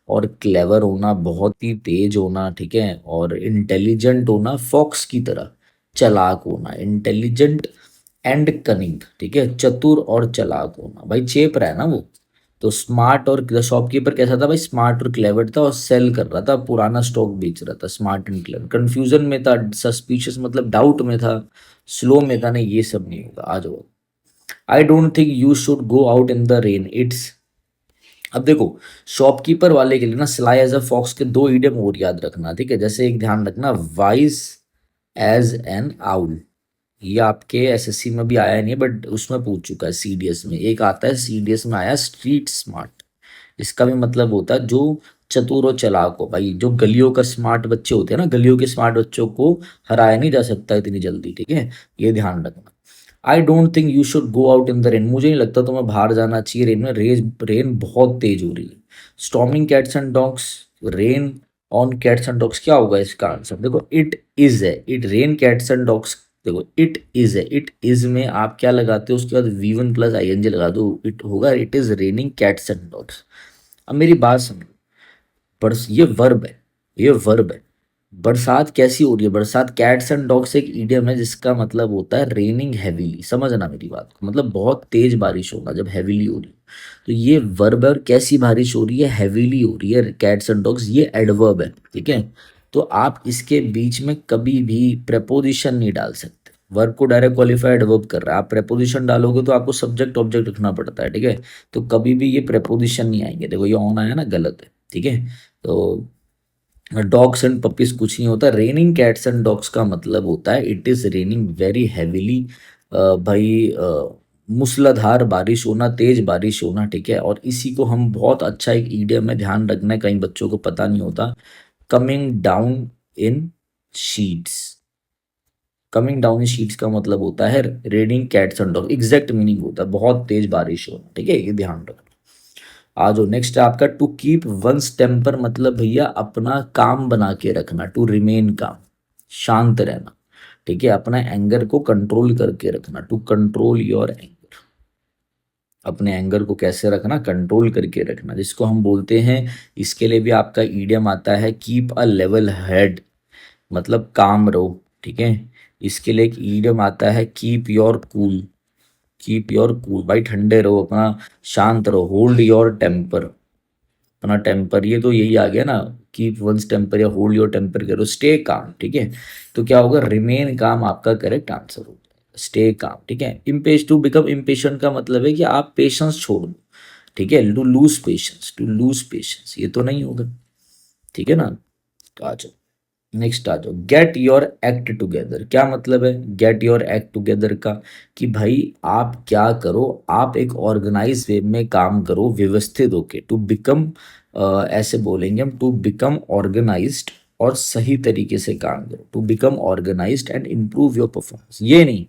और क्लेवर होना, बहुत ही तेज होना, ठीक है, और इंटेलिजेंट होना, फॉक्स की तरह चालाक होना, इंटेलिजेंट एंड कनिंग, ठीक है, चतुर और चालाक होना। भाई चेप रहा है ना वो। तो स्मार्ट, और शॉपकीपर कैसा था भाई, स्मार्ट और क्लेवर था, और सेल कर रहा था, पुराना स्टॉक बेच रहा था, स्मार्ट एंड क्लेवर। कंफ्यूजन में था, सस्पिशियस मतलब डाउट में था, स्लो में था, नहीं ये सब नहीं होगा। आ जाओ। I don't think you should go out in the rain, it's. अब देखो, शॉपकीपर वाले के लिए ना स्लाई एज अ फॉक्स के 2 इडियम और याद रखना, ठीक है। जैसे एक ध्यान रखना, वाइज एज एन आउल, ये आपके एसएससी में भी आया नहीं है बट उसमें पूछ चुका है, सीडीएस में एक आता है, सीडीएस में आया स्ट्रीट स्मार्ट। इसका भी मतलब होता है जो चतुर और चालाक हो। भाई जो गलियों का स्मार्ट बच्चे होते हैं ना, गलियों के स्मार्ट बच्चों को हराया नहीं जा सकता इतनी जल्दी, ठीक है, ये ध्यान रखना। I don't think you should go out in the rain, मुझे नहीं लगता तुम्हें बाहर जाना चाहिए रेन में, रेन बहुत तेज हो रही है। Storming cats and dogs, rain on cats and dogs, क्या होगा इसका आंसर, देखो इट इज है, it rain cats and dogs. देखो इट इज है, इट इज में आप क्या लगाते हो, उसके बाद V1 प्लस ING लगा दो, इट होगा it is raining cats and dogs. अब मेरी बात समझो, बरस ये वर्ब है, ये वर्ब है। बरसात कैसी हो रही है, बरसात कैट्स एंड डॉग्स एक इडियम है जिसका मतलब होता है रेनिंग हैवीली, समझना मेरी बात को, मतलब बहुत तेज बारिश होना जब हैवीली हो रही है। तो ये वर्ब है, और कैसी बारिश हो रही है, हैवीली हो रही है, कैट्स एंड डॉग्स, ये एडवर्ब है, ठीक है। तो आप इसके बीच में कभी भी प्रपोजिशन नहीं डाल सकते, वर्ब को डायरेक्ट क्वालिफाइड वर्ब कर रहा है। आप प्रेपोजिशन डालोगे तो आपको सब्जेक्ट ऑब्जेक्ट रखना पड़ता है, ठीक है। तो कभी भी ये प्रेपोजिशन नहीं आएंगे। देखो ये ऑन आया ना, गलत है, ठीक है। तो डॉग्स एंड पपीज कुछ नहीं होता। रेनिंग कैट्स एंड डॉग्स का मतलब होता है it is raining very heavily. भाई मूसलाधार बारिश होना, तेज बारिश होना, ठीक है। और इसी को हम बहुत अच्छा एक ईडियम में ध्यान रखना है, कई बच्चों को पता नहीं होता। Coming down in sheets. Coming down in sheets का मतलब होता है raining cats and dog, exact meaning होता है बहुत तेज बारिश होना, ठीक है। ये ध्यान रखना। आ जाओ नेक्स्ट है आपका टू कीप वंस टेम्पर, मतलब भैया अपना काम बना के रखना। टू रिमेन काम, शांत रहना, ठीक है। अपना एंगर को कंट्रोल करके रखना, टू कंट्रोल योर एंगर। अपने एंगर को कैसे रखना, कंट्रोल करके रखना, जिसको हम बोलते हैं। इसके लिए भी आपका ईडियम आता है कीप अ लेवल हेड, मतलब काम रहो, ठीक है। इसके लिए एक ईडियम आता है keep your cool. Keep your cool, भाई ठंडे रहो, अपना शांत रहो। होल्ड योर टेम्पर, अपना टेम्पर, ये तो यही आ गया ना। कीप वंस टेम्पर या होल्ड योर टेम्पर करो, स्टे काम, ठीक है। तो क्या होगा, रिमेन काम आपका करेक्ट आंसर होगा, स्टे काम, ठीक है। इम्पेश टू बिकम इम्पेशेंट का मतलब है कि आप पेशेंस छोड़ दो, ठीक है। To lose patience, to lose patience, ये तो नहीं होगा, ठीक है ना। तो आ जाओ नेक्स्ट, आ जाओ गेट योर एक्ट टुगेदर। क्या मतलब है गेट योर एक्ट टुगेदर का, कि भाई आप क्या करो, आप एक ऑर्गेनाइज वे में काम करो, व्यवस्थित होके। टू बिकम, ऐसे बोलेंगे हम, टू बिकम ऑर्गेनाइज्ड, और सही तरीके से काम करो। To become organized and improve your performance, ये नहीं,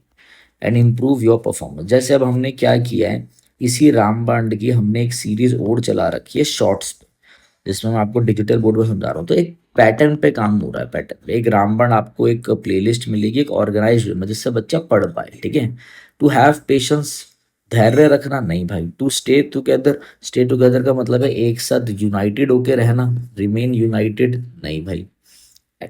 एंड इम्प्रूव योर परफॉर्मेंस। जैसे अब हमने क्या किया है, इसी रामबाण की हमने एक सीरीज और चला रखी है शॉर्ट्स, जिसमें मैं आपको डिजिटल बोर्ड पर समझा रहा हूँ। तो एक पैटर्न पे काम हो रहा है, पैटर्न पे। एक रामबाण आपको एक प्लेलिस्ट मिलेगी एक ऑर्गेनाइज वे में, जिससे बच्चा पढ़ पाए, ठीक है। टू हैव पेशेंस, धैर्य रखना नहीं भाई। To stay together, stay together का मतलब है एक साथ यूनाइटेड होके रहना, रिमेन यूनाइटेड नहीं भाई।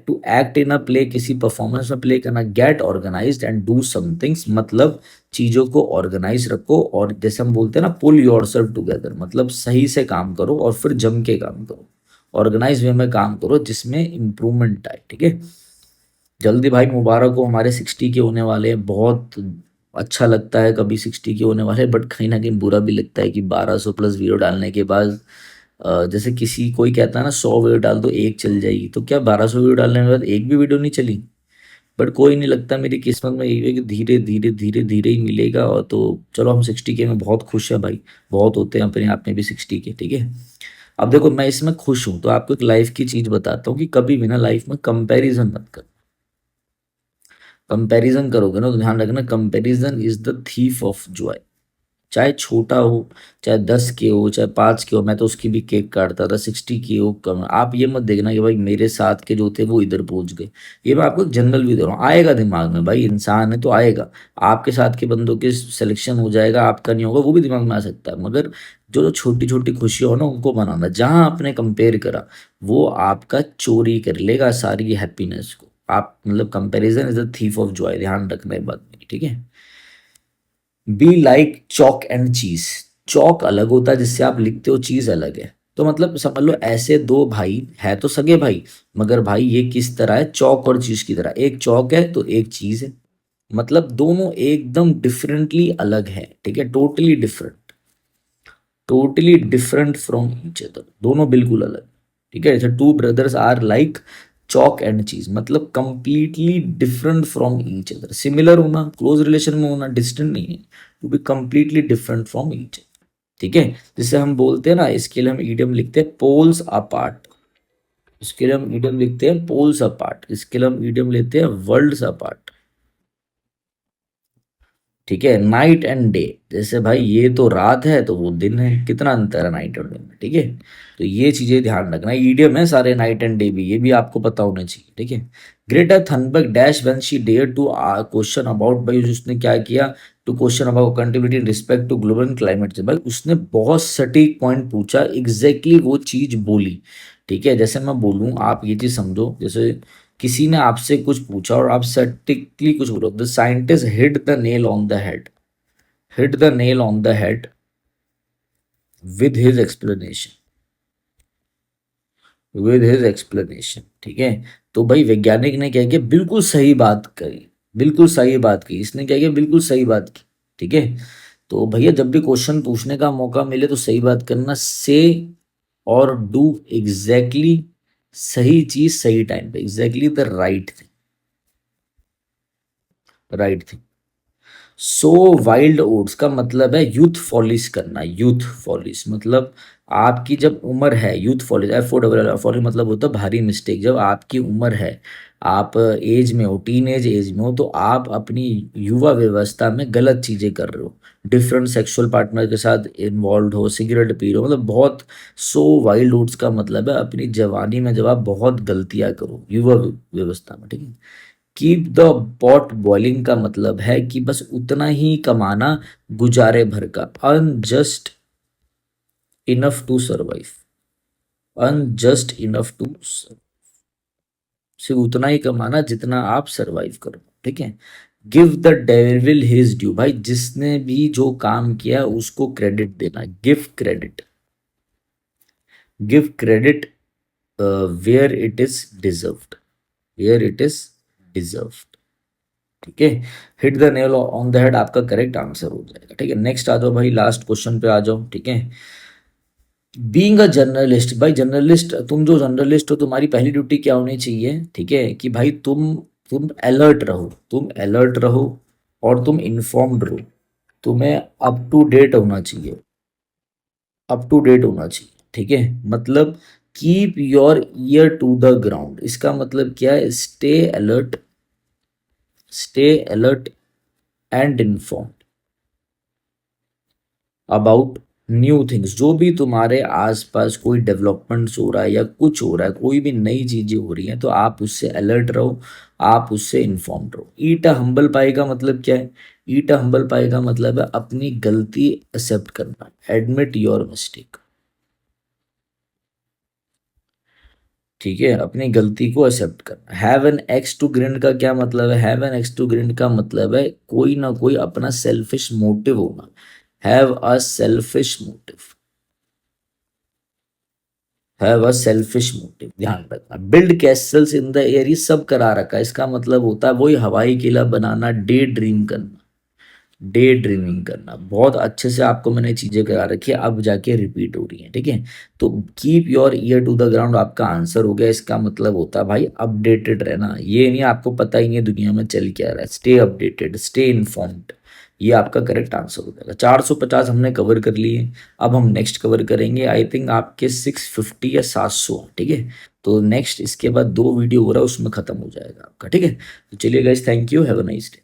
To act in a play, किसी परफॉर्मेंस में प्ले करना। Get organized and do somethings, मतलब चीजों को ऑर्गेनाइज रखो, और जैसे हम बोलते हैं ना पुल योरसेल्फ टुगेदर, मतलब सही से काम करो और फिर जम के काम करो। ऑर्गेनाइज वे में काम करो जिसमें इंप्रूवमेंट आए, ठीक है। जल्दी भाई मुबारक हो, हमारे 60 के होने वाले हैं। बहुत अच्छा लगता है कभी 60 के होने वाले, बट कहीं ना कहीं बुरा भी लगता है कि 1200 प्लस वीडियो डालने के बाद, जैसे किसी कोई कहता है ना 100 वीडियो डाल दो एक चल जाएगी, तो क्या 1200 वीडियो डालने के बाद एक भी वीडियो नहीं चली। बट कोई नहीं, लगता मेरी किस्मत में यही है कि धीरे धीरे धीरे धीरे ही मिलेगा। और तो चलो, हम 60 के में बहुत खुश है भाई, बहुत होते हैं अपने आप में भी 60 के, ठीक है। अब देखो मैं इसमें खुश हूं, तो आपको एक लाइफ की चीज बताता हूँ कि कभी भी ना लाइफ में कंपैरिजन मत कर। कंपैरिजन करोगे ना तो ध्यान रखना, comparison is the thief of Joy. चाहे छोटा हो, चाहे 10 के हो, चाहे 5 के हो। मैं तो उसकी भी केक काटता था, 60 की हो कम। आप ये मत देखना कि भाई मेरे साथ के जो थे वो इधर पहुंच गए। ये मैं आपको जनरल भी दे रहा हूँ, आएगा दिमाग में भाई, इंसान है तो आएगा। आपके साथ के बंदों के सिलेक्शन हो जाएगा, आपका नहीं होगा, वो भी दिमाग में आ सकता है। मगर जो जो छोटी छोटी खुशियां हो ना, उनको मनाना। जहां आपने कंपेयर करा, वो आपका चोरी कर लेगा सारी हैप्पीनेस को। आप मतलब comparison is the thief of Joy, ध्यान रखना ये बात मेरी, ठीक है। बी लाइक चौक एंड चीज। चौक अलग होता है जिससे आप लिखते हो, चीज अलग है। तो मतलब समझ लो ऐसे दो भाई है तो सगे भाई, मगर भाई ये किस तरह है, चौक और चीज की तरह। एक चौक है तो एक चीज है, मतलब दोनों एकदम डिफरेंटली अलग है, ठीक है। Totally different, totally different from each other, दोनों बिल्कुल अलग, ठीक है। जैसे two brothers are like chalk and cheese, मतलब completely different from each other. Similar होना, क्लोज रिलेशन में होना, डिस्टेंट नहीं है। To be completely different from each, ठीक है। जिसे हम बोलते हैं ना, इसके लिए हम ईडियम लिखते हैं पोल्स अपार्ट। इसके लिए हम ईडियम लिखते हैं पोल्स अपार्ट, इसके लिए हम ईडियम लेते हैं वर्ल्ड्स अपार्ट, ठीक है। नाइट एंड डे, जैसे भाई ये तो रात है तो वो दिन है, कितना अंतर है नाइट और डे में, ठीक है। तो ये चीजें ध्यान रखना, ईडियम है सारे नाइट एंड डे भी, ये भी आपको पता होना चाहिए, ठीक है। Greta Thunberg dash when she dare to question about, भाई उसने क्या किया, to question about contributing in respect to global climate change. भाई उसने बहुत सटीक पॉइंट पूछा, एग्जैक्टली वो चीज बोली, ठीक है। जैसे मैं बोलूं, आप ये चीज समझो, जैसे किसी ने आपसे कुछ पूछा और आप सटीकली कुछ बोलो, the scientist hit the nail on the head, hit the nail on the head with his explanation, with his explanation, ठीक है। तो भाई वैज्ञानिक ने क्या किया, बिल्कुल सही बात करी, बिल्कुल सही बात की इसने, क्या किया, बिल्कुल सही बात की। ठीक है, तो भैया जब भी क्वेश्चन पूछने का मौका मिले तो सही बात करना, से और डू एग्जैक्टली सही चीज सही टाइम पे, exactly the right thing, right thing. So wild oats का मतलब है यूथ फॉलिश करना, यूथ फॉलिश मतलब आपकी जब उम्र है, यूथ फॉलिश, फॉलिश मतलब होता है भारी मिस्टेक। जब आपकी उम्र है, आप एज में हो, टीन एज में हो, तो आप अपनी युवा व्यवस्था में गलत चीजें कर रहे हो, डिफरेंट सेक्सुअल पार्टनर के साथ इन्वॉल्व हो, सिगरेट पी रहे हो, मतलब बहुत। सो वाइल्ड ओट्स का मतलब है अपनी जवानी में जब आप बहुत गलतियां करो युवा व्यवस्था में, ठीक है। कीप द पॉट बॉइलिंग का मतलब है कि बस उतना ही कमाना गुजारे भर का, unjust enough to survive, unjust enough to, सिर्फ उतना ही कमाना जितना आप सरवाइव करो, ठीक है। Give the devil his due, भाई जिसने भी जो काम किया उसको क्रेडिट देना, give credit, give credit where it is deserved, where it is deserved, ठीक है। Hit the nail on the head आपका करेक्ट आंसर हो जाएगा, ठीक है। नेक्स्ट आ जाओ भाई, लास्ट क्वेश्चन पे आ जाओ, ठीक है। बीइंग अ जर्नलिस्ट, भाई जर्नलिस्ट, तुम जो जर्नलिस्ट हो तुम्हारी पहली ड्यूटी क्या होनी चाहिए, ठीक है, कि भाई तुम अलर्ट रहो, तुम अलर्ट रहो और तुम इन्फॉर्म्ड रहो, तुम्हें अप टू डेट होना चाहिए, अप टू डेट होना चाहिए, ठीक है। मतलब keep your ear to the ground, इसका मतलब क्या है, stay alert, stay alert and inform about new things, जो भी तुम्हारे आसपास कोई डेवलपमेंट्स हो रहा है या कुछ हो रहा है, कोई भी नई चीजें हो रही हैं, तो आप उससे अलर्ट रहो, आप उससे इन्फॉर्म्ड रहो। ईट अ हम्बल पाई का मतलब क्या है, ईट अ हम्बल पाई का मतलब है अपनी गलती एक्सेप्ट करना, एडमिट योर मिस्टेक, ठीक है, अपनी गलती को एक्सेप्ट करना। Have an axe to grind का क्या मतलब है, have an axe to grind का मतलब है कोई ना कोई अपना सेल्फिश मोटिव होना, have a selfish motive, have a selfish motive, ध्यान रखना। Build castles in the air, ये सब करा रखा है, इसका मतलब होता है वही हवाई किला बनाना, डे ड्रीम करना, डे ड्रीमिंग करना। बहुत अच्छे से आपको मैंने चीजें करा रखी है, अब जाके रिपीट हो रही है, ठीक है। तो keep your ear to the ground आपका आंसर हो गया, इसका मतलब होता है भाई अपडेटेड रहना, ये नहीं आपको पता ही नहीं है दुनिया में चल क्या रहा है, स्टे अपडेटेड, स्टे इन्फॉर्म्ड, ये आपका करेक्ट आंसर हो जाएगा। 450 हमने कवर कर लिए, अब हम नेक्स्ट कवर करेंगे आई थिंक आपके 650 या 700, ठीक है। तो नेक्स्ट इसके बाद 2 वीडियो हो रहा है उसमें खत्म हो जाएगा आपका, ठीक है। तो चलिए guys, thank you, have a nice day.